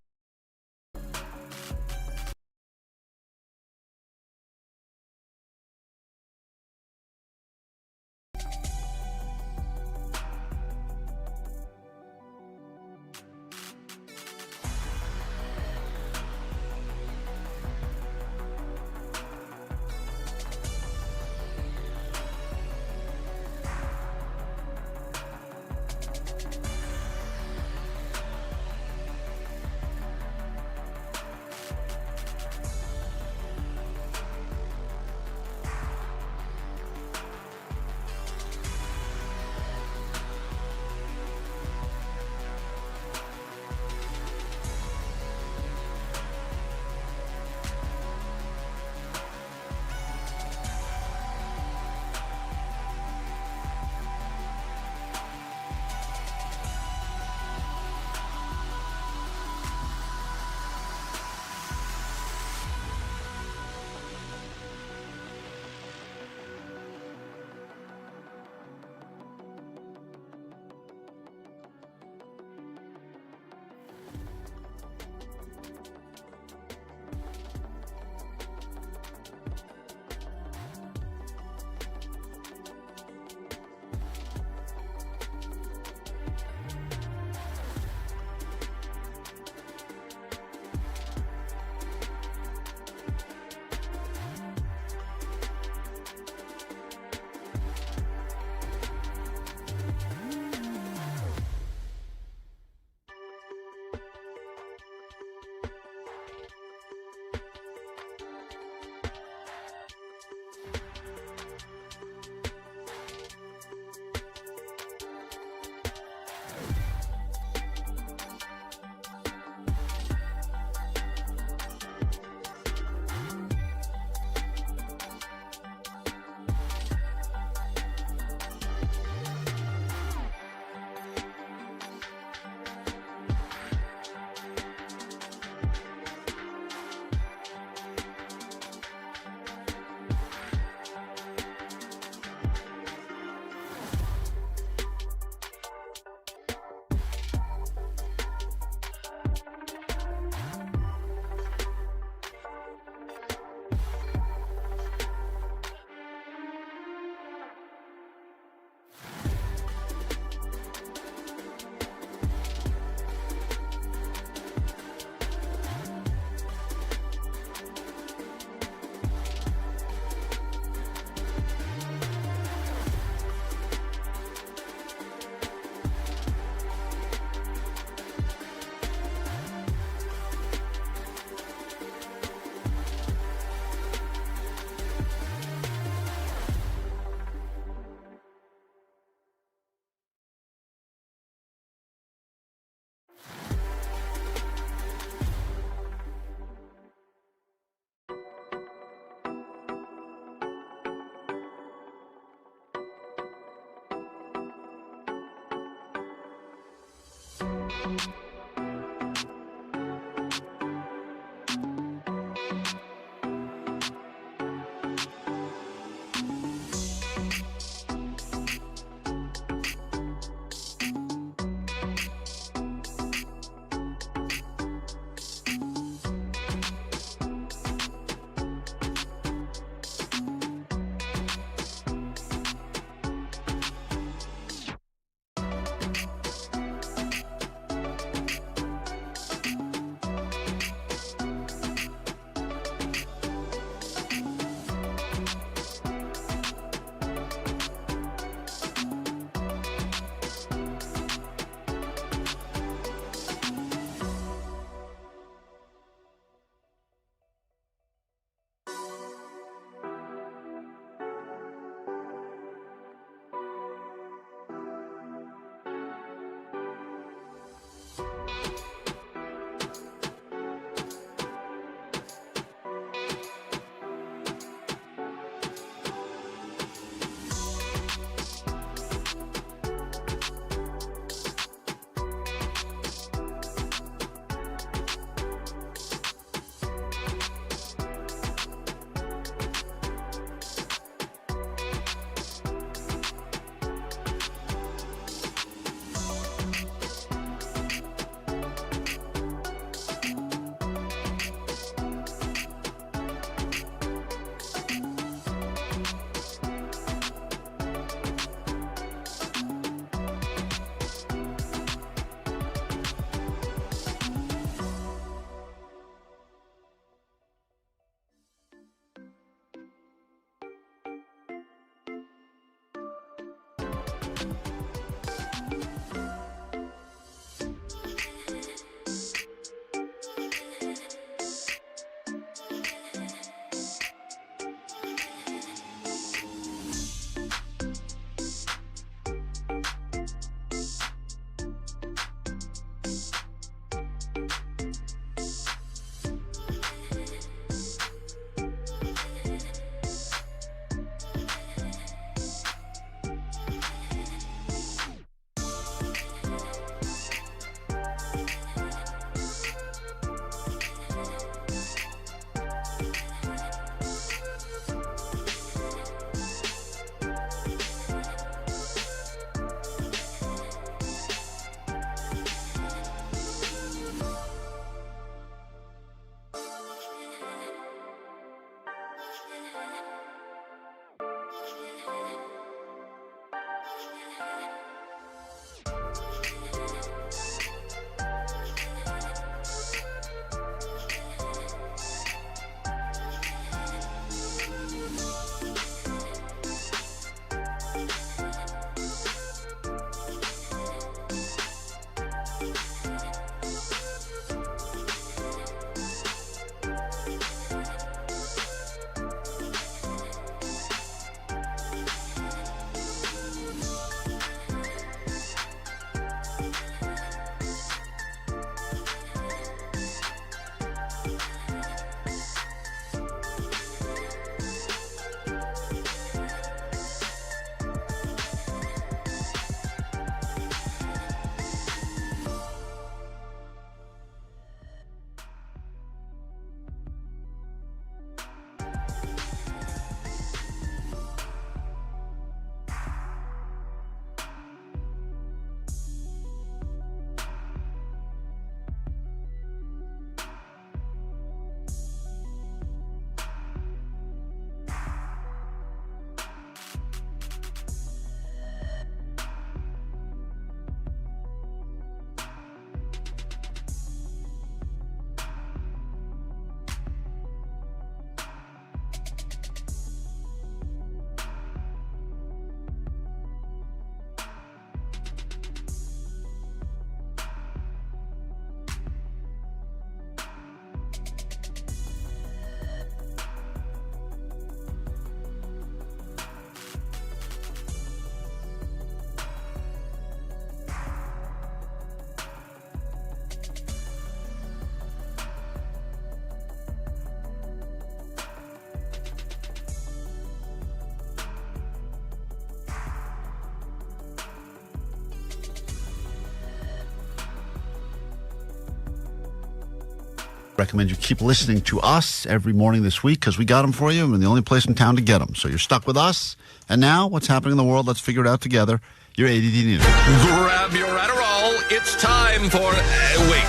recommend you keep listening to us every morning this week because we got them for you, and we're the only place in town to get them. So you're stuck with us. And now, what's happening in the world? Let's figure it out together. Your ADD News.
Grab your Adderall. It's time for... wait.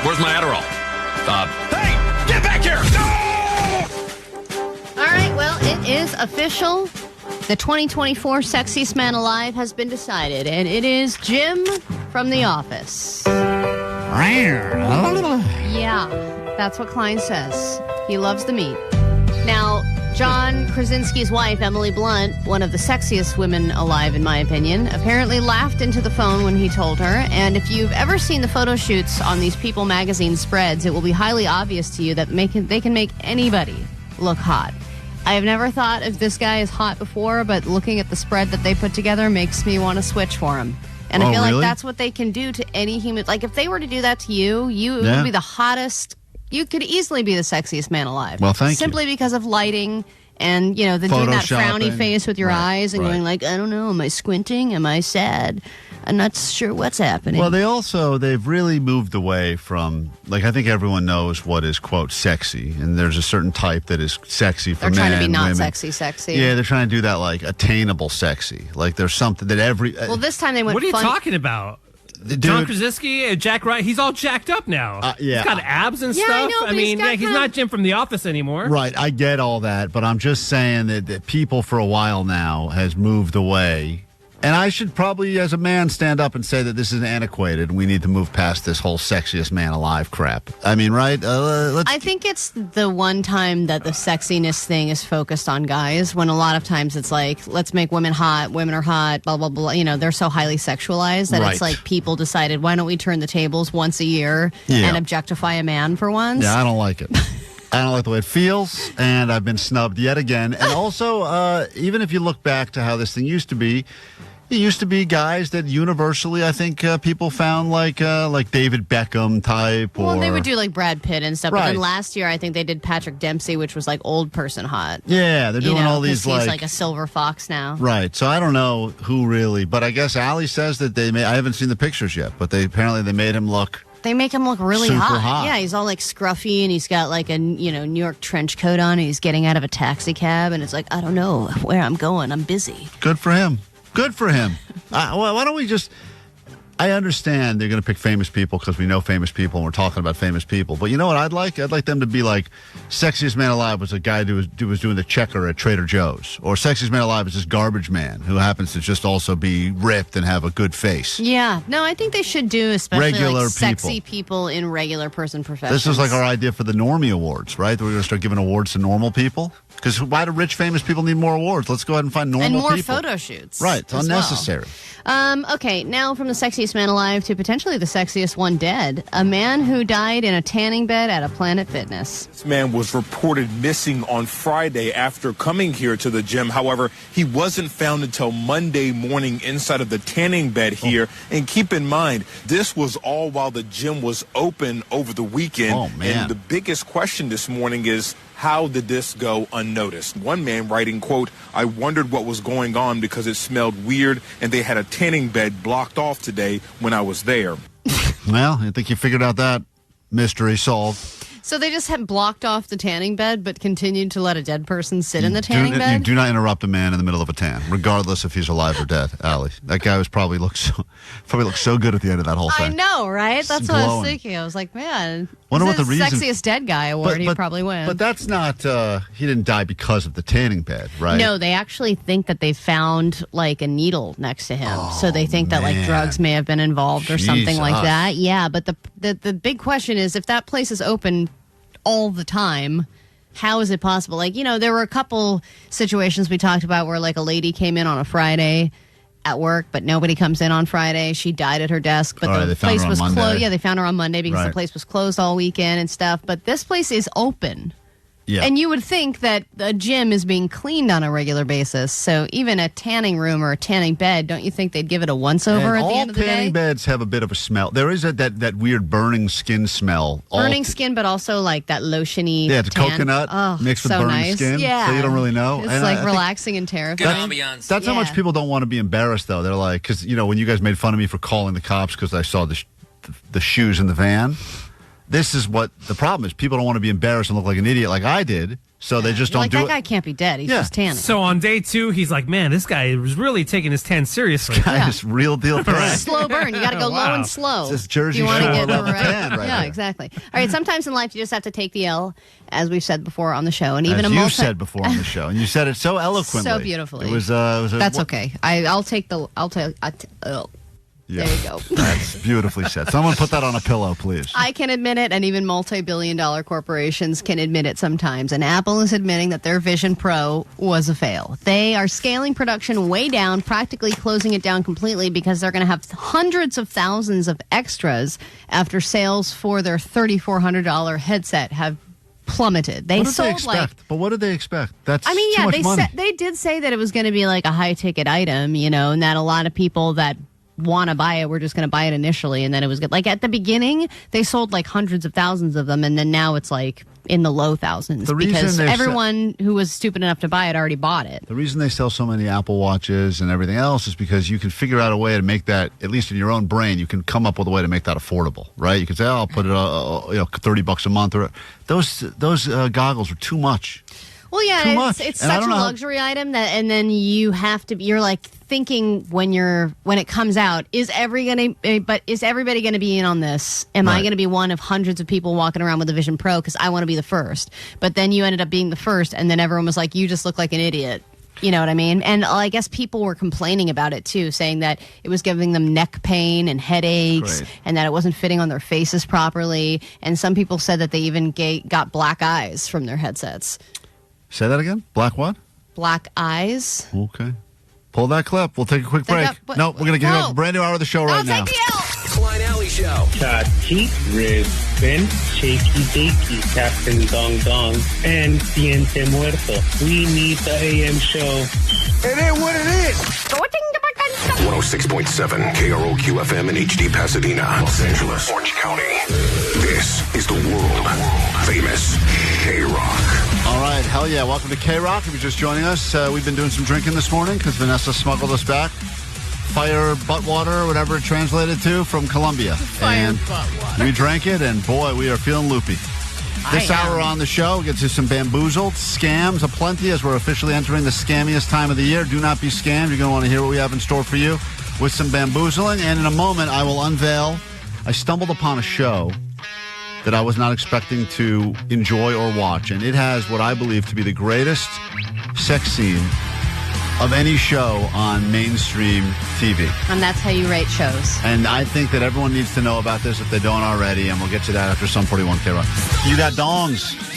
Where's my Adderall? Hey! Get back here! No!
All right, well, it is official. The 2024 Sexiest Man Alive has been decided, and it is Jim from The Office. Yeah, that's what Klein says. He loves the meat. Now, John Krasinski's wife, Emily Blunt, one of the sexiest women alive, in my opinion, apparently laughed into the phone when he told her. And if you've ever seen the photo shoots on these People magazine spreads, it will be highly obvious to you that they can make anybody look hot. I have never thought if this guy is hot before, but looking at the spread that they put together makes me want to switch for him. And I feel like that's what they can do to any human. Like, if they were to do that to you, would be the hottest. You could easily be the sexiest man alive.
Well, thank you.
Simply because of lighting and, doing that frowny face with your eyes and going like, I don't know, am I squinting? Am I sad? I'm not sure what's happening.
Well, they've really moved away from, like, I think everyone knows what is, quote, sexy. And there's a certain type that is sexy for men.
They're trying to be not
women.
sexy.
Yeah, they're trying to do that, like, attainable sexy. Like, there's something that
well, this time they went
What are you talking about? John Krasinski, Jack Ryan, he's all jacked up now.
Yeah.
He's got abs and
Yeah,
stuff.
I know, but
he's not Jim from The Office anymore.
Right, I get all that, but I'm just saying that people for a while now has moved away. And I should probably, as a man, stand up and say that this is antiquated and we need to move past this whole sexiest man alive crap. I mean, right?
I think it's the one time that the sexiness thing is focused on guys, when a lot of times it's like, let's make women hot, women are hot, blah, blah, blah. They're so highly sexualized that it's like people decided, why don't we turn the tables once a year and objectify a man for once?
Yeah, I don't like it. I don't like the way it feels, and I've been snubbed yet again. And also, even if you look back to how this thing used to be, it used to be guys that universally, I think, people found like David Beckham type.
Well, they would do like Brad Pitt and stuff. But then last year, I think they did Patrick Dempsey, which was like old person hot.
Yeah, they're doing all these
he's like a silver fox now.
Right. So I don't know who really, but I guess Allie says that I haven't seen the pictures yet, but apparently they made him look.
They make him look really
super
hot. Yeah, he's all like scruffy and he's got like a New York trench coat on and he's getting out of a taxi cab and it's like, I don't know where I'm going. I'm busy.
Good for him. Good for him. Well, why don't we just... I understand they're going to pick famous people because we know famous people and we're talking about famous people. But you know what I'd like? I'd like them to be like, sexiest man alive was a guy who was doing the checker at Trader Joe's. Or sexiest man alive is this garbage man who happens to just also be ripped and have a good face.
Yeah. No, I think they should do especially
regular
like sexy people in regular person professions.
This is like our idea for the Normie Awards, right? We're going to start giving awards to normal people. Because why do rich, famous people need more awards? Let's go ahead and find normal people.
And more photo shoots.
Right. It's unnecessary.
Okay, now from the sexiest man alive to potentially the sexiest one dead. A man who died in a tanning bed at a Planet Fitness.
This man was reported missing on Friday after coming here to the gym. However, he wasn't found until Monday morning inside of the tanning bed here. And keep in mind, this was all while the gym was open over the weekend.
Oh, man.
And the biggest question this morning is, how did this go unnoticed? One man writing, quote, I wondered what was going on because it smelled weird and they had a tanning bed blocked off today when I was there.
Well, I think you figured out that mystery solved.
So they just had blocked off the tanning bed, but continued to let a dead person sit in the tanning bed?
You do not interrupt a man in the middle of a tan, regardless if he's alive or dead, Allie. That guy was probably looked so good at the end of that whole thing.
I know, right? That's what I was thinking. I was like, man,
wonder what the reason.
Sexiest dead guy award he probably win.
But that's not. He didn't die because of the tanning bed, right?
No, they actually think that they found like a needle next to him, so they think that like drugs may have been involved or something like that. Yeah, but the big question is if that place is open all the time, how is it possible? Like, there were a couple situations we talked about where like a lady came in on a Friday at work, but nobody comes in on Friday. She died at her desk, but the place was closed. Yeah, they found her on Monday because the place was closed all weekend and stuff. But this place is open. Yeah. And you would think that a gym is being cleaned on a regular basis. So even a tanning room or a tanning bed, don't you think they'd give it a once-over at the end of the day?
All tanning beds have a bit of a smell. There is that weird burning skin smell.
Burning skin, but also like that lotiony
it's coconut mixed with burning skin.
Yeah.
So you don't really know.
It's like relaxing and terrifying.
Good ambiance.
That's how much people don't want to be embarrassed, though. They're like, because, when you guys made fun of me for calling the cops because I saw the shoes in the van. this is what the problem is. People don't want to be embarrassed and look like an idiot like I did, so they just don't do
that
it.
guy can't be dead. He's just tanning.
So on day 2, he's like, man, this guy was really taking his tan seriously.
Guy is real deal tan.
Slow burn. You got to go low and slow.
It's this Jersey
you want to
Shore
get
level
right.
tan right
Yeah,
there.
exactly. All right, sometimes in life you just have to take the L, as we've said before on the show. And even
As
a
you said before on the show, and you said it so eloquently.
So beautifully.
It was
That's okay. I'll take the...
Yeah,
there you go.
That's beautifully said. Someone put that on a pillow, please.
I can admit it, and even multi-billion-dollar corporations can admit it sometimes. And Apple is admitting that their Vision Pro was a fail. They are scaling production way down, practically closing it down completely because they're going to have hundreds of thousands of extras after sales for their $3,400 headset have plummeted. They
what did
sold
they expect? But what did they expect? That's too much money.
they did say that it was going to be like a high-ticket item, and that a lot of people that want to buy it, we're just going to buy it initially, and then it was good. Like at the beginning, they sold like hundreds of thousands of them, and then now it's like in the low thousands because everyone who was stupid enough to buy it already bought it.
The reason they sell so many Apple Watches and everything else is because you can figure out a way to make that, at least in your own brain, you can come up with a way to make that affordable, right? You can say, "Oh, I'll put it, $30 a month," or those goggles are too much.
Well, yeah, it's such a luxury item and then you're like thinking when it comes out, is everybody going to be in on this? Am I going to be one of hundreds of people walking around with a Vision Pro because I want to be the first? But then you ended up being the first, and then everyone was like, you just look like an idiot. You know what I mean? And I guess people were complaining about it too, saying that it was giving them neck pain and headaches and that it wasn't fitting on their faces properly. And some people said that they even got black eyes from their headsets.
Say that again? Black what?
Black eyes.
Okay. Pull that clip. We'll take a quick break. We're going to give you a brand new hour of the show right now.
Klein Alley Show.
Chachi, ribbon, shaky bakey, Captain Dong Dong, and Siente Muerto. We need the AM show.
It is what it is. 106.7 KROQ FM in HD Pasadena, Los Angeles, Orange County. This is the world famous KROQ.
All right, hell yeah. Welcome to KROQ. If you're just joining us, we've been doing some drinking this morning because Vanessa smuggled us back. Fire butt water, or whatever it translated to, from Colombia. And we drank it, and boy, we are feeling loopy. This hour on the show, we get to some bamboozled, scams aplenty as we're officially entering the scammiest time of the year. Do not be scammed. You're going to want to hear what we have in store for you with some bamboozling. And in a moment, I will unveil. I stumbled upon a show that I was not expecting to enjoy or watch. And it has what I believe to be the greatest sex scene of any show on mainstream TV.
And that's how you rate shows.
And I think that everyone needs to know about this if they don't already, and we'll get to that after Sum 41 KROQ. You got dongs.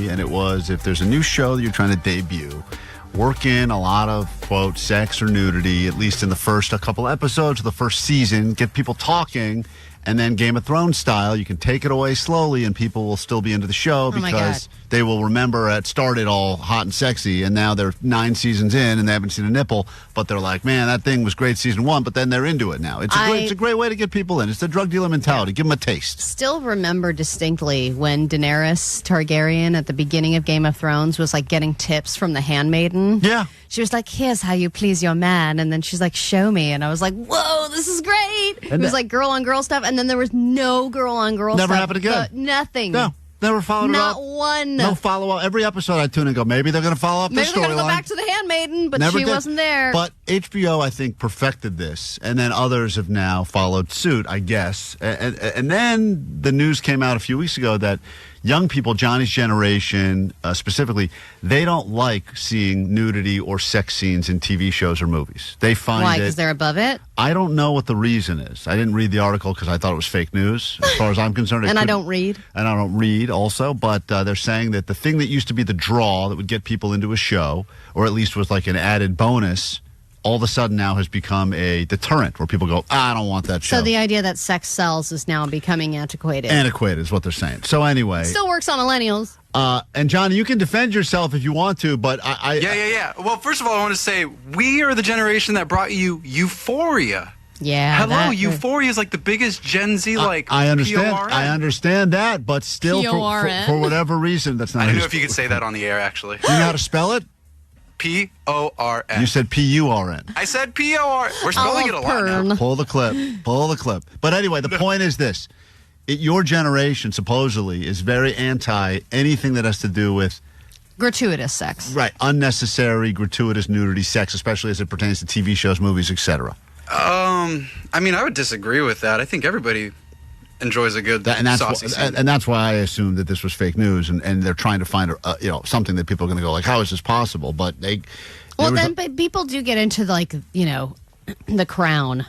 and it was, if there's a new show that you're trying to debut, work in a lot of, quote, sex or nudity, at least in the first a couple episodes of the first season, get people talking, and then Game of Thrones style, you can take it away slowly and people will still be into the show because they will remember it started all hot and sexy, and now they're 9 seasons in and they haven't seen a nipple, but they're like, man, that thing was great season 1, but then they're into it now. It's a great way to get people in. It's the drug dealer mentality. Give them a taste.
Still remember distinctly when Daenerys Targaryen at the beginning of Game of Thrones was like getting tips from the handmaiden.
Yeah.
She was like, here's how you please your man. And then she's like, show me. And I was like, whoa, this is great. It was like girl on girl stuff. And then there was no girl on girl stuff.
Never happened again.
Nothing.
No. Never followed it up.
Not one.
No follow-up. Every episode I tune in and go, maybe they're going to follow up the storyline.
Maybe they're going to go back to the handmaiden, but she wasn't there.
But HBO, I think, perfected this, and then others have now followed suit, I guess. And then the news came out a few weeks ago that young people, Johnny's generation specifically, they don't like seeing nudity or sex scenes in TV shows or movies. They find
Why? Because they're above it?
I don't know what the reason is. I didn't read the article because I thought it was fake news, as far as I'm concerned.
And I don't read.
And I don't read also, but they're saying that the thing that used to be the draw that would get people into a show, or at least was like an added bonus, all of a sudden now has become a deterrent where people go, I don't want that show.
So the idea that sex sells is now becoming antiquated.
Antiquated is what they're saying. So anyway.
Still works on millennials.
And Johnny, you can defend yourself if you want to, but
Yeah. Well, first of all, I want to say we are the generation that brought you Euphoria.
Yeah.
Hello, Euphoria is like the biggest Gen Z
I understand.
PORN.
I understand that, but still for whatever reason that's not.
I don't know if you could say that on the air, actually.
Do you know how to spell it?
P-O-R-N.
You said P-U-R-N.
I said P-O-R. We're spelling it a lot now.
Pull the clip. But anyway, the point is this. Your generation, supposedly, is very anti anything that has to do with
gratuitous sex.
Right. Unnecessary, gratuitous nudity, sex, especially as it pertains to TV shows, movies, etc.
I mean, I would disagree with that. I think everybody enjoys a good saucy scene.
And that's why I assumed that this was fake news, and they're trying to find something that people are going to go like, how is this possible? But
but people do get into the Crown,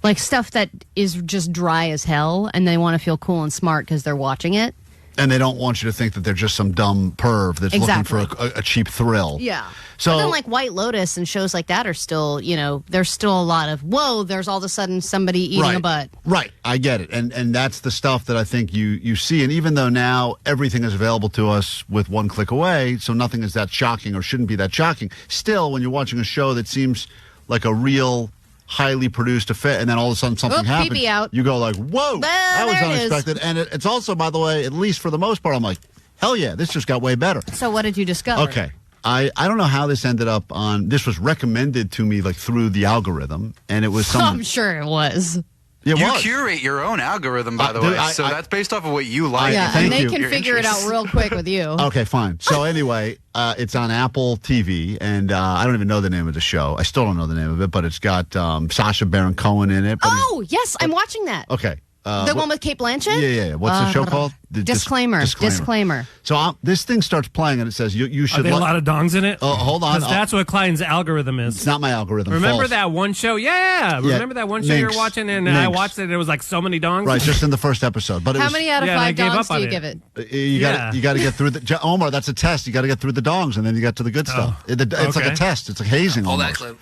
like stuff that is just dry as hell, and they want to feel cool and smart because they're watching it.
And they don't want you to think that they're just some dumb perv that's looking for a cheap thrill.
Yeah.
So
but then like White Lotus and shows like that are still, there's still a lot of, whoa, there's all of a sudden somebody eating a butt.
Right. I get it. And that's the stuff that I think you see. And even though now everything is available to us with one click away, so nothing is that shocking or shouldn't be that shocking, still, when you're watching a show that seems like a real highly produced affair, and then all of a sudden something happens, you go like, whoa, that was unexpected. And it's also, by the way, at least for the most part, I'm like, hell yeah, this just got way better.
So what did you discover?
Okay. I don't know how this ended up on, this was recommended to me like through the algorithm, and it was
I'm sure it was.
You curate your own algorithm, by the way, so that's based off of what you like.
Yeah, and they can figure it out real quick with you.
Okay, fine. So anyway, it's on Apple TV, and I don't even know the name of the show. I still don't know the name of it, but it's got Sacha Baron Cohen in it.
Yes, I'm watching that.
Okay.
The one with Kate Blanchett?
Yeah. What's the show called?
Disclaimer.
So this thing starts playing, and it says you should.
Are there a lot of dongs in it?
Oh, hold on.
Because that's what Klein's algorithm is.
It's not my algorithm.
Remember
False.
that one show? Yeah. Remember that one show you were watching, and I watched it, and it was like so many dongs?
Right, just in the first episode. But
how many out of 5 dongs do you give it?
You got to get through the Omar. That's a test. You got to get through the dongs, and then you get to the good stuff. It's like a test. It's like hazing almost.
That clip.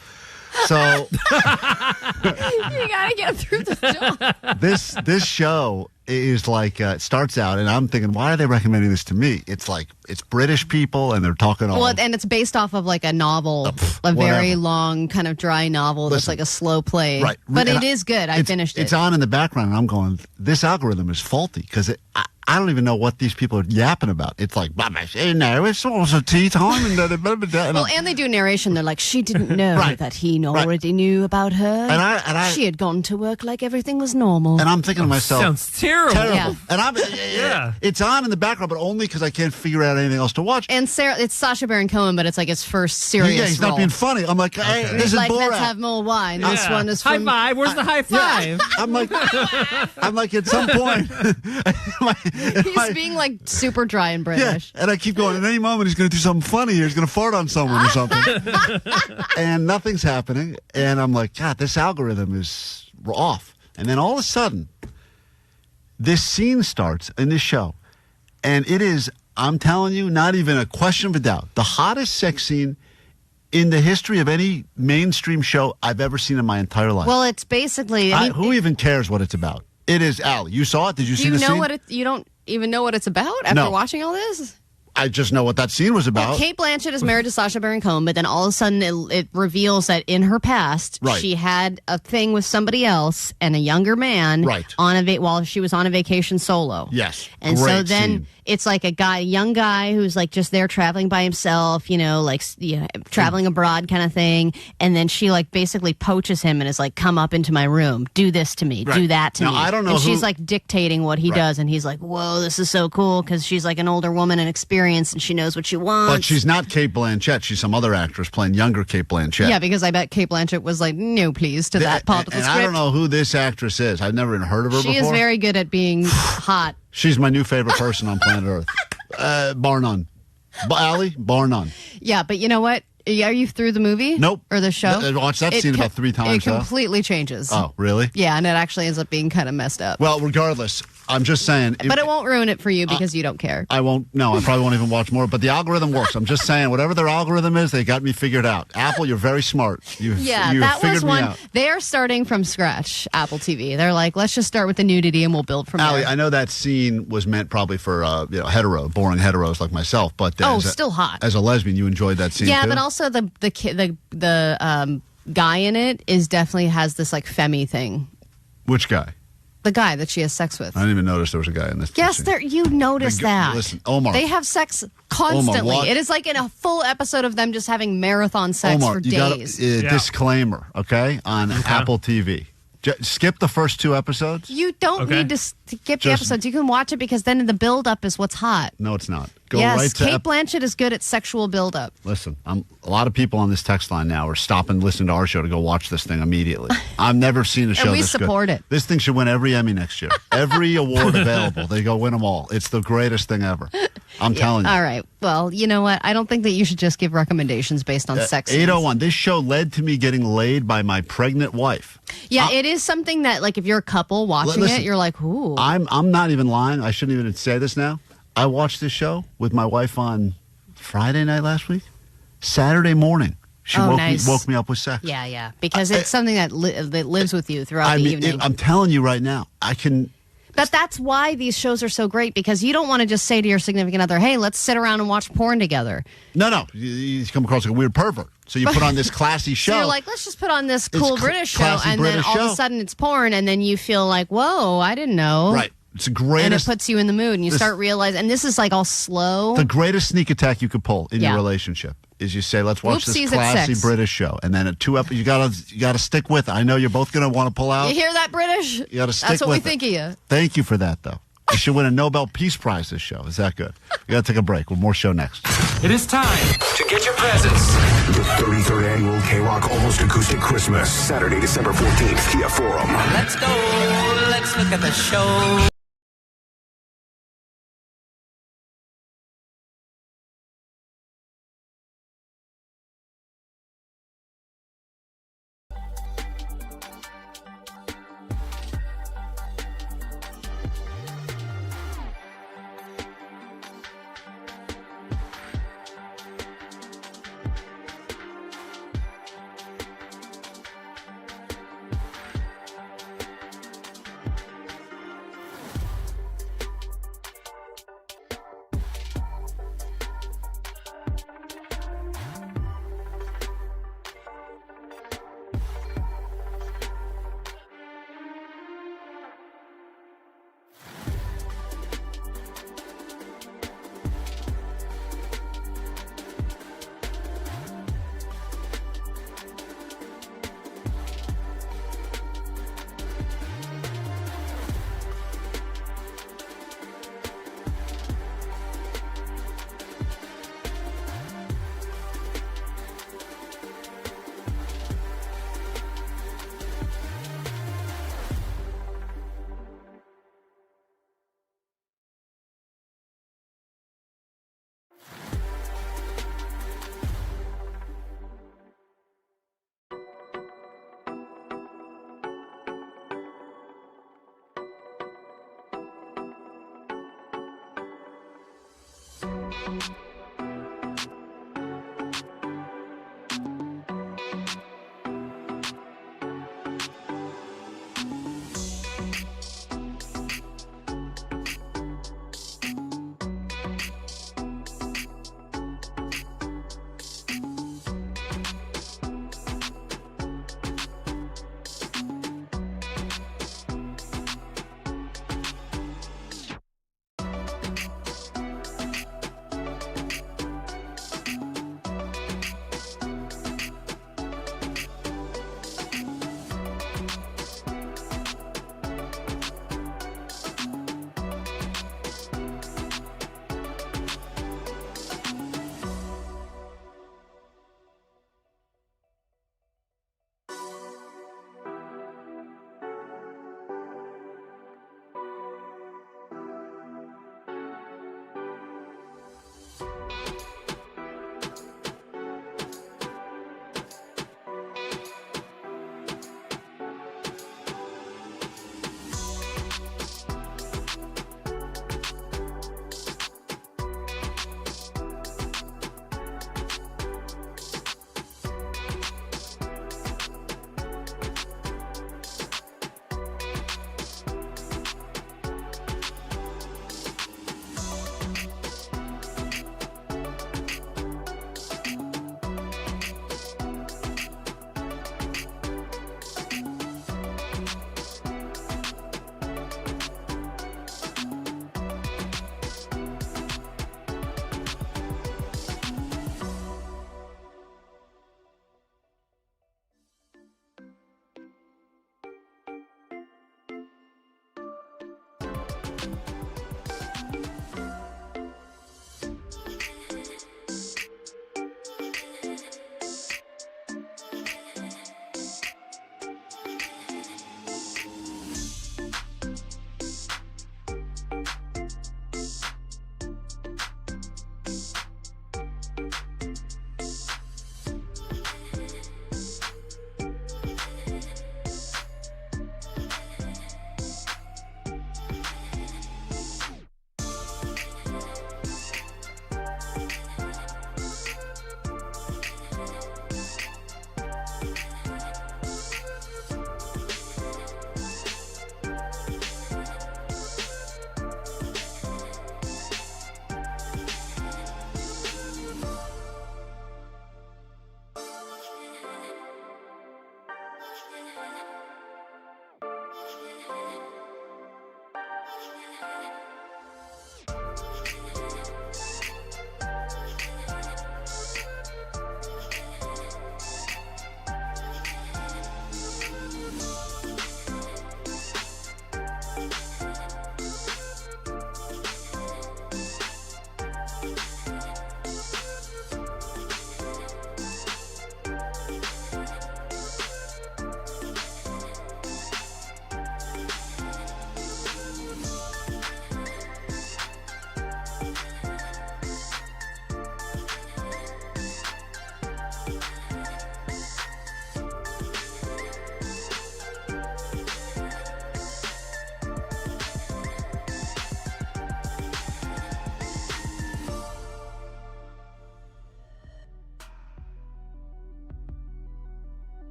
So
you gotta get through the dog.
This show is like it starts out, and I'm thinking, why are they recommending this to me? It's like it's British people, and they're talking all.
Well, and it's based off of like a novel, a very long, kind of dry novel. That's like a slow play,
right?
But it is good. I finished it.
It's on in the background, and I'm going, this algorithm is faulty because I don't even know what these people are yapping about. It's like, it's also tea time.
And they do narration. They're like, she didn't know that he already knew about her.
And
she had gone to work like everything was normal.
And I'm thinking to myself,
sounds terrible.
Yeah.
And it's on in the background, but only because I can't figure out anything else to watch.
And it's Sacha Baron Cohen, but it's like his first serious
he's not being funny. I'm like, hey, this is
like,
Borat.
Let's have more wine. This one is from...
High five. Where's the high five?
Yeah. I'm like, at some point...
He's being like super dry and British.
Yeah, and I keep going, at any moment he's going to do something funny here. He's going to fart on someone or something. And nothing's happening. And I'm like, God, this algorithm is off. And then all of a sudden, this scene starts in this show. And it is I'm telling you, not even a question of a doubt. The hottest sex scene in the history of any mainstream show I've ever seen in my entire life.
Well, it's basically...
who even cares what it's about? It is, Allie. You saw it? Did you see the scene?
You don't even know what it's about after watching all this?
I just know what that scene was about.
Well, Kate Blanchett is married to Sacha Baron Cohen, but then all of a sudden it reveals that in her past, she had a thing with somebody else and a younger man while she was on a vacation solo.
Yes.
And
Great
so then
scene.
it's like a young guy who's like just there traveling by himself, traveling abroad kind of thing. And then she like basically poaches him and is like, come up into my room, do this to me, do that to me.
I don't know.
And she's like dictating what he does. And he's like, whoa, this is so cool because she's like an older woman and experienced and she knows what she wants.
But she's not Kate Blanchett. She's some other actress playing younger Kate Blanchett.
Yeah, because I bet Kate Blanchett was like, no, please, to that part of the script.
I don't know who this actress is. I've never even heard of her before.
She is very good at being hot.
She's my new favorite person on planet Earth. Bar none. Allie, bar none.
Yeah, but you know what? Are you through the movie?
Nope.
Or the show?
I watched that scene about 3 times.
It completely changes.
Oh, really?
Yeah, and it actually ends up being kind of messed up.
Well, regardless, I'm just saying.
But it won't ruin it for you because you don't care.
I won't. No, I probably won't even watch more. But the algorithm works. I'm just saying, whatever their algorithm is, they got me figured out. Apple, you're very smart.
That was one.
Out.
They are starting from scratch, Apple TV. They're like, let's just start with the nudity and we'll build from
Allie,
there.
I know that scene was meant probably for boring heteros like myself. But
still hot.
As a lesbian, you enjoyed that scene
Yeah,
too?
but also the guy in it definitely has this like femmy thing.
Which guy?
The guy that she has sex with.
I didn't even notice there was a guy in this.
Yes, you noticed that.
Listen, Omar.
They have sex constantly.
Omar,
it is like in a full episode of them just having marathon sex
Omar,
for
you
days.
Got a disclaimer, okay, on Apple TV. Skip the first 2 episodes.
You don't need to skip the episodes. You can watch it because then the build-up is what's hot.
No, it's not.
Yes, Kate Blanchett is good at sexual build-up.
Listen, a lot of people on this text line now are stopping listening to our show to go watch this thing immediately. I've never seen a show
and we
this
support
good.
it.
This thing should win every Emmy next year. Every award available. They go win them all. It's the greatest thing ever. I'm telling you.
All right. Well, you know what? I don't think that you should just give recommendations based on sex scenes.
801. This show led to me getting laid by my pregnant wife.
Yeah, it is something that, like, if you're a couple watching it, you're like, ooh.
I'm not even lying. I shouldn't even say this now. I watched this show with my wife on Friday night last week. Saturday morning, she woke me up with sex.
Yeah, because it's something that lives with you throughout the evening.
I'm telling you right now, I can...
But that's why these shows are so great, because you don't want to just say to your significant other, hey, let's sit around and watch porn together.
No. You come across like a weird pervert. So you put on this classy show.
So you're like, let's just put on this cool British show, and
British
then all of a sudden it's porn, and then you feel like, whoa, I didn't know.
Right. It's the greatest.
And it puts you in the mood, and you start realizing, and this is like all slow.
The greatest sneak attack you could pull in your relationship is you say, let's watch this classy British show. And then at 2 episodes, you gotta stick with it. I know you're both going to want to pull out.
You hear that, British?
You got to stick with it.
That's what we think of you.
Thank you for that, though. You should win a Nobel Peace Prize this show. Is that good? We got to take a break. With more show next.
It is time to get your presents.
The 33rd annual KROQ Almost Acoustic Christmas, Saturday, December 14th, Kia Forum.
Let's go. Let's look at the show.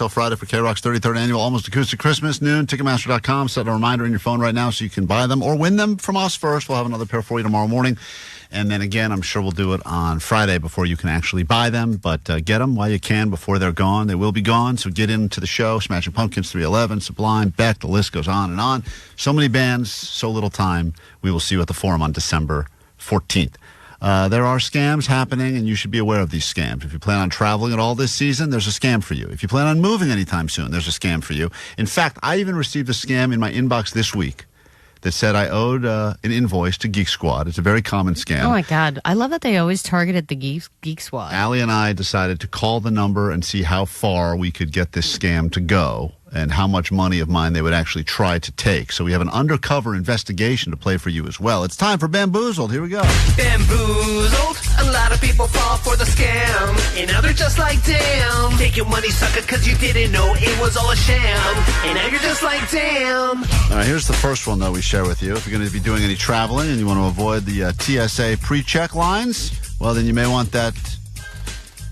till Friday for KROQ's 33rd annual Almost Acoustic Christmas, noon. Ticketmaster.com. Set a reminder in your phone right now so you can buy them or win them from us first. We'll have another pair for you tomorrow morning. And then again, I'm sure we'll do it on Friday before you can actually buy them. But get them while you can before they're gone. They will be gone, so get into the show. Smashing Pumpkins, 311, Sublime, Beck, the list goes on and on. So many bands, so little time. We will see you at the Forum on December 14th. There are scams happening, and you should be aware of these scams. If you plan on traveling at all this season, there's a scam for you. If you plan on moving anytime soon, there's a scam for you. In fact, I even received a scam in my inbox this week that said I owed an invoice to Geek Squad. It's a very common scam.
Oh, my God. I love that they always targeted the Geek Squad.
Allie and I decided to call the number and see how far we could get this scam to go and how much money of mine they would actually try to take. So we have an undercover investigation to play for you as well. It's time for Bamboozled. Here we go.
Bamboozled. A lot of people fall for the scam. And now they're just like, damn. Take your money, sucker, because you didn't know it was all a sham. And now you're just like, damn.
All right, here's the first one, though, we share with you. If you're going to be doing any traveling and you want to avoid the TSA pre-check lines, well, then you may want that...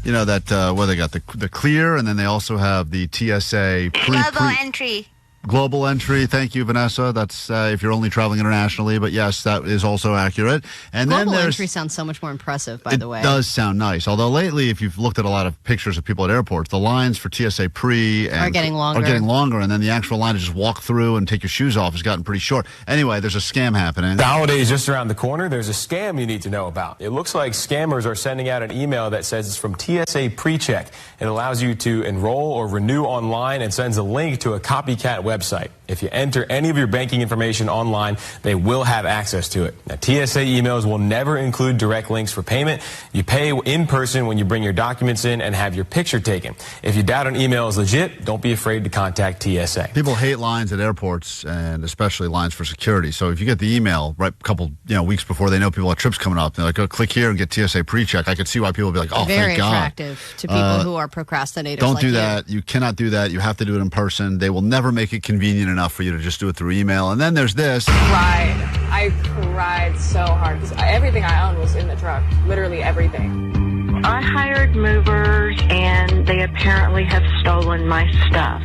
You know, that, they got the clear, and then they also have the TSA
global entry.
Global entry. Thank you, Vanessa. That's if you're only traveling internationally, but yes, that is also accurate. And
global
then
entry sounds so much more impressive, by the way.
It does sound nice. Although lately, if you've looked at a lot of pictures of people at airports, the lines for TSA pre
are getting longer.
And then the actual line to just walk through and take your shoes off has gotten pretty short. Anyway, there's a scam happening.
The holiday is just around the corner. There's a scam you need to know about. It looks like scammers are sending out an email that says it's from TSA PreCheck. It allows you to enroll or renew online and sends a link to a copycat website. If you enter any of your banking information online, they will have access to it. Now, TSA emails will never include direct links for payment. You pay in person when you bring your documents in and have your picture taken. If you doubt an email is legit, don't be afraid to contact TSA.
People hate lines at airports, and especially lines for security. So if you get the email right a couple weeks before they know people have trips coming up, they're like, oh, click here and get TSA pre-check. I could see why people would be like, oh,
very
thank God.
attractive to people who are procrastinators.
Don't
like
do that. You cannot do that. You have to do it in person. They will never make it convenient enough for you to just do it through email. And then there's this.
I cried so hard because everything I owned was in the truck. Literally everything.
I hired movers, and they apparently have stolen my stuff.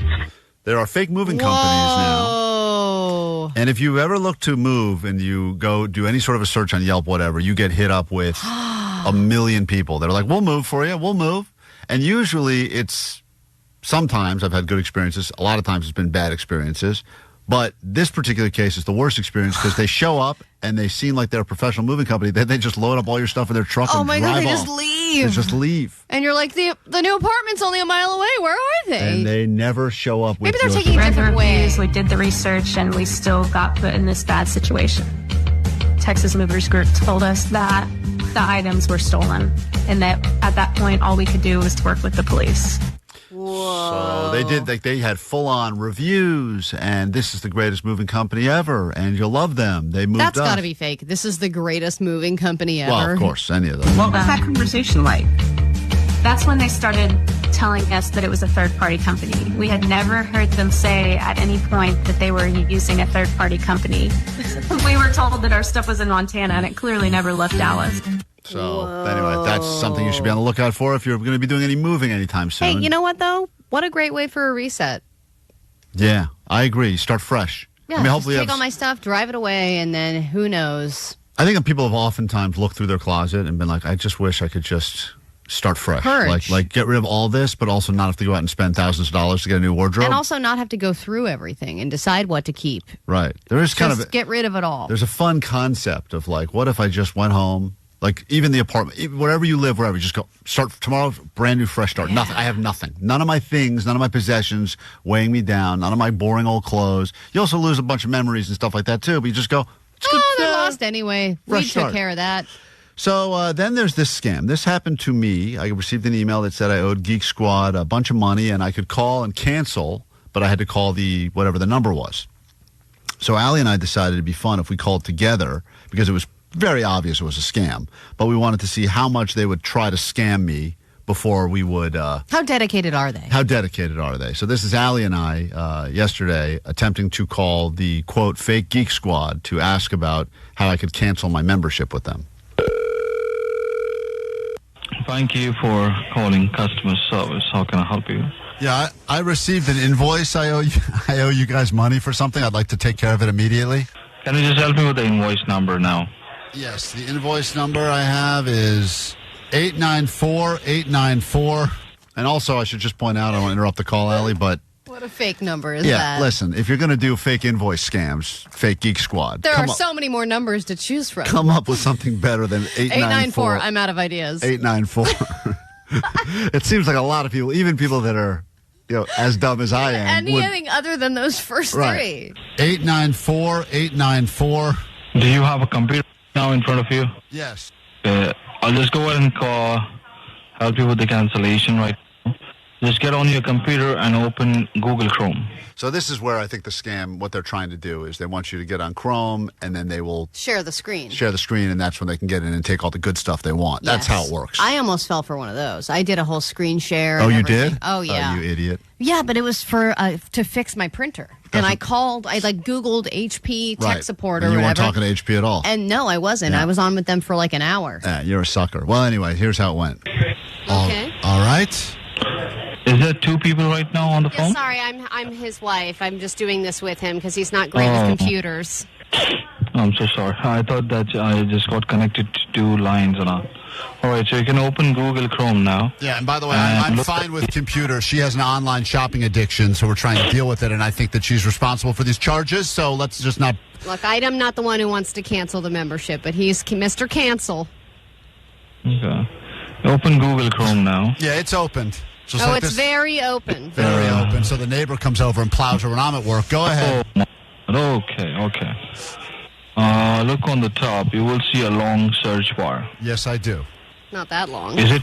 There are fake moving companies now. And if you ever look to move and you go do any sort of a search on Yelp, whatever, you get hit up with a million people. They're like, we'll move for you. We'll move. And usually it's... Sometimes I've had good experiences. A lot of times it's been bad experiences. But this particular case is the worst experience because they show up and they seem like they're a professional moving company. Then they just load up all your stuff in their truck and drive off.
Oh, my God, they just leave.
They just leave.
And you're like, the new apartment's only a mile away. Where are they?
And they never show up with
Maybe they're taking a different way.
We did the research, and we still got put in this bad situation. Texas Movers Group told us that the items were stolen, and that at that point, all we could do was to work with the police.
So they did. They had full-on reviews, and this is the greatest moving company ever, and you'll love them. They moved.
That's got to be fake. This is the greatest moving company ever.
Well, of course, any of them.
What was that conversation like? That's when they started telling us that it was a third-party company. We had never heard them say at any point that they were using a third-party company. We were told that our stuff was in Montana, and it clearly never left Dallas.
So, anyway, that's something you should be on the lookout for if you're going to be doing any moving anytime soon.
Hey, you know what, though? What a great way for a reset.
Yeah, I agree. Start fresh.
Yeah, hopefully take all my stuff, drive it away, and then who knows?
I think that people have oftentimes looked through their closet and been like, I just wish I could just start fresh.
Purge.
Like get rid of all this, but also not have to go out and spend thousands of dollars to get a new wardrobe.
And also not have to go through everything and decide what to keep.
Right. There is
just get rid of it all.
There's a fun concept of like, what if I just went home? Like, even the apartment, wherever you live, wherever, just go, start tomorrow, brand new, fresh start. Yeah. Nothing. I have nothing. None of my things, none of my possessions weighing me down, none of my boring old clothes. You also lose a bunch of memories and stuff like that, too, but you just go,
they're lost anyway. We took care of that.
So then there's this scam. This happened to me. I received an email that said I owed Geek Squad a bunch of money, and I could call and cancel, but I had to call whatever the number was. So Allie and I decided it'd be fun if we called together, because it was very obvious it was a scam, but we wanted to see how much they would try to scam me before we would...
How dedicated are they?
How dedicated are they? So this is Allie and I yesterday attempting to call the, quote, fake Geek Squad to ask about how I could cancel my membership with them.
Thank you for calling customer service. How can I help you?
Yeah, I received an invoice. I owe you guys money for something. I'd like to take care of it immediately.
Can you just help me with the invoice number now?
Yes, the invoice number I have is 894894. And also, I should just point out, I don't want to interrupt the call, Allie, but
What a fake number is
yeah,
that?
listen, if you're going to do fake invoice scams, fake Geek Squad,
There are so many more numbers to choose from.
come up with something better than 894.
I'm out of ideas.
894. It seems like a lot of people, even people that are, as dumb as I am.
Anything other than those first three.
894.
Do you have a computer now in front of you?
Yes.
I'll just go ahead and help you with the cancellation right now. Just get on your computer and open Google Chrome.
So this is where I think the scam, what they're trying to do is they want you to get on Chrome, and then they will
Share the screen.
and that's when they can get in and take all the good stuff they want. That's how it works.
I almost fell for one of those. I did a whole screen share.
Oh,
and
you
everything.
did?
Oh, yeah.
Oh, you idiot.
Yeah, but it was for to fix my printer. And I called, Googled HP tech support or
and you
whatever.
weren't talking to HP at all.
And no, I wasn't.
Yeah.
I was on with them for like an hour.
Yeah, you're a sucker. Well, anyway, here's how it went.
Okay.
All right.
Is there two people right now on the phone?
Sorry, I'm his wife. I'm just doing this with him because he's not great with computers.
I'm so sorry. I thought that I just got connected to two lines and all. All right, so you can open Google Chrome now.
Yeah, and by the way, I'm fine with computers. She has an online shopping addiction, so we're trying to deal with it, and I think that she's responsible for these charges, so let's just not...
Look, I'm not the one who wants to cancel the membership, but he's Mr. Cancel.
Okay. Open Google Chrome now.
Yeah, it's opened. So
it's very open.
Very open, so the neighbor comes over and plows her when I'm at work. Go ahead.
Okay. Look on the top. You will see a long search bar.
Yes, I do.
Not that long.
Is it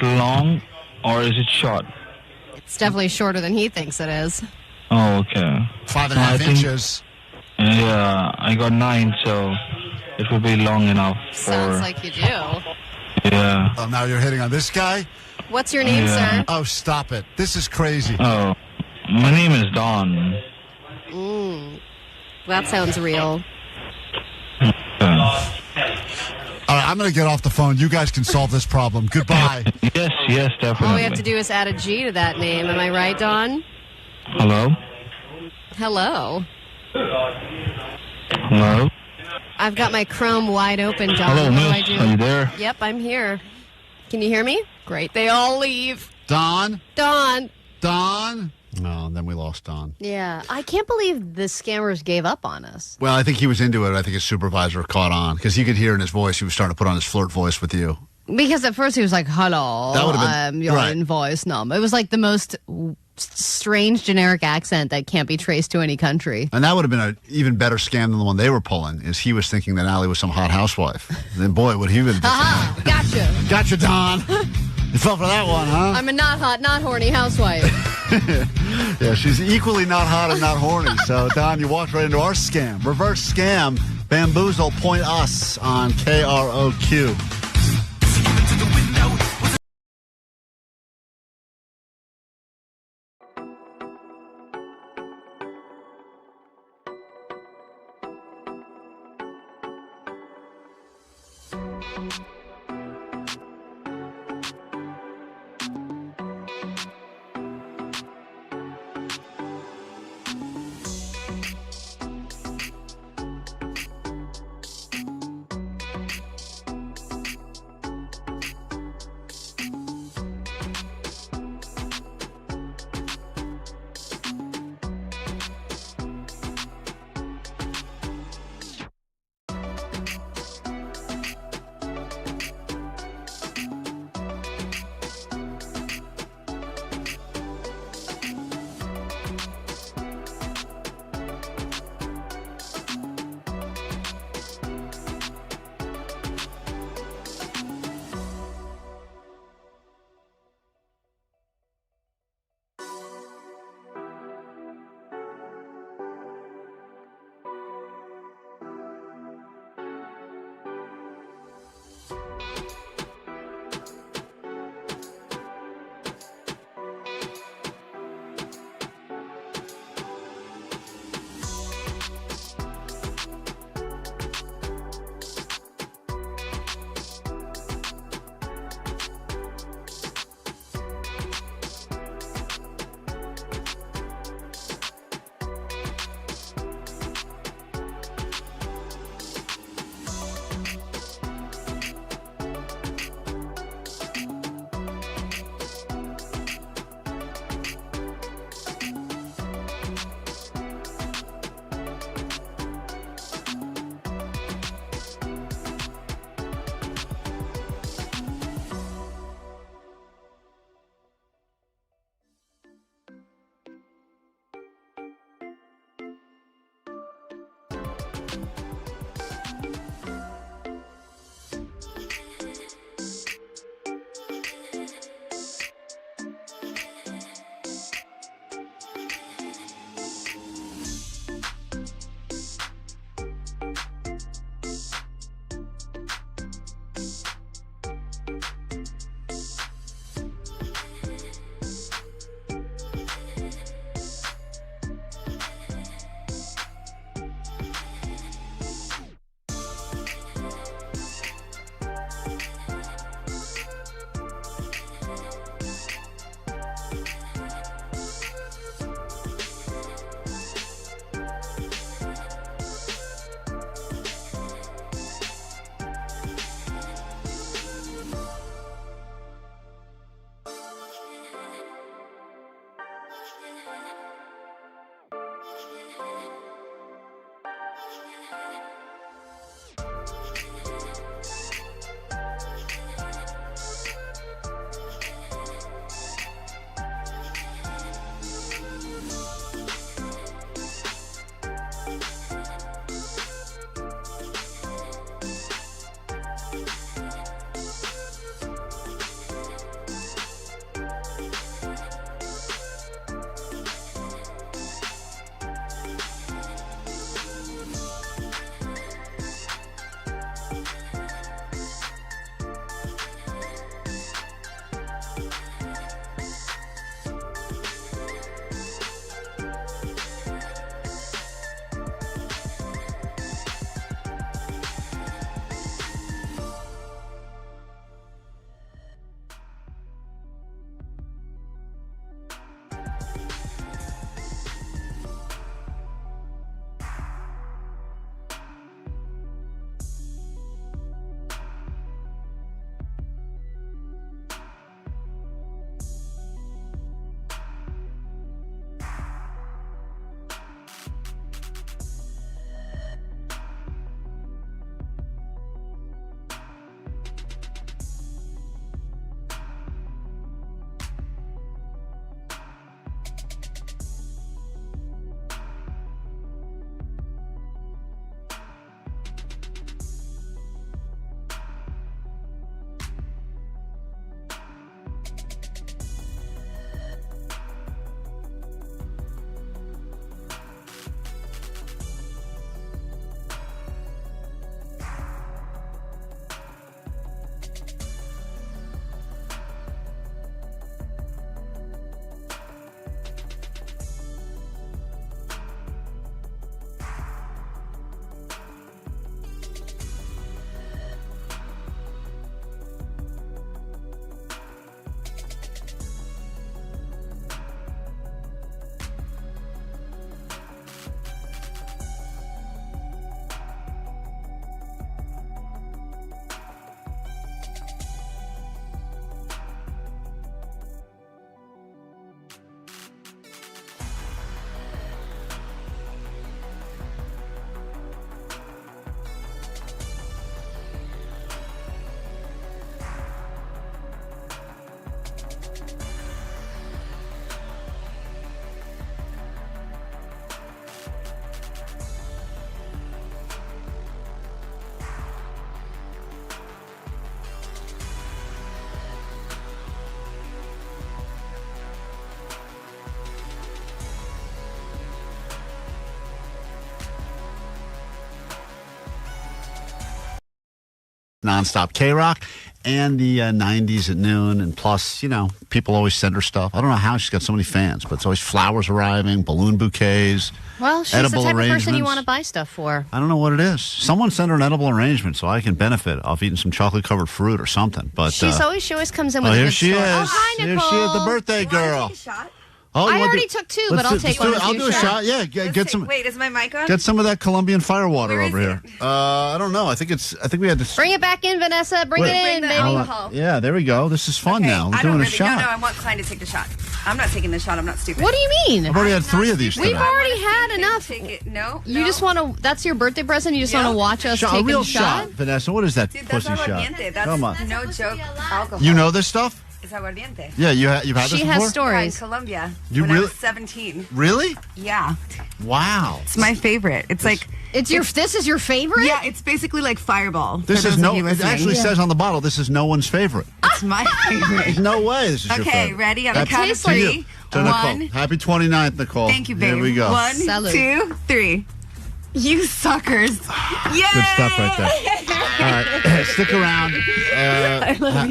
long or is it short?
It's definitely shorter than he thinks it is.
Oh, okay.
5.5 inches.
Yeah, I got 9, so it will be long enough.
Sounds like you do.
Yeah.
Oh, now you're hitting on this guy?
What's your name, sir?
Oh, stop it. This is crazy.
Oh, my name is Don.
That sounds real.
All right, I'm going to get off the phone. You guys can solve this problem. Goodbye.
Yes, definitely.
All we have to do is add a G to that name. Am I right, Don?
Hello?
Hello.
Hello?
I've got my Chrome wide open, Don.
Hello,
what do
miss.
I do?
Are you there?
Yep, I'm here. Can you hear me? Great. They all leave.
Don?
Don.
No, then we lost Don.
Yeah. I can't believe the scammers gave up on us.
Well, I think he was into it. I think his supervisor caught on because you could hear in his voice he was starting to put on his flirt voice with you.
Because at first he was like, hello,
That would have been
your
right.
invoice number. It was like the most strange generic accent that can't be traced to any country.
And that would have been an even better scam than the one they were pulling, is he was thinking that Allie was some hot housewife. Then, boy, would he have been
Aha, gotcha.
Gotcha, Don. You fell for that one, huh?
I'm a not hot, not horny housewife.
Yeah, she's equally not hot and not horny. So, Don, you walked right into our scam. Reverse scam. Bamboozle, point us on KROQ. nonstop KROQ. And the 90s at noon. And plus, people always send her stuff. I don't know how she's got so many fans, but it's always flowers arriving, balloon bouquets,
well, she's the
edible
type of person
arrangements.
you want to buy stuff for.
I don't know what it is. Someone sent her an edible arrangement so I can benefit off eating some chocolate-covered fruit or something. But
she always comes in with a
here
good
she
story.
is.
Oh, hi, Nicole.
Here she is, the birthday girl.
Oh, I already took two, but I'll take one.
I'll do a shot. Yeah, get some.
Wait, is my mic on?
Get some of that Colombian firewater over here. I don't know. I think we had to
bring it back in, Vanessa. Bring it in, baby.
Alcohol.
Yeah, there we go. This is fun now. We're doing a shot.
No, I want Klein to take the shot. I'm not taking the shot. I'm not stupid.
What do you mean?
I've already had 3 of these today.
We've already had enough.
No.
You just want to. That's your birthday present. You just want to watch us take
a real
shot.
Vanessa. What is that pussy shot?
That's
Come on.
No joke. Alcohol.
You know this stuff?
It's aguardiente.
Yeah, you've had this before?
She has stories.
Yeah, in Colombia.
You
when
really?
I was 17.
Really?
Yeah.
Wow.
It's my favorite. It's like
this is your favorite?
Yeah, it's basically like Fireball.
This is it actually says on the bottle, this is no one's favorite.
It's my favorite.
No way this is your favorite.
Okay, ready? On the count of 3.
To Nicole. Happy 29th, Nicole.
Thank you, babe.
Here we go.
1,
Salud.
2, 3. You suckers. Yay!
Good stuff right there. All right, stick around.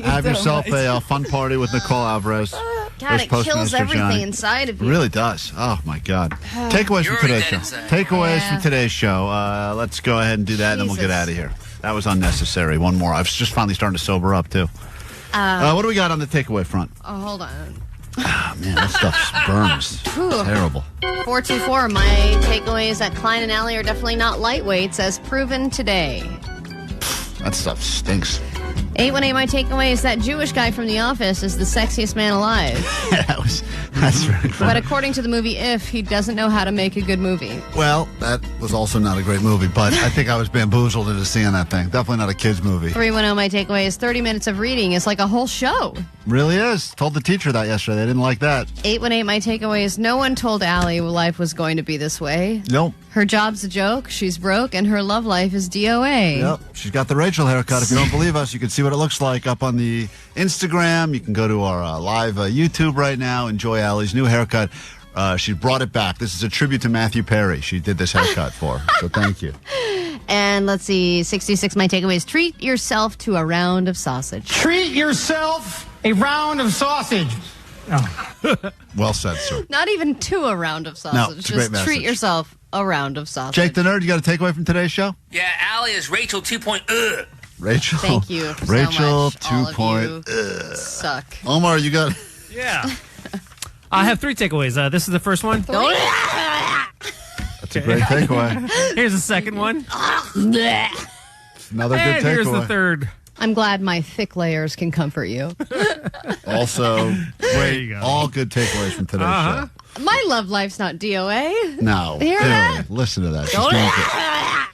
Have yourself a fun party with Nicole Alvarez.
God, it kills everything inside of you.
It really does. Oh, my God. Takeaways from today's show. Takeaways from today's show. Let's go ahead and do that, and then we'll get out of here. That was unnecessary. One more. I was just finally starting to sober up, too. What do we got on the takeaway front?
Oh, hold on.
Oh, man, that stuff burns. Terrible.
424, my takeaway is that Klein and Allie are definitely not lightweights, as proven today.
That stuff stinks.
818, my takeaway is that Jewish guy from The Office is the sexiest man alive.
That's very funny.
But according to the movie If, he doesn't know how to make a good movie.
Well, that was also not a great movie, but I think I was bamboozled into seeing that thing. Definitely not a kid's movie.
310, my takeaway is 30 minutes of reading is like a whole show.
Really is. Told the teacher that yesterday. They didn't like that.
818, my takeaway is no one told Allie life was going to be this way.
Nope.
Her job's a joke, she's broke, and her love life is DOA.
Yep. She's got the Rachel haircut. If you don't believe us, you can see what it looks like up on the Instagram. You can go to our live YouTube right now. Enjoy Allie's new haircut. She brought it back. This is a tribute to Matthew Perry. She did this haircut for her. So thank you.
And let's see, 66, my takeaway is treat yourself to a round of sausage.
Treat yourself a round of sausage. Oh.
Well said, sir.
Not even to a round of sausage.
No, it's a great
Just
message.
treat yourself a round of sausage.
Jake the Nerd, you got a takeaway from today's show?
Yeah, Allie is Rachel 2.0.
Rachel.
Thank you so
Rachel
much.
2.0.
Suck.
Omar, you got...
Yeah. I have 3 takeaways. This is the first one.
That's a great takeaway.
Here's the second one.
Another good takeaway.
Here's the third.
I'm glad my thick layers can comfort you.
Also,
There you go.
all good takeaways from today's show.
My love life's not DOA.
No.
Hear that?
Listen to that. She's doing it.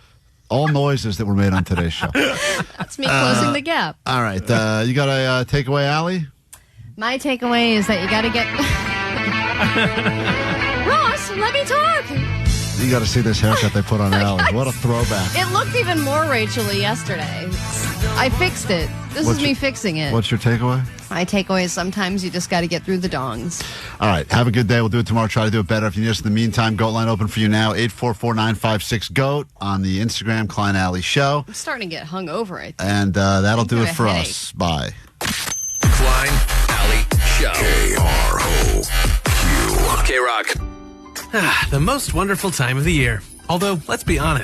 All noises that were made on today's show.
That's me closing the gap.
All right. You got a takeaway, Allie?
My takeaway is that you got to get... Ross, let me talk.
You got to see this haircut they put on Allie. What a throwback.
It looked even more Rachel-y yesterday. I fixed it. This is me fixing it.
What's your takeaway?
My takeaway is sometimes you just got to get through the dongs.
All right. Have a good day. We'll do it tomorrow. Try to do it better. If you need us in the meantime, Goat Line open for you now. 844-956-GOAT on the Instagram, Klein Alley Show.
I'm starting to get hungover, I think.
And that'll do it
a
for
headache.
us. Bye.
Klein Alley Show. KROQ.
The most wonderful time of the year. Although, let's be honest.